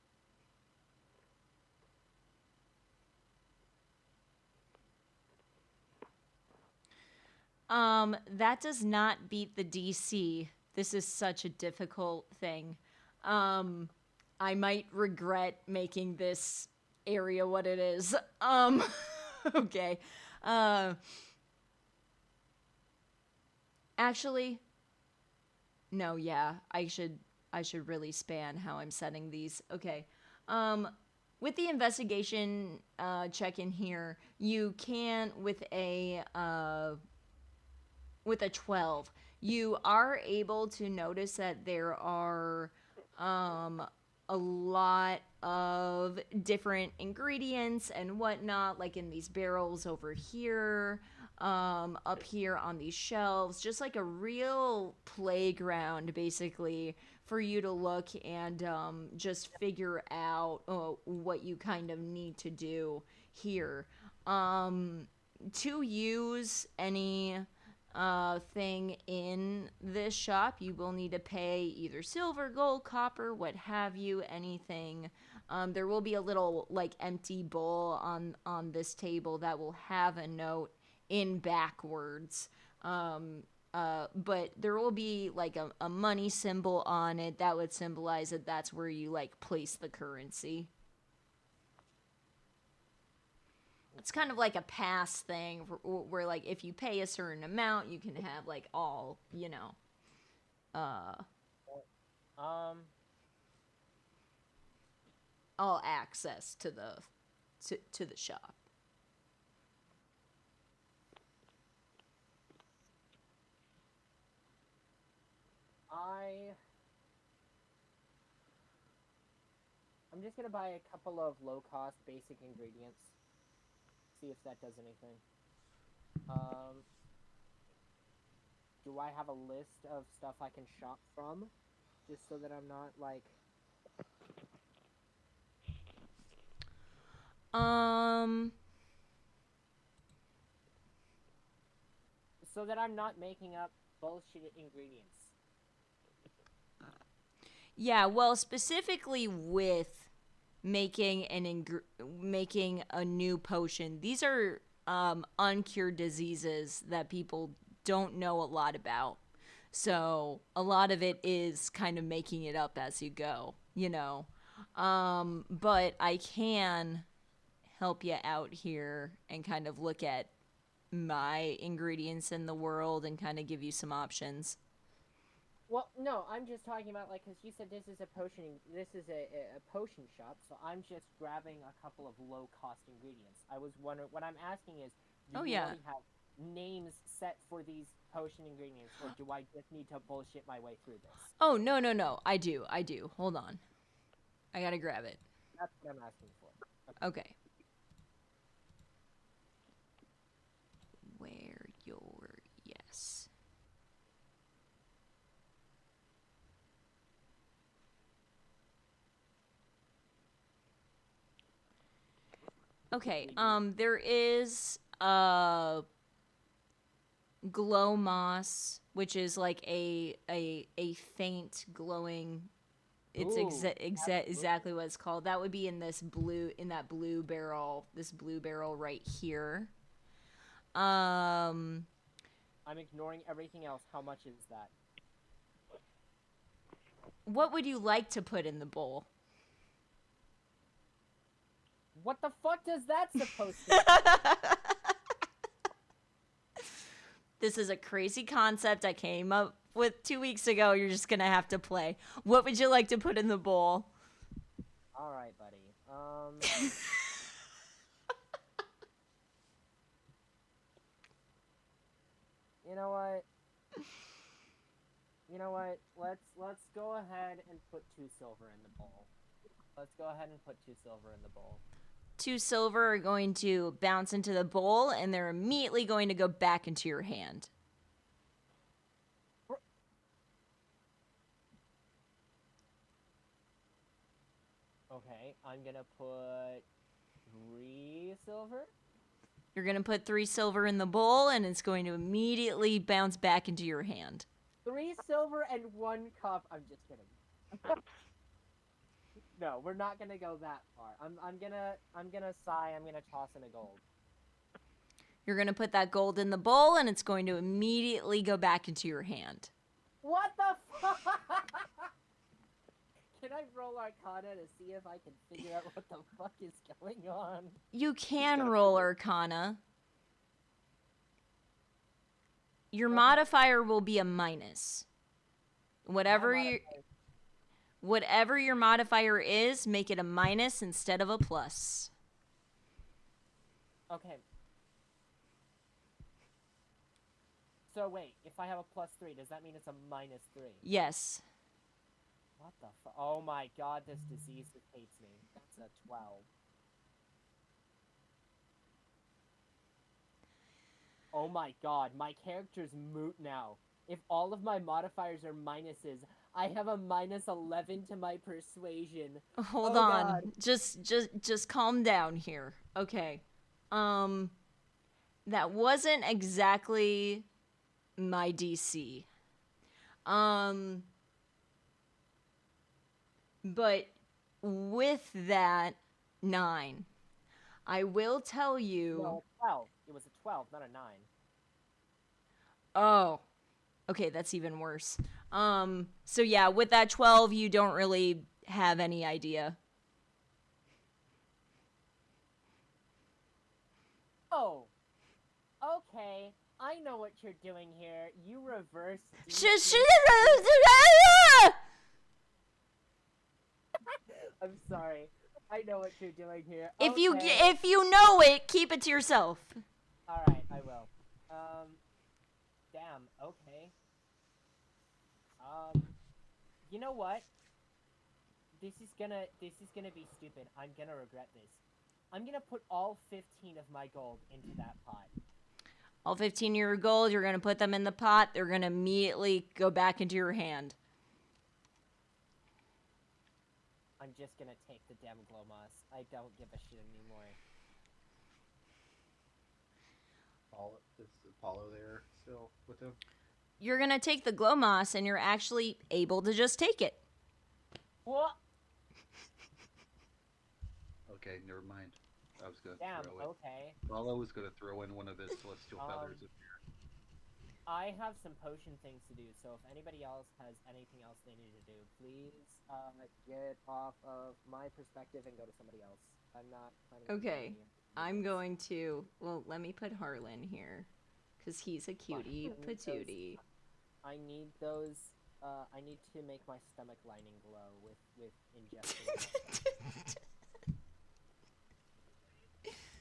That does not beat the DC. This is such a difficult thing. I might regret making this area what it is. Okay. Actually, no, yeah, I should really span how I'm setting these. Okay. With the investigation check in here, you can with a 12, you are able to notice that there are a lot of different ingredients and whatnot, like in these barrels over here, up here on these shelves, just like a real playground basically for you to look and just figure out what you kind of need to do here. To use any thing in this shop, you will need to pay either silver, gold, copper, what have you, anything. There will be a little like empty bowl on this table that will have a note in backwards. But there will be like a money symbol on it that would symbolize that that's where you like place the currency. It's kind of like a pass thing where like if you pay a certain amount, you can have like all, all access to the shop. I'm just gonna buy a couple of low-cost basic ingredients. See if that does anything. Do I have a list of stuff I can shop from? Just so that I'm not like... So that I'm not making up bullshit ingredients. Yeah, well, specifically with making making a new potion, these are uncured diseases that people don't know a lot about. So a lot of it is kind of making it up as you go, But I can help you out here and kind of look at my ingredients in the world and kind of give you some options. Well, no, I'm just talking about, like, because you said this is a potion shop, so I'm just grabbing a couple of low-cost ingredients. I was wondering, what I'm asking is, do you already have names set for these potion ingredients, or do I just need to bullshit my way through this? Oh, no, I do. Hold on. I gotta grab it. That's what I'm asking for. Okay. Where your yes. Okay, there is glow moss, which is like a faint glowing. It's exactly what it's called. That would be in that blue barrel, this blue barrel right here. I'm ignoring everything else. How much is that? What would you like to put in the bowl? What the fuck does that supposed to be? This is a crazy concept I came up with 2 weeks ago. You're just gonna have to play. What would you like to put in the bowl? Alright, buddy. You know what? You know what? Let's go ahead and put 2 silver in the bowl. Let's go ahead and put 2 silver in the bowl. 2 silver are going to bounce into the bowl, and they're immediately going to go back into your hand. Okay, I'm gonna put 3 silver. You're going to put 3 silver in the bowl, and it's going to immediately bounce back into your hand. 3 silver and 1 cup. I'm just kidding. No, we're not gonna go that far. I'm gonna sigh. I'm gonna toss in a gold. You're going to put that gold in the bowl, and it's going to immediately go back into your hand. What the fuck? Can I roll Arcana to see if I can figure out what the fuck is going on? You can roll Arcana. Your modifier will be a minus. Whatever your modifier is, make it a minus instead of a plus. Okay. So wait, if I have a +3, does that mean it's a -3? Yes. What the fuck? Oh my god, this disease that hates me. That's a 12. Oh my god, my character's moot now. If all of my modifiers are minuses, I have a -11 to my persuasion. Hold on. God. Just calm down here. Okay. That wasn't exactly my DC. But with that 9, I will tell you. No, 12. It was a 12, not a 9. Oh. Okay, that's even worse. So yeah, with that 12, you don't really have any idea. Oh. Okay. I know what you're doing here. You reverse. I'm sorry. I know what you're doing here. If you know it, keep it to yourself. All right, I will. Damn. Okay. You know what? This is gonna be stupid. I'm gonna regret this. I'm gonna put all 15 of my gold into that pot. All 15 of your gold, you're gonna put them in the pot. They're gonna immediately go back into your hand. I'm just gonna take the damn glow moss. I don't give a shit anymore. Is Apollo there still with him? You're gonna take the glow moss, and you're actually able to just take it. What? Okay, never mind. I was gonna Damn, throw it. Okay. Apollo was gonna throw in one of his celestial feathers in here. I have some potion things to do, so if anybody else has anything else they need to do, please get off of my perspective and go to somebody else. I'm not planning on Okay, I'm going to. Well, let me put Harlan here, cause he's a cutie patootie. I need those. I need to make my stomach lining glow with ingesting.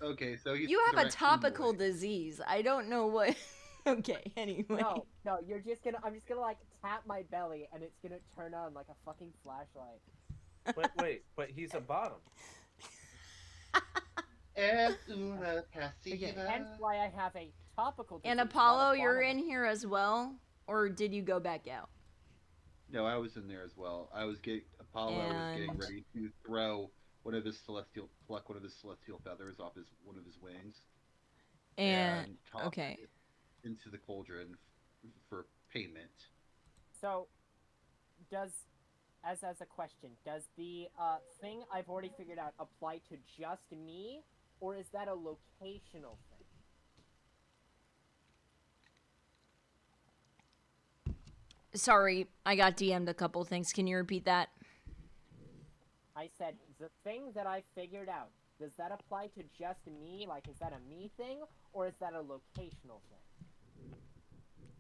Okay, so he's You have a directing topical away. disease. I don't know what. Okay, anyway. No, I'm just gonna like tap my belly and it's gonna turn on like a fucking flashlight. But he's a bottom. Es una pasiva. Hence why I have a topical disease, And not a Apollo, you're bottom. in here as well, or did you go back out? No, I was in there as well. Apollo was getting And- ready to throw pluck one of his celestial feathers off one of his wings, And toss okay, it into the cauldron for payment. So, as a question, does the thing I've already figured out apply to just me, or is that a locational thing? sorry, I got DM'd a couple things. Can you repeat that? I said the thing that I figured out. Does that apply to just me? Like, is that a me thing, or is that a locational thing?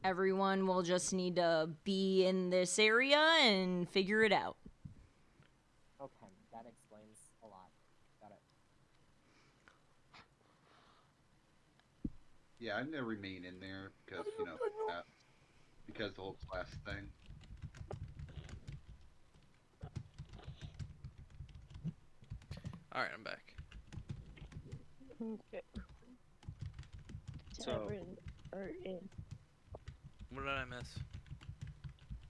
Everyone will just need to be in this area and figure it out. Okay, that explains a lot. Got it. Yeah, I'm gonna remain in there because because the whole class thing. All right, I'm back. Okay. So- Tavern are in. What did I miss?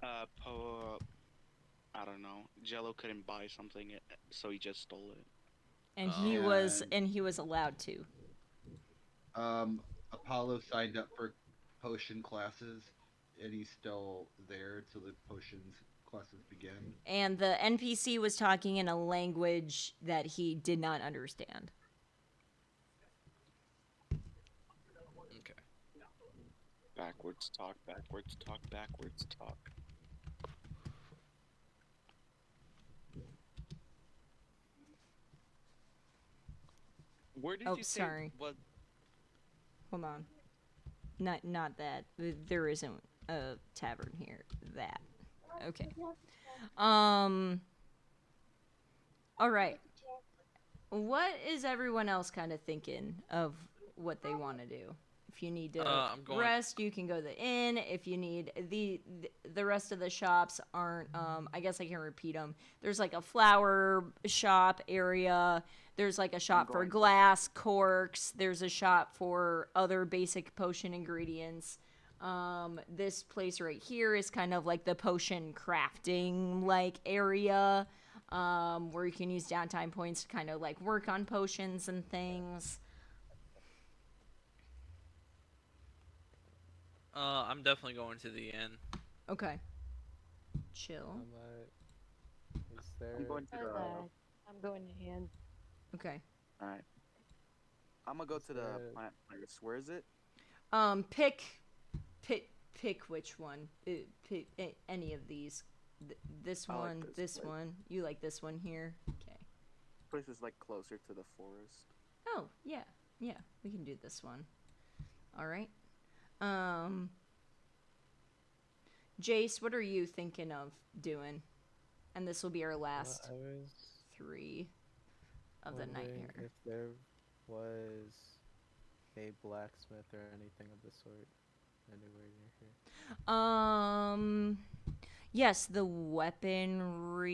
I don't know. Jello couldn't buy something, so he just stole it. And he was allowed to. Apollo signed up for potion classes, and he's still there till the potions classes begin. And the NPC was talking in a language that he did not understand. Okay. Backwards talk, backwards talk, backwards talk. Where did Oh, you say sorry. what? Hold on. Not that. There isn't a tavern here. That. Okay. All right. What is everyone else kind of thinking of what they want to do? If you need to I'm going- rest, you can go to the inn. If you need the rest of the shops aren't. I guess I can repeat them. There's like a flower shop area. There's like a shop for going- glass corks. There's a shop for other basic potion ingredients. This place right here is kind of like the potion crafting like area, where you can use downtime points to kind of like work on potions and things. I'm definitely going to the inn. Okay. Chill. Is there? I'm going to the. I'm going to hand. Okay. All right. I'm gonna go to the there- plant place. Where is it? Pick which one. Pick any of these. This I like one, this this place. one. You like this one here? Okay. Place is like closer to the forest. Oh, yeah. Yeah, we can do this one. All right. Jace, what are you thinking of doing? And this will be our last I was 3 of the night wondering here. if there was a blacksmith or anything of the sort anywhere near here. Yes, the weaponry.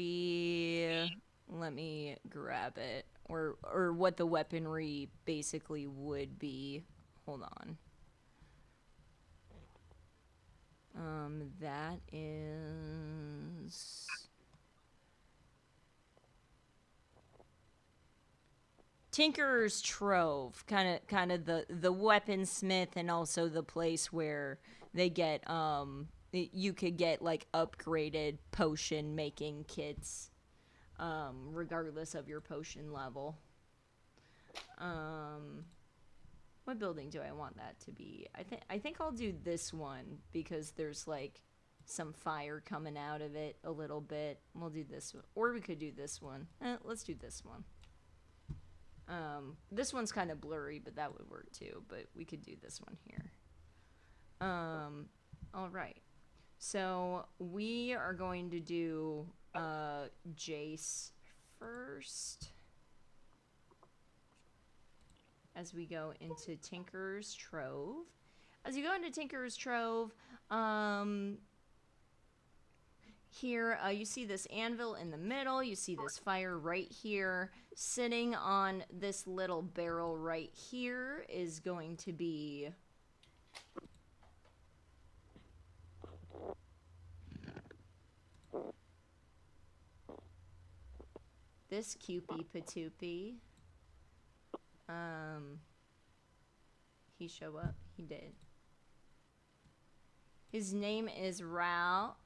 Let me grab it, or what the weaponry basically would be. Hold on. That is. Tinker's Trove, kind of the weaponsmith, and also the place where they get you could get like upgraded potion making kits, regardless of your potion level. What building do I want that to be? I think I'll do this one because there's like some fire coming out of it a little bit. We'll do this one, or we could do this one. Let's do this one. This one's kind of blurry, but that would work too. But we could do this one here. All right. So we are going to do Jace first, as we go into Tinker's Trove. As you go into Tinker's Trove, here, you see this anvil in the middle. You see this fire right here. Sitting on this little barrel right here is going to be... this Cupie Patoopy. He show up? He did. His name is Ral.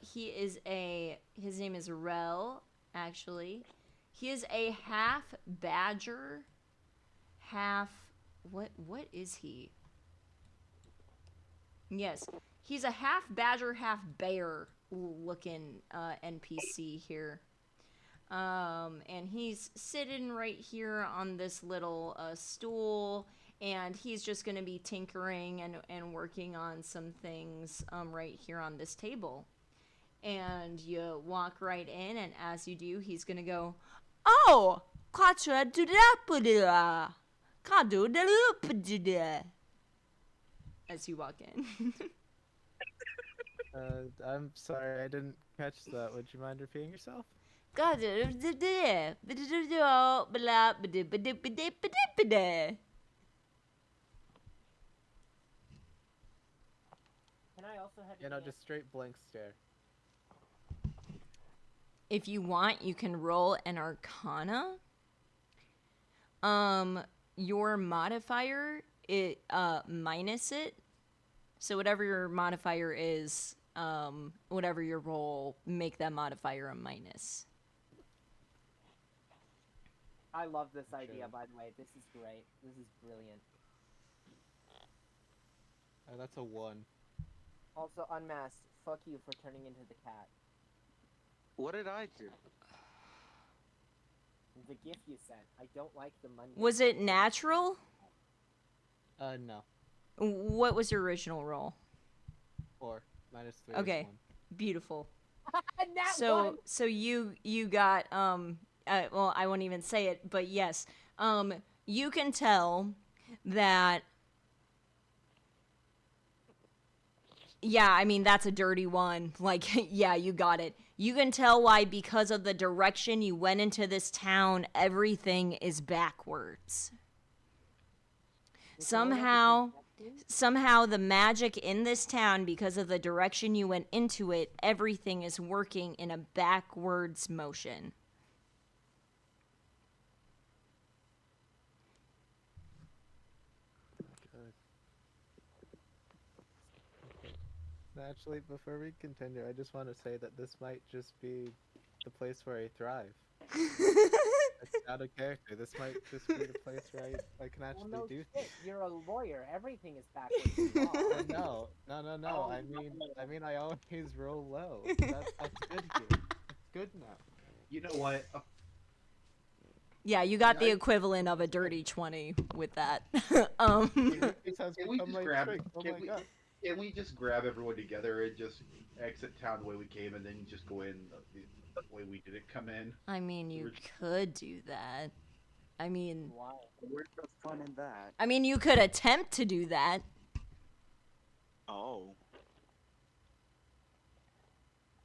His name is Rel, actually. He is a half badger, half, what is he? Yes, he's a half badger, half bear looking NPC here. And he's sitting right here on this little stool, and he's just going to be tinkering and working on some things right here on this table. And you walk right in, and as you do, he's going to go, "Oh, as you walk in. I'm sorry, I didn't catch that. Would you mind repeating yourself? Can I also have You know, just straight blank stare. If you want, you can roll an Arcana. Your modifier, minus it. So whatever your modifier is, whatever your roll, make that modifier a minus. I love this idea, by the way. This is great. This is brilliant. That's a 1. Also, Unmasked, fuck you for turning into the cat. What did I do? The gift you sent. I don't like the money. Was it natural? No. What was your original roll? 4. Minus 3 Okay, is 1. beautiful. So So you got well, I won't even say it, but yes, you can tell that. Yeah, I mean, that's a dirty one. Like, yeah, you got it. You can tell why, because of the direction you went into this town, everything is backwards. Somehow the magic in this town, because of the direction you went into it, everything is working in a backwards motion. Actually, before we continue, I just want to say that this might just be the place where I thrive. It's out of character. This might just be the place where I can actually no do shit. things. You're a lawyer. Everything is backwards. No. I mean, I always roll low. That's good here. It's good now. You know what? Yeah, you got the equivalent of a dirty 20 with that. Can we just grab everyone together and just exit town the way we came, and then just go in the way we didn't come in? I mean, you could do that. I mean, Why? Where's the fun in that? I mean, you could attempt to do that. Oh.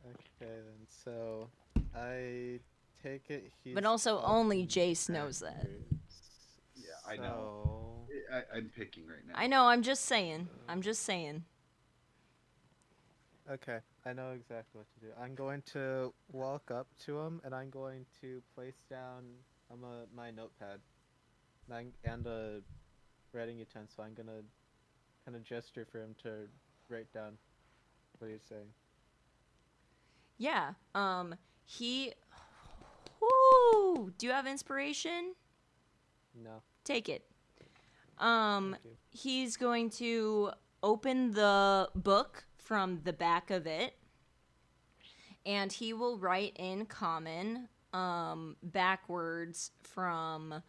Okay, then. So, I take it he's... But also, only Jace knows that. Yeah, I know. I'm picking right now. I know, I'm just saying. I'm just saying. Okay, I know exactly what to do. I'm going to walk up to him, and I'm going to place down my notepad and a writing utensil. I'm gonna kind of gesture for him to write down what he's saying. Yeah. Woo! Do you have inspiration? No. Take it. Thank you. He's going to open the book from the back of it, and he will write in common, backwards from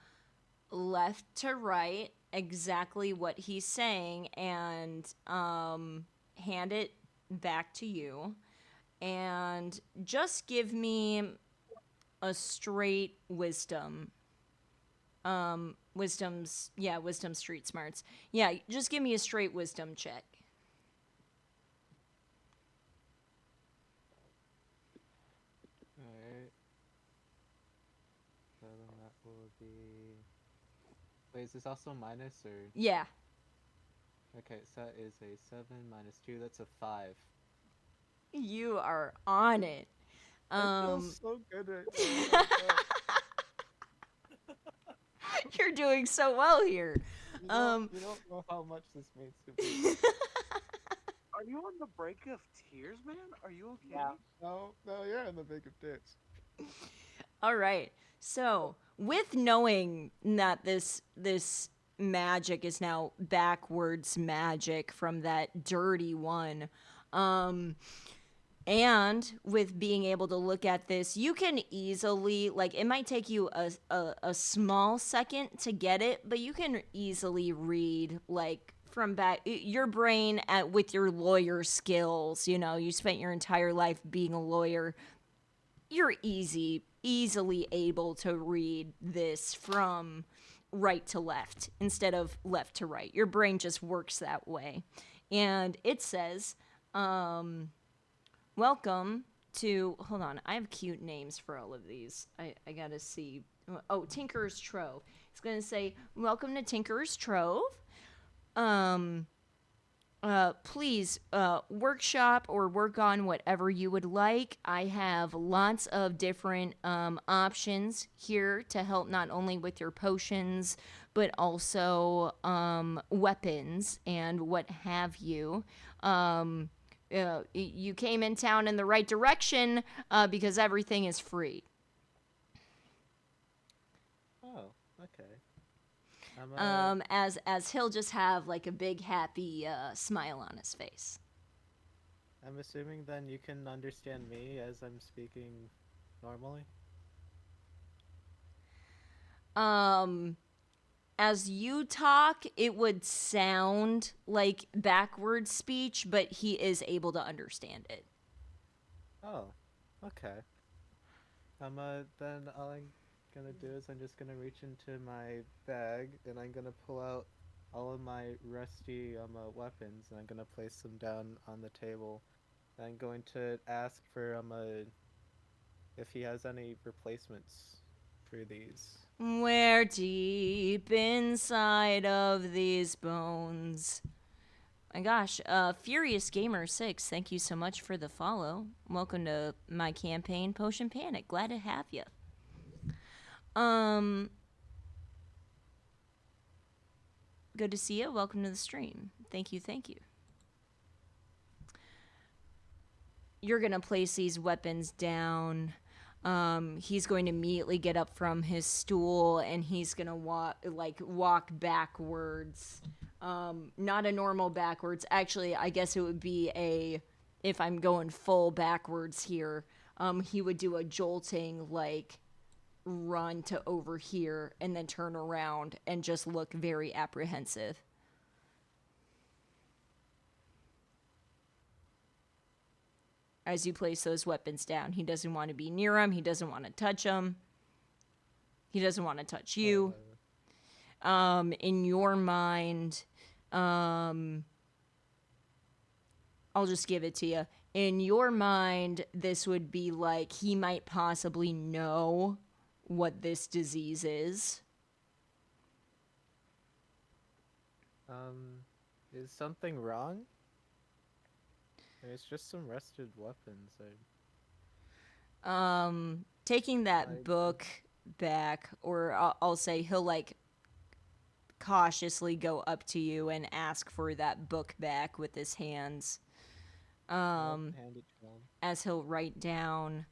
left to right, exactly what he's saying, and hand it back to you. And just give me a straight wisdom. Wisdom street smarts. Yeah, just give me a straight wisdom check. Wait, is this also minus or? Yeah. Okay, so that is a 7 minus 2. That's a 5. You are on it. I feel so good right now. You're doing so well here. You don't know how much this means to me. Are you on the brink of tears, man? Are you okay? Yeah. No, you're in the brink of tears. All right. So, with knowing that this magic is now backwards magic from that dirty one, and with being able to look at this, you can easily, like, it might take you a small second to get it, but you can easily read, like, from back your brain with your lawyer skills. You know, you spent your entire life being a lawyer. You're easily able to read this from right to left instead of left to right. Your brain just works that way. And it says, welcome to, hold on, I have cute names for all of these. I gotta see. Oh, Tinker's Trove. It's gonna say, welcome to Tinker's Trove. Please workshop or work on whatever you would like. I have lots of different options here to help not only with your potions, but also weapons and what have you. You came in town in the right direction because everything is free. Oh, okay. As he'll just have like a big happy smile on his face. I'm assuming then you can understand me as I'm speaking normally? As you talk, it would sound like backward speech, but he is able to understand it. Oh, okay. Then all I'm gonna do is I'm just gonna reach into my bag and I'm gonna pull out all of my rusty weapons and I'm gonna place them down on the table. I'm going to ask for if he has any replacements for these. Where deep inside of these bones. My gosh, Furious Gamer 6, thank you so much for the follow. Welcome to my campaign, Potion Panic. Glad to have you. Good to see you. Welcome to the stream. Thank you. You're gonna place these weapons down. He's going to immediately get up from his stool and he's gonna walk backwards. Not a normal backwards. Actually, I guess it would be if I'm going full backwards here, he would do a jolting run to over here and then turn around and just look very apprehensive. As you place those weapons down, he doesn't want to be near them. He doesn't want to touch them. He doesn't want to touch you. In your mind, I'll just give it to you. In your mind, this would be like he might possibly know what this disease is. Is something wrong? It's just some rusted weapons. Taking that book back, or I'll say he'll cautiously go up to you and ask for that book back with his hands. As he'll write down,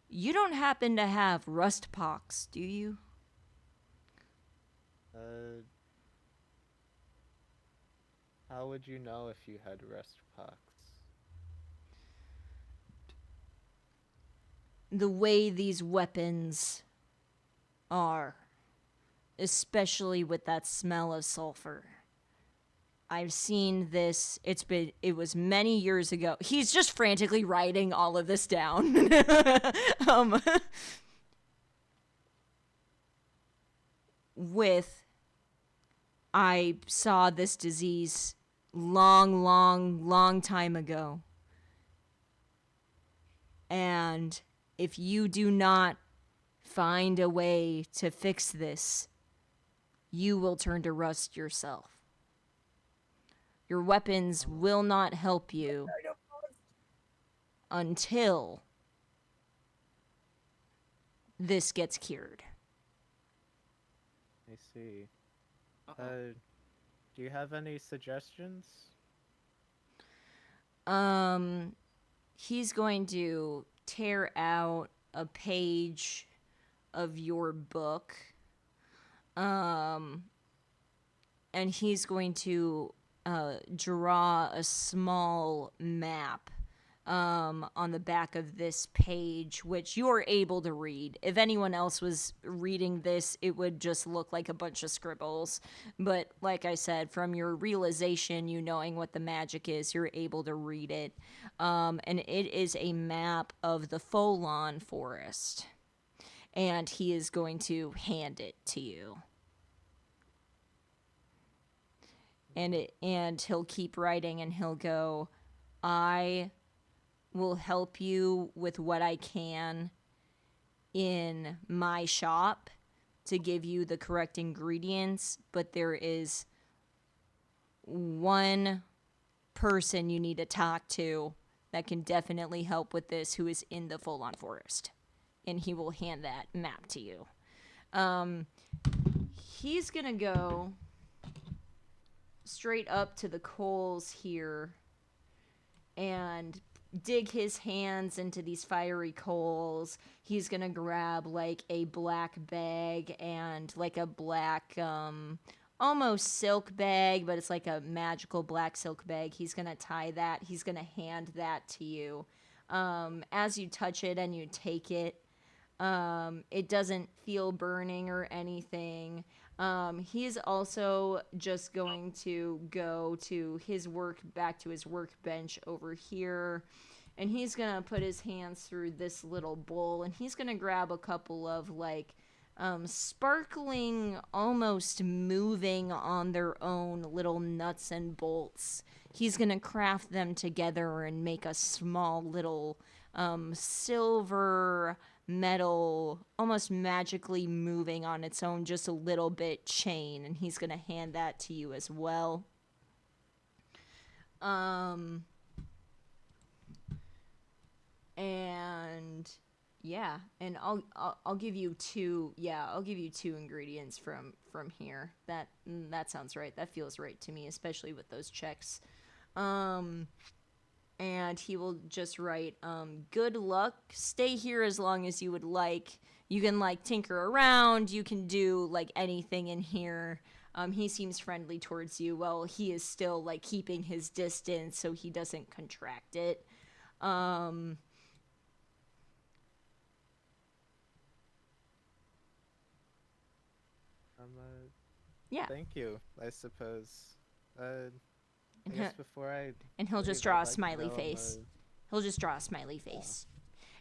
you don't happen to have rust pox, do you? How would you know if you had rust pox? The way these weapons are, especially with that smell of sulfur. I've seen this. It was many years ago. He's just frantically writing all of this down. I saw this disease long time ago. And if you do not find a way to fix this, you will turn to rust yourself. Your weapons will not help you until this gets cured. I see. Do you have any suggestions? He's going to tear out a page of your book. And he's going to draw a small map on the back of this page, which you're able to read. If anyone else was reading this, it would just look like a bunch of scribbles. But like I said, from your realization, you knowing what the magic is, you're able to read it. And it is a map of the Folon Forest. And he is going to hand it to you. And he'll keep writing, and he'll go, I will help you with what I can in my shop to give you the correct ingredients, but there is one person you need to talk to that can definitely help with this, who is in the Folon Forest. And he will hand that map to you. He's gonna go straight up to the coals here and dig his hands into these fiery coals. He's gonna grab like a black bag and like a black almost silk bag, but it's like a magical black silk bag. He's gonna tie that. He's gonna hand that to you. As you touch it and you take it, it doesn't feel burning or anything. He's also just going to go to his back to his workbench over here, and he's gonna put his hands through this little bowl, and he's gonna grab a couple of like sparkling, almost moving on their own little nuts and bolts. He's gonna craft them together and make a small little silver metal, almost magically moving on its own just a little bit chain, and he's gonna hand that to you as well. And yeah, and I'll give you two. Yeah, I'll give you two ingredients from here. That sounds right. That feels right to me, especially with those checks. And he will just write, good luck, stay here as long as you would like. You can, like, tinker around, you can do, like, anything in here. He seems friendly towards you. Well, he is still, like, keeping his distance so he doesn't contract it. Yeah. Thank you, I suppose. I And guess he- before I And he'll just leave, draw I'd a like to smiley know, face. He'll just draw a smiley face.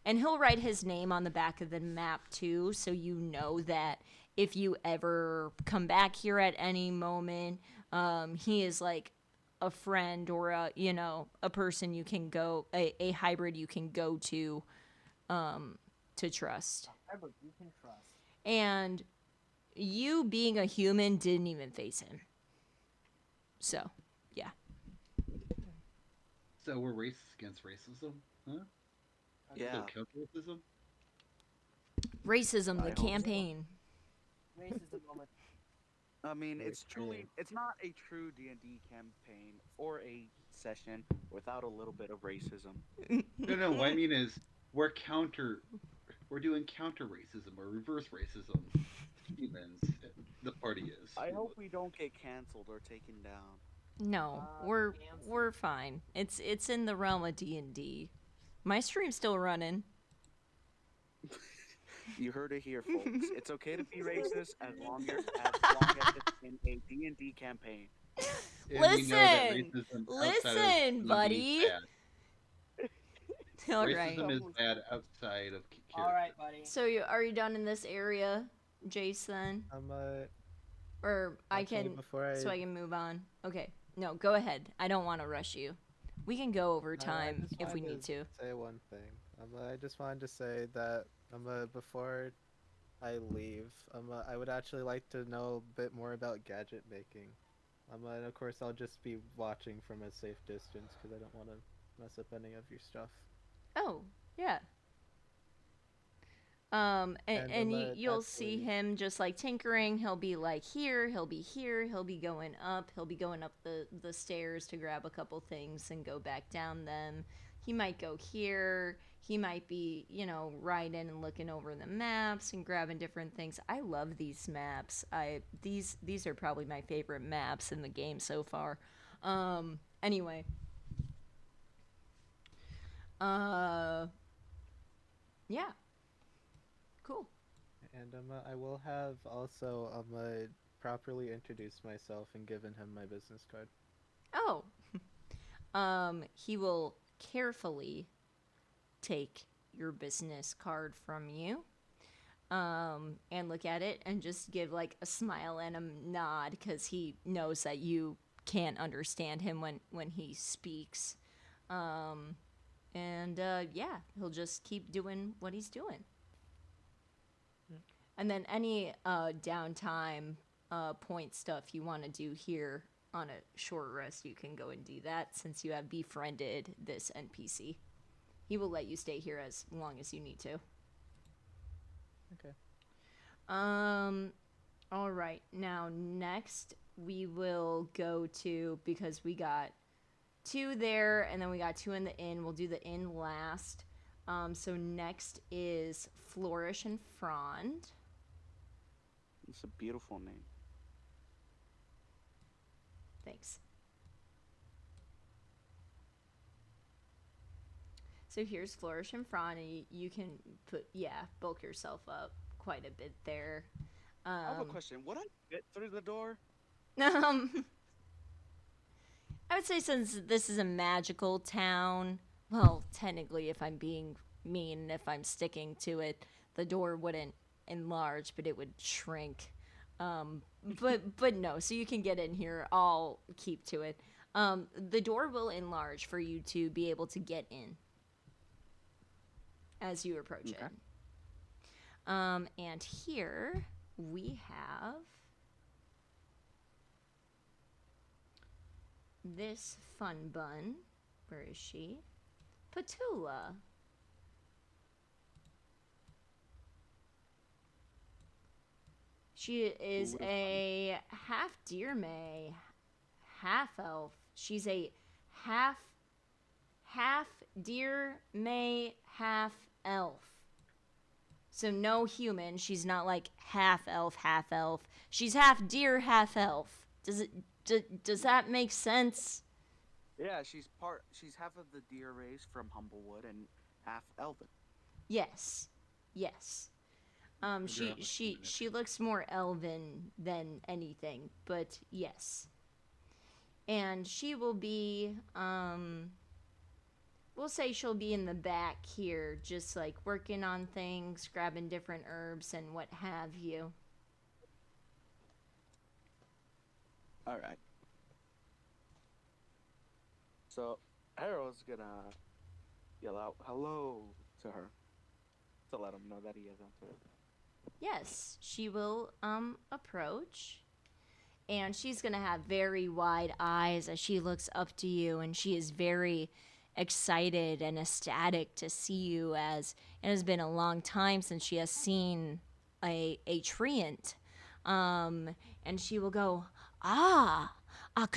And he'll write his name on the back of the map too, so you know that if you ever come back here at any moment, he is like a friend or a person you can go, a hybrid you can go to trust. Hybrid you can trust. And you being a human didn't even face him. So, yeah. So we're racist against racism, huh? Yeah. So counter racism? Racism, I the hope so. campaign. Racism moment. I mean, Very it's truly, it's not a true D&D campaign or a session without a little bit of racism. No, what I mean is we're doing counter racism or reverse racism. Humans, the party is. I hope we don't get canceled or taken down. No, we're fine. It's in the realm of D&D. My stream's still running. You heard it here, folks. It's okay to be racist as long as it's in a D&D campaign. And we know that racism outside of Listen, D&D is buddy. bad. All right. Racism is bad outside of character. All right, buddy. So are you done in this area, Jason? Or I actually, can before so I can move on. Okay. No, go ahead. I don't want to rush you. We can go over No, I time just if we wanted need to. Say one thing. I just wanted to say that before I leave, I would actually like to know a bit more about gadget making. And of course, I'll just be watching from a safe distance because I don't want to mess up any of your stuff. Oh, yeah. And you'll see him just like tinkering. He'll be like here, he'll be here, he'll be going up the stairs to grab a couple things and go back down them. He might go here. He might be, riding and looking over the maps and grabbing different things. I love these maps. These are probably my favorite maps in the game so far. Anyway. Yeah. Cool. And I will have also properly introduced myself and given him my business card. Oh. He will carefully take your business card from you. And look at it and just give like a smile and a nod because he knows that you can't understand him when he speaks. Yeah, he'll just keep doing what he's doing. And then any downtime point stuff you want to do here on a short rest, you can go and do that since you have befriended this NPC. He will let you stay here as long as you need to. Okay. All right. Now, next we will go to, because we got 2 there and then we got 2 in the inn. We'll do the inn last. So next is Flourish and Frond. It's a beautiful name. Thanks. So here's Flourish and Frond, and you can bulk yourself up quite a bit there. I have a question. Would I fit through the door? I would say since this is a magical town, well, technically, if I'm being mean, if I'm sticking to it, the door wouldn't enlarge, but it would shrink. But no, so you can get in here. I'll keep to it. The door will enlarge for you to be able to get in as you approach it. And here we have this fun bun. Where is she? Petula. She is a half deer may, half elf. She's a half deer may, half elf. So no human. She's not like half elf, half elf. She's half deer, half elf. Does that make sense? Yeah, she's half of the deer race from Humblewood and half elven. Yes. She looks more elven than anything, but yes. And she will be we'll say she'll be in the back here, just like working on things, grabbing different herbs and what have you. All right. So Harold's gonna yell out hello to her to let him know that he has entered. Yes, she will approach, and she's gonna have very wide eyes as she looks up to you, and she is very excited and ecstatic to see you, as it has been a long time since she has seen a treant. And she will go, akatada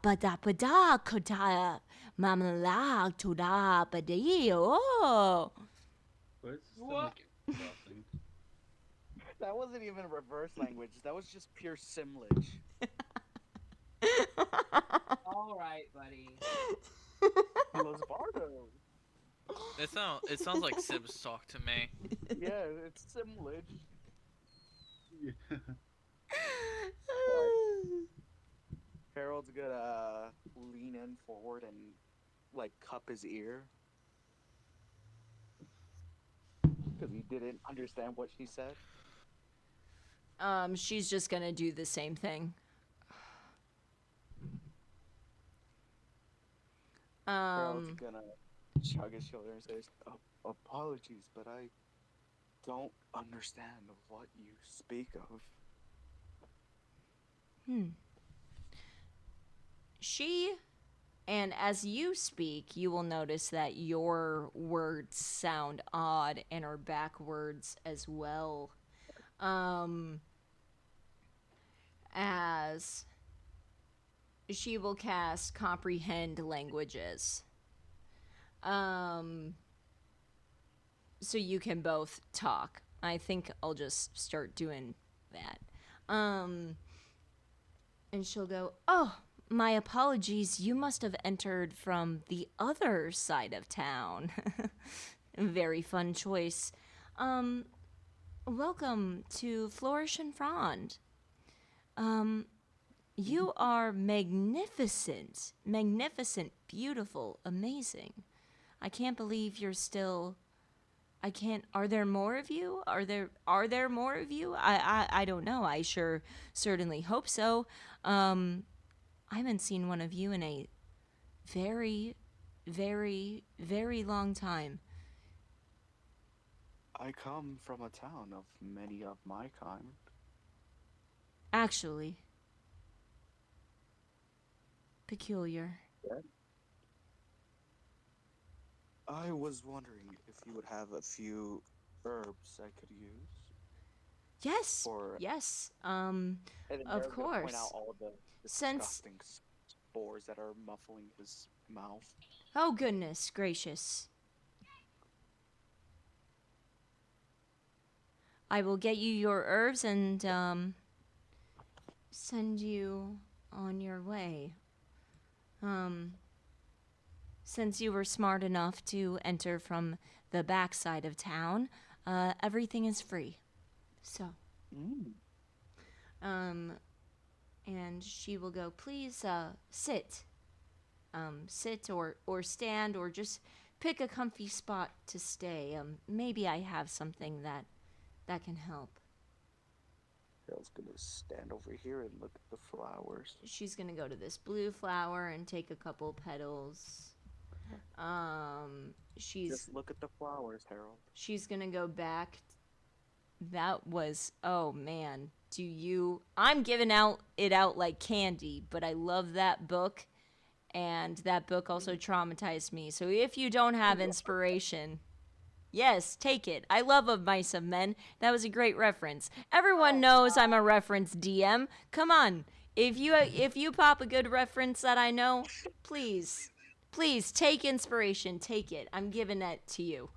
pada kota mamala toda padio. What? That wasn't even reverse language. That was just pure simlage. All right, buddy. Losbardo. It sounds like Sims talk to me. Yeah, it's simlage. Harold's gonna lean in forward and like cup his ear because he didn't understand what she said. She's just gonna do the same thing. Harold's gonna shrug his shoulder and says, "Apologies, but I don't understand what you speak of. She, and as you speak, you will notice that your words sound odd and are backwards as well. As she will cast Comprehend Languages. So you can both talk. I think I'll just start doing that. And she'll go, "Oh, my apologies. You must have entered from the other side of town." Very fun choice. Welcome to Flourish and Frond. You are magnificent. Magnificent, beautiful, amazing. I can't believe you're still... Are there more of you? Are there more of you? I don't know. I certainly hope so. I haven't seen one of you in a very, very, very long time. I come from a town of many of my kind. Actually, peculiar. I was wondering if you would have a few herbs I could use. Yes. Or yes. and then Of Daryl's gonna course. point out all the Since disgusting spores that are muffling his mouth. Oh goodness gracious. I will get you your herbs and send you on your way. Since you were smart enough to enter from the backside of town, everything is free. So. And she will go, "Please, sit. Sit or stand or just pick a comfy spot to stay. Maybe I have something that can help." Daryl's gonna stand over here and look at the flowers. She's gonna go to this blue flower and take a couple petals. Just look at the flowers, Harold. She's gonna go back. That was, oh man, I'm giving it out like candy, but I love that book, and that book also traumatized me. So if you don't have inspiration, yes, take it. I love Of Mice and Men. That was a great reference. Everyone knows I'm a reference DM. Come on, if you pop a good reference that I know, please take inspiration. Take it. I'm giving that to you.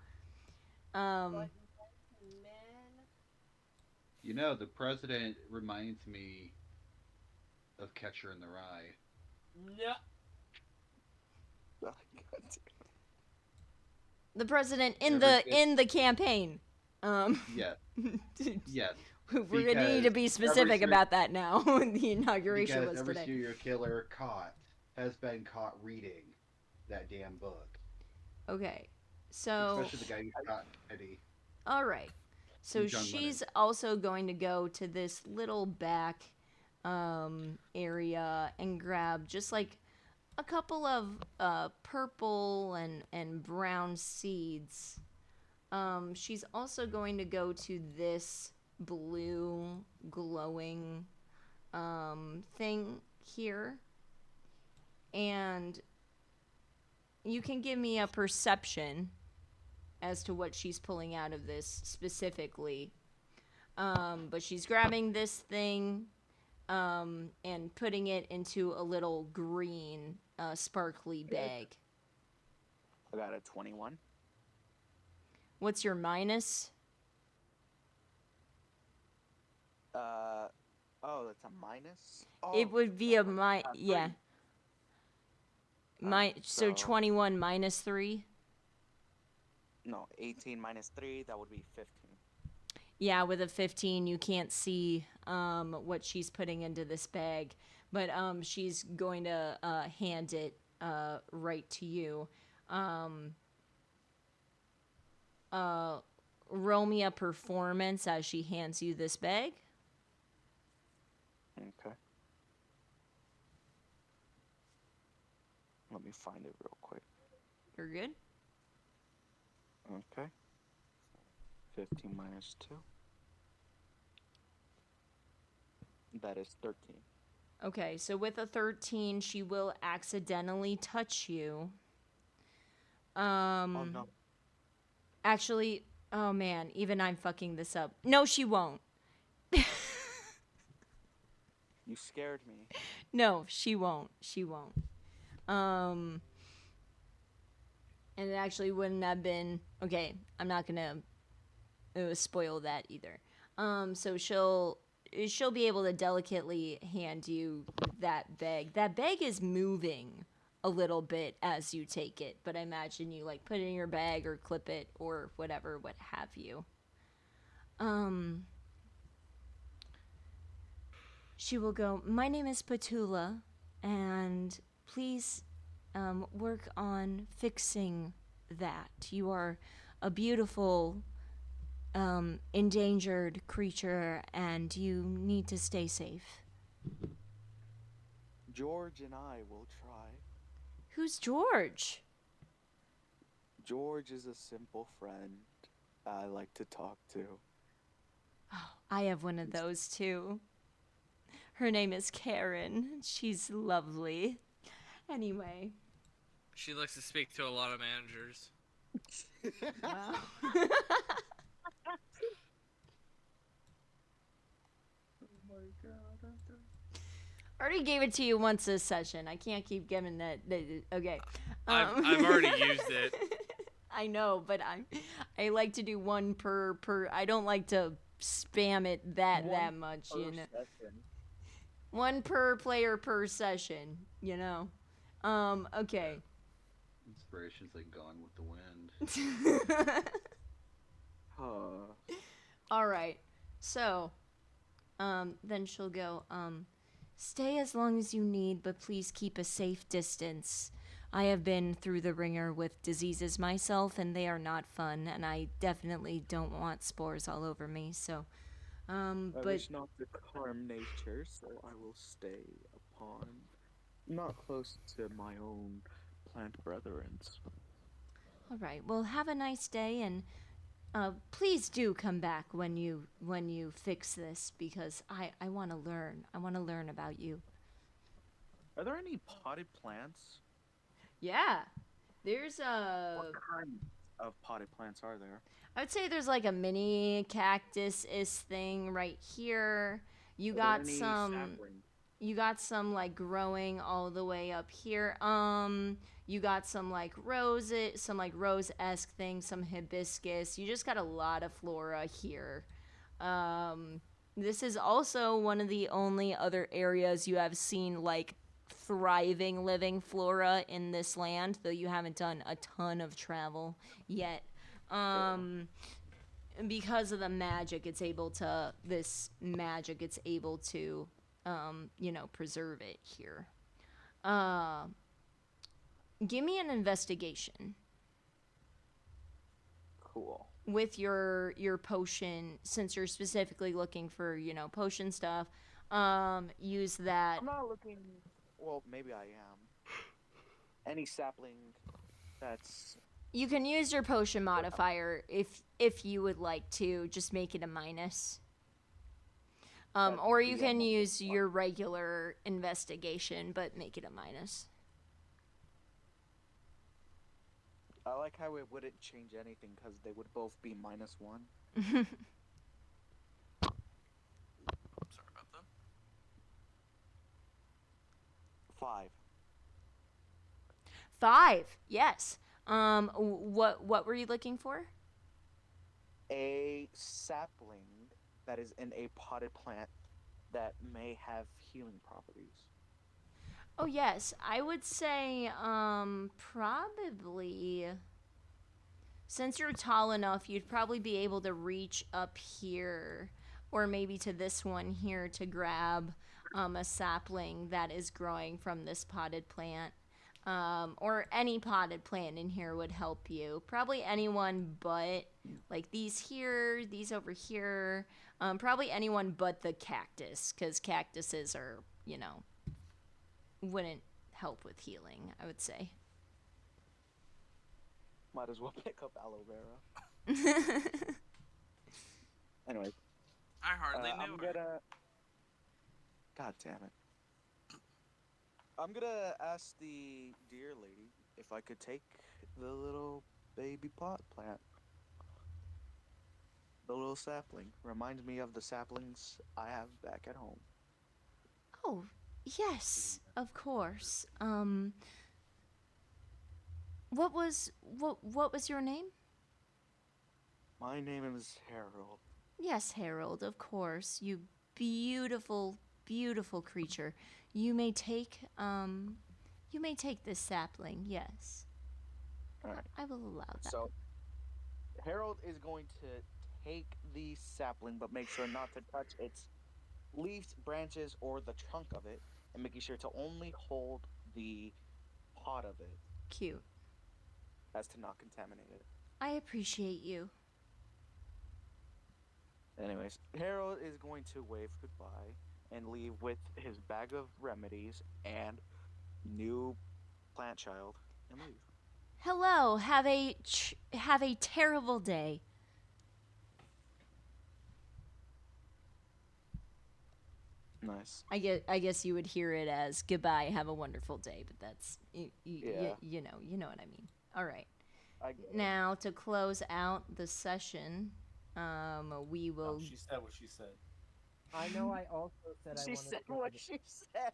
You know, the president reminds me of Catcher in the Rye. No. The president in the campaign. Yes. Yes. We're gonna need to be specific about that now. The inauguration because was every today. serial killer has been caught reading that damn book. Okay, so especially the guy who shot Eddie. All right, so she's also going to go to this little back area and grab just like a couple of purple and brown seeds. She's also going to go to this blue glowing thing here, and you can give me a perception as to what she's pulling out of this specifically. But she's grabbing this thing and putting it into a little green sparkly bag. I got a 21. What's your minus? Oh, that's a minus? It would be a yeah. So 21 minus 3? No, 18 minus 3, that would be 15. Yeah, with a 15, you can't see what she's putting into this bag, but she's going to hand it right to you. Roll me a performance as she hands you this bag. Okay. Let me find it real quick. You're good? Okay. 15 minus 2. That is 13. Okay, so with a 13, she will accidentally touch you. Oh no. Actually, oh man, even I'm fucking this up. No, she won't. You scared me. No, she won't. She won't. And it actually wouldn't have been okay. I'm not gonna spoil that either. So she'll be able to delicately hand you that bag. That bag is moving a little bit as you take it, but I imagine you like put it in your bag or clip it or whatever, what have you. She will go, "My name is Petula, and please work on fixing that. You are a beautiful endangered creature, and you need to stay safe." George and I will try. Who's George? George is a simple friend I like to talk to. Oh, I have one of those too. Her name is Karen. She's lovely. Anyway. She likes to speak to a lot of managers. Wow. Oh my god. I already gave it to you once this session. I can't keep giving that. Okay. I've already used it. I know, but I like to do one per. I don't like to spam it that much, you know. Session. One per player per session, you know. Okay. Inspiration's like Gone with the Wind. All right. So, then she'll go, "Stay as long as you need, but please keep a safe distance. I have been through the ringer with diseases myself, and they are not fun, and I definitely don't want spores all over me, so, I but..." wish not to harm nature, so I will stay upon, not close to my own plant brethren. All right, well, have a nice day, and please do come back when you fix this, because I want to learn. I want to learn about you. Are there any potted plants? Yeah, there's What kind of potted plants are there? I would say there's like a mini cactus-ish thing right here. You Are there got any some. saplings? You got some like growing all the way up here. You got some like roses, some like rose-esque things, some hibiscus. You just got a lot of flora here. This is also one of the only other areas you have seen like thriving living flora in this land, though you haven't done a ton of travel yet. Because of the magic, it's able to preserve it here. Give me an investigation. Cool. With your potion, since you're specifically looking for, potion stuff. Use that. I'm not looking. Well, maybe I am. Any sapling that's. You can use your potion modifier if you would like to. Just make it a minus. Or you can use your regular investigation, but make it a minus. I like how it wouldn't change anything because they would both be -1. Sorry about that. 5. 5. Yes. What were you looking for? A sapling that is in a potted plant that may have healing properties. Oh yes, I would say probably, since you're tall enough, you'd probably be able to reach up here or maybe to this one here to grab a sapling that is growing from this potted plant. Or any potted plant in here would help you. Probably anyone but, like these here, these over here. Probably anyone but the cactus, because cactuses are, wouldn't help with healing, I would say. Might as well pick up aloe vera. Anyway, I hardly knew I'm her. gonna. God damn it. I'm gonna ask the dear lady if I could take the little baby pot plant. The little sapling. Reminds me of the saplings I have back at home. Oh, yes, of course. What was your name? My name is Harold. Yes, Harold, of course. You beautiful, beautiful creature. You may take this sapling, yes. Alright. I will allow that. So, Harold is going to take the sapling, but make sure not to touch its leaves, branches, or the trunk of it, and making sure to only hold the pot of it. Cute. As to not contaminate it. I appreciate you. Anyways, Harold is going to wave goodbye and leave with his bag of remedies and new plant child and leave. Hello, have a terrible day. Nice. I guess you would hear it as goodbye, have a wonderful day, but that's Yeah. you know what I mean. All right. I get it. Now to close out the session, we will. She said what she said. I know I also said I She wanted said to what she said.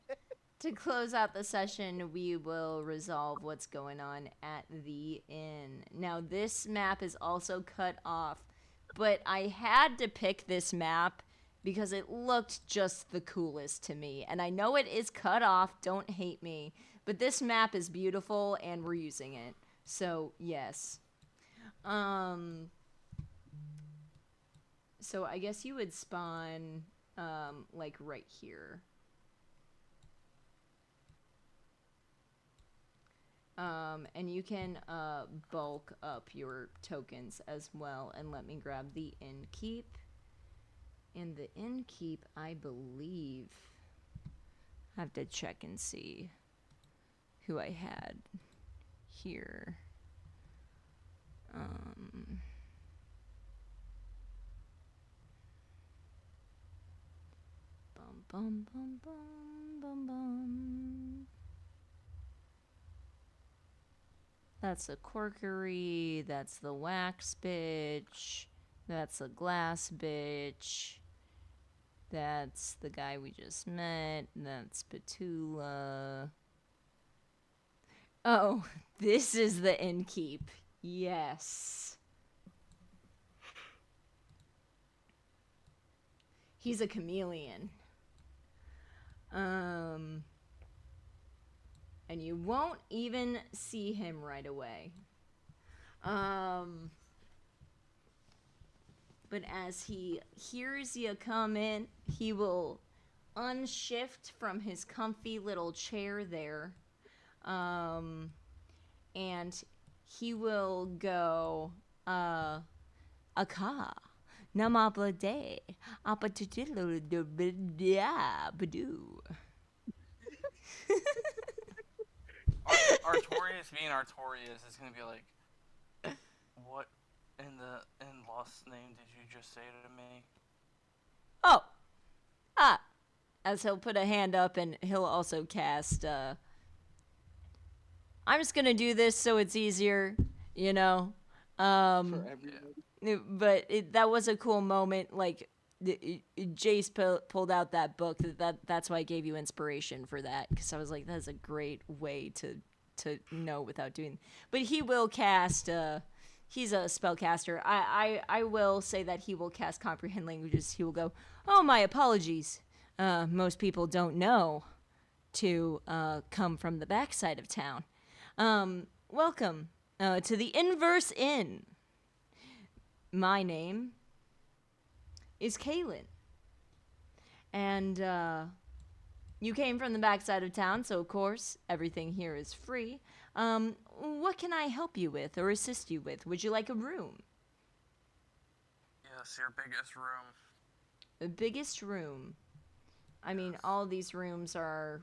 To close out the session, we will resolve what's going on at the inn. Now, this map is also cut off, but I had to pick this map because it looked just the coolest to me. And I know it is cut off, don't hate me, but this map is beautiful and we're using it. So, yes. So I guess you would spawn, like right here. And you can bulk up your tokens as well. And let me grab the innkeep. In the innkeep, I believe, I have to check and see who I had here. Bum bum bum bum bum bum. That's the Corkery, that's the Wax bitch, that's the Glass bitch, that's the guy we just met, that's Petula. Oh, this is the innkeep. Yes. He's a chameleon. And you won't even see him right away. But as he hears you come in, he will unshift from his comfy little chair there. And he will go, Aka, namablade, apatitilu, Artorias being Artorias is gonna be like, what in Lost name did you just say to me? Oh! As he'll put a hand up and he'll also cast, I'm just gonna do this so it's easier, you know? For everybody. But that was a cool moment, like, Jace pulled out that book. That's why I gave you inspiration for that, because I was like, that's a great way to know without doing. But he will cast. He's a spellcaster. I will say that he will cast comprehend languages. He will go, oh, my apologies. Most people don't know to come from the backside of town. Welcome to the Inverse Inn. My name is Kaylin. And you came from the backside of town, so of course everything here is free. What can I help you with or assist you with? Would you like a room? Yes, your biggest room. The biggest room. I mean, all these rooms are...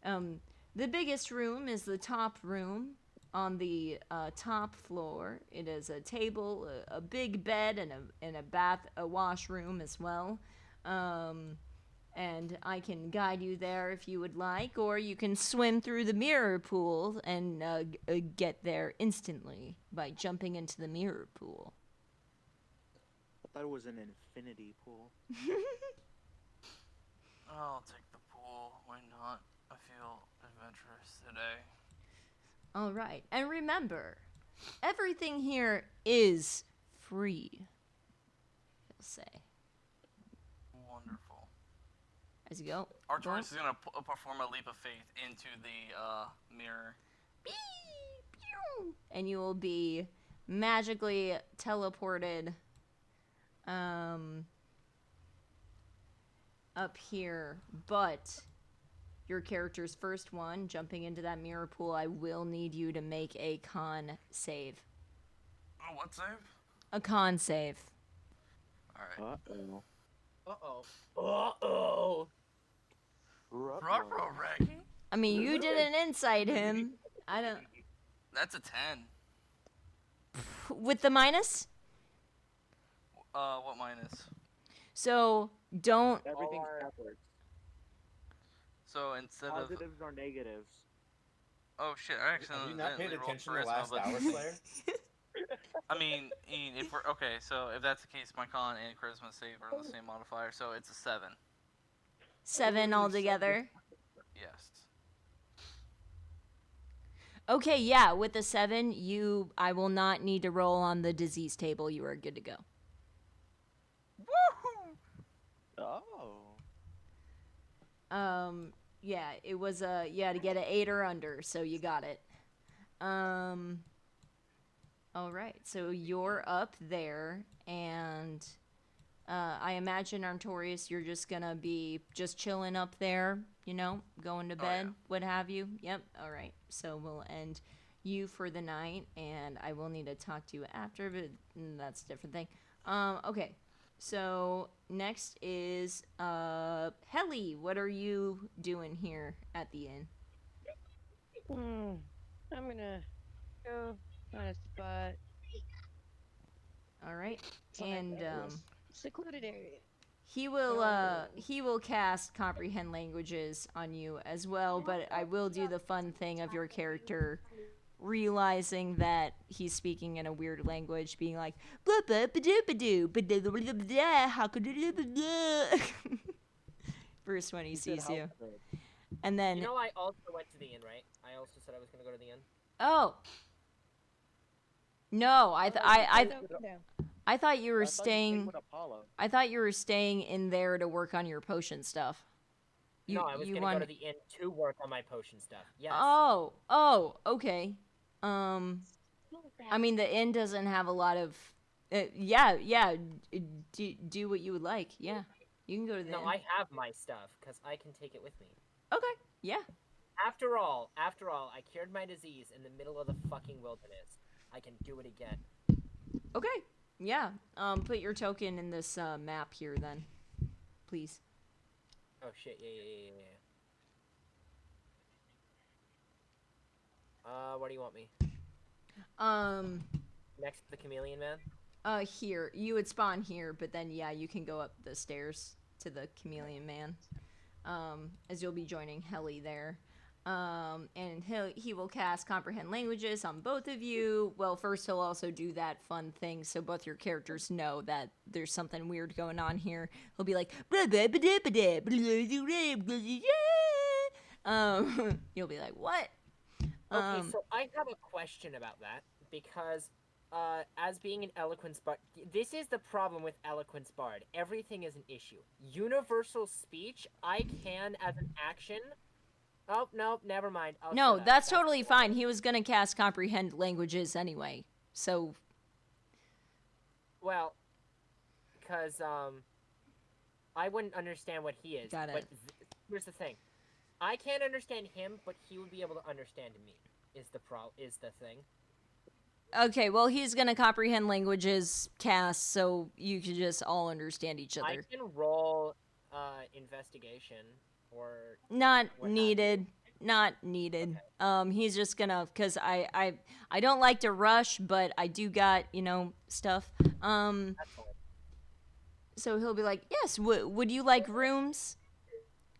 the biggest room is the top room on the top floor. It is a table, a big bed, and a washroom as well. And I can guide you there if you would like, or you can swim through the mirror pool and get there instantly by jumping into the mirror pool. I thought it was an infinity pool. I'll take the pool. Why not? I feel adventurous today. All right, and remember, everything here is free. He'll say. Wonderful. As you go. Artorias is gonna perform a leap of faith into the mirror. And you will be magically teleported up here, but your character's first one, jumping into that mirror pool, I will need you to make a con save. Oh, what save? A con save. Alright. Uh-oh. Uh-oh. Uh-oh. Ruh-roh, Raggy. I mean, you didn't incite him. I don't... That's a 10. With the minus? What minus? So, don't... Everything's backwards. So instead of... Positives or negatives. Oh shit, I actually Have you not paid didn't roll attention the charisma, last but- hour, Slayer? I mean, if we're... Okay, so if that's the case, my con and charisma save are the same modifier, so it's a 7. 7 altogether? Yes. Okay, yeah, with the 7, I will not need to roll on the disease table. You are good to go. Oh. Yeah, it was to get an 8 or under, so you got it. All right, so you're up there, and I imagine, Artorias, you're just gonna be just chilling up there, going to bed, what have you. Yep, all right. So we'll end you for the night, and I will need to talk to you after, but that's a different thing. Okay. So next is Helly. What are you doing here at the inn? I'm gonna go find a spot. All right, and secluded area. he will cast comprehend languages on you as well. But I will do the fun thing of your character realizing that he's speaking in a weird language, being like blah blah ba doo ba doo ba doo blah blah how could you first when he sees you, and then I also went to the inn, right? I also said I was gonna go to the inn. Oh no, I thought you were staying. I thought you were staying in there to work on your potion stuff. No, I was gonna go to the inn to work on my potion stuff. Yes. Oh, okay. I mean, the inn doesn't have a lot of. Yeah. Do what you would like. Yeah, you can go to the inn. No, I have my stuff because I can take it with me. Okay. Yeah. After all, I cured my disease in the middle of the fucking wilderness. I can do it again. Okay. Yeah. Put your token in this map here, then, please. Oh shit! Yeah. Where do you want me? Next to the chameleon man? Here. You would spawn here, but then, yeah, you can go up the stairs to the chameleon man. As you'll be joining Helly there. And he will cast comprehend languages on both of you. Well, first he'll also do that fun thing so both your characters know that there's something weird going on here. He'll be like, you'll be like, what? Okay, so I have a question about that, because as being an eloquence bard, this is the problem with eloquence bard. Everything is an issue. Universal speech, I can, as an action... Oh, no, never mind. No, that's totally fine. He was gonna cast comprehend languages anyway, so... Well, because, I wouldn't understand what he is. Got it. But here's the thing. I can't understand him, but he would be able to understand me, is the thing. Okay, well, he's gonna comprehend languages cast, so you can just all understand each other. I can roll, investigation, or... Not needed. not needed. He's just gonna, cause I don't like to rush, but I do got stuff. So he'll be like, yes, would you like rooms?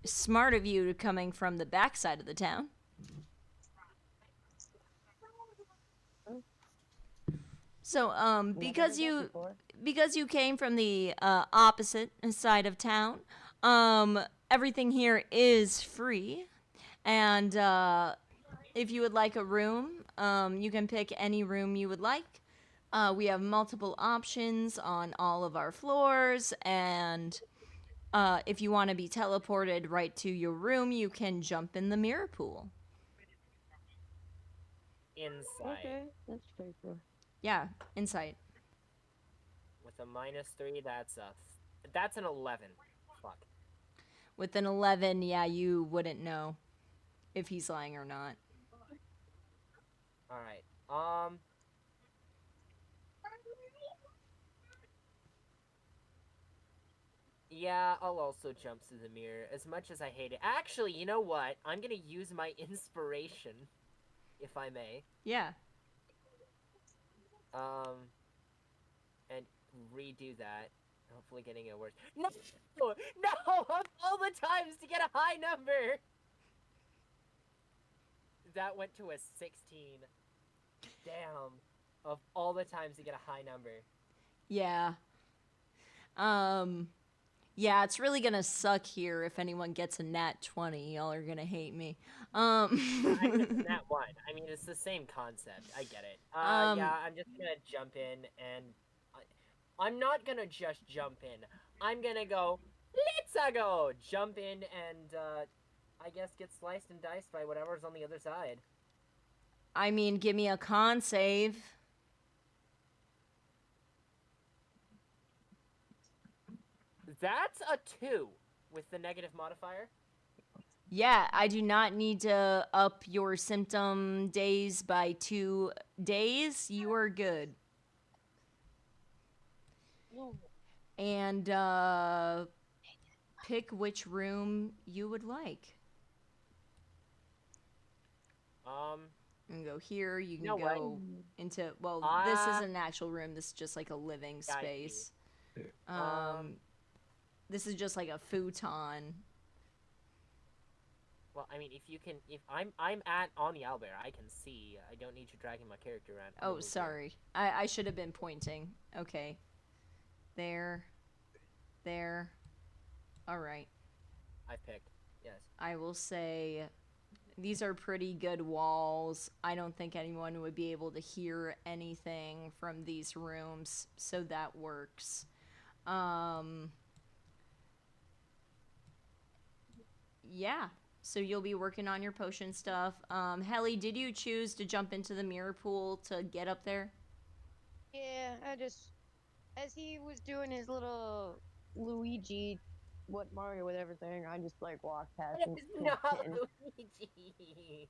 Smart of you coming from the backside of the town. So because you came from the opposite side of town, everything here is free, and if you would like a room, you can pick any room you would like. We have multiple options on all of our floors, and if you want to be teleported right to your room, you can jump in the mirror pool. Inside. Okay, that's pretty cool. Yeah, insight. With a -3, that's an 11. Fuck. With an 11, yeah, you wouldn't know if he's lying or not. All right. Yeah, I'll also jump through the mirror, as much as I hate it. Actually, you know what? I'm gonna use my inspiration, if I may. Yeah. And redo that. Hopefully getting it worse. No! No! Of all the times to get a high number! That went to a 16. Damn. Of all the times to get a high number. Yeah. Yeah, it's really gonna suck here if anyone gets a nat 20. Y'all are gonna hate me. I just nat 1. I mean, it's the same concept. I get it. Yeah, I'm just gonna jump in, and I'm not gonna just jump in. I'm gonna go, let's go! Jump in and, I guess get sliced and diced by whatever's on the other side. I mean, give me a con save. That's a 2 with the negative modifier. Yeah, I do not need to up your symptom days by 2 days. You are good. And pick which room you would like. You can go here. You can go into. Well, this isn't an actual room. This is just like a living space. This is just like a futon. Well, I mean, if I'm on the owlbear, I can see. I don't need you dragging my character around. Oh, sorry. I should have been pointing. Okay. There. All right. I picked. Yes. I will say these are pretty good walls. I don't think anyone would be able to hear anything from these rooms, so that works. Yeah. So you'll be working on your potion stuff. Helly, did you choose to jump into the mirror pool to get up there? Yeah, I just, as he was doing his little Luigi, what Mario with everything, I just like walked past him. Not Luigi.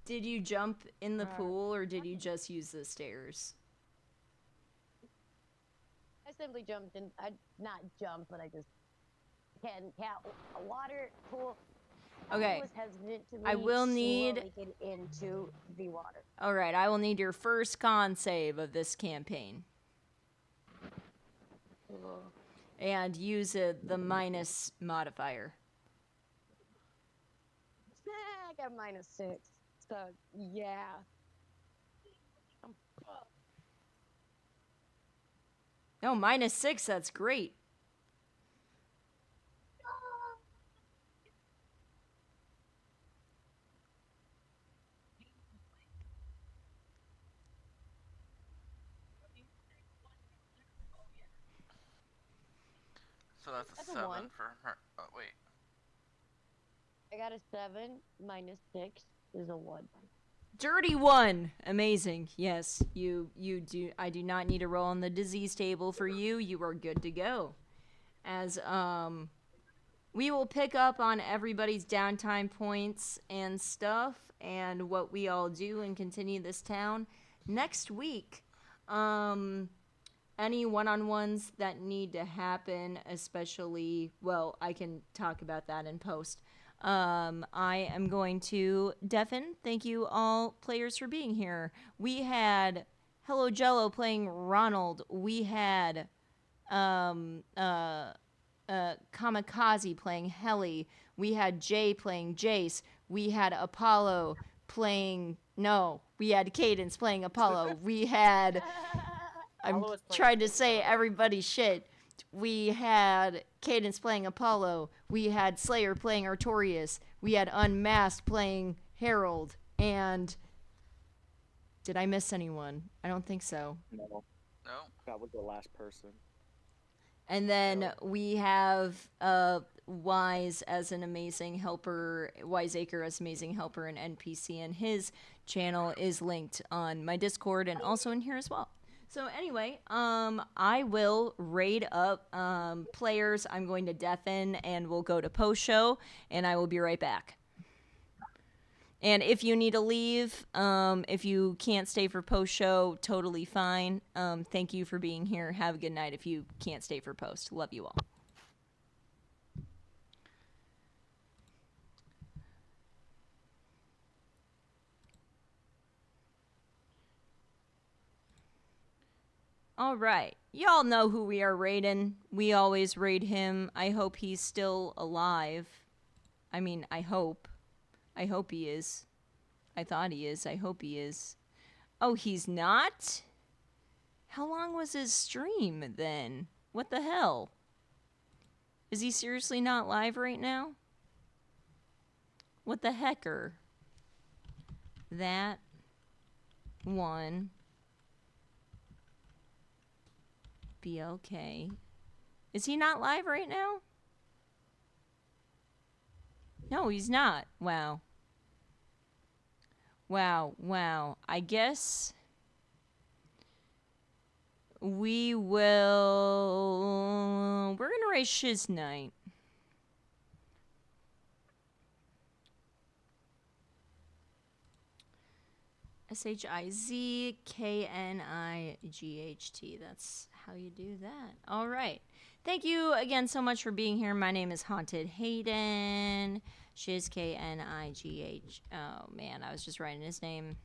Did you jump in the pool or did you just use the stairs? I simply jumped in. I not jump, but I just a water pool. Okay. Was hesitant to I will need get into the water. All right, I will need your first con save of this campaign. And use the minus modifier. I got -6. So, yeah. No, -6, that's great. So that's a That's a 7 1. for her. Oh, wait. I got a 7. -6 is a 1. Dirty 1. Amazing. Yes, you do. I do not need to roll on the disease table for you. You are good to go. As we will pick up on everybody's downtime points and stuff and what we all do and continue this town next week. Any one-on-ones that need to happen, especially, well, I can talk about that in post. I am going to deafen. Thank you all players for being here. We had Hello Jello playing Ronald. We had Kamikaze playing Helly. We had Jay playing Jace. We had Apollo playing... No, we had Cadence playing Apollo. We had... I'm Apollo is playing trying to Cadence, say sorry. everybody's shit. We had Cadence playing Apollo. We had Slayer playing Artorias. We had Unmasked playing Harold. And... Did I miss anyone? I don't think so. No, No. that was the last person. And then we have Wise as an amazing helper, Wiseacre as amazing helper and NPC, and his channel is linked on my Discord and also in here as well. So anyway, I will raid up players. I'm going to deafen and we'll go to post show, and I will be right back. And if you need to leave, if you can't stay for post show, totally fine. Thank you for being here. Have a good night if you can't stay for post. Love you all. All right. Y'all know who we are raiding. We always raid him. I hope he's still alive. I mean, I hope. I hope he is. I thought he is. I hope he is. Oh, he's not? How long was his stream then? What the hell? Is he seriously not live right now? What the hecker? That one. BLK. Is he not live right now? No, he's not. Wow. Wow. I guess we will... We're gonna raise Shiz Knight. SHIZKNIGHT. That's how you do that. All right. Thank you again so much for being here. My name is Haunted Hayden. Shiz KNIGH. Oh man, I was just writing his name.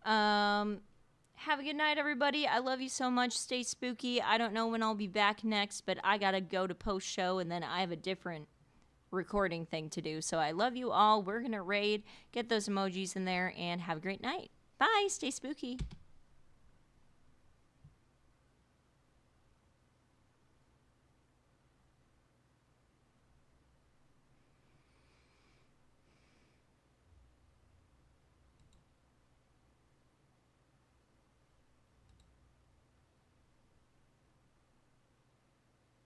Have a good night, everybody. I love you so much. Stay spooky. I don't know when I'll be back next, but I gotta go to post show, and then I have a different recording thing to do. So I love you all. We're gonna raid, get those emojis in there, and have a great night. Bye. Stay spooky.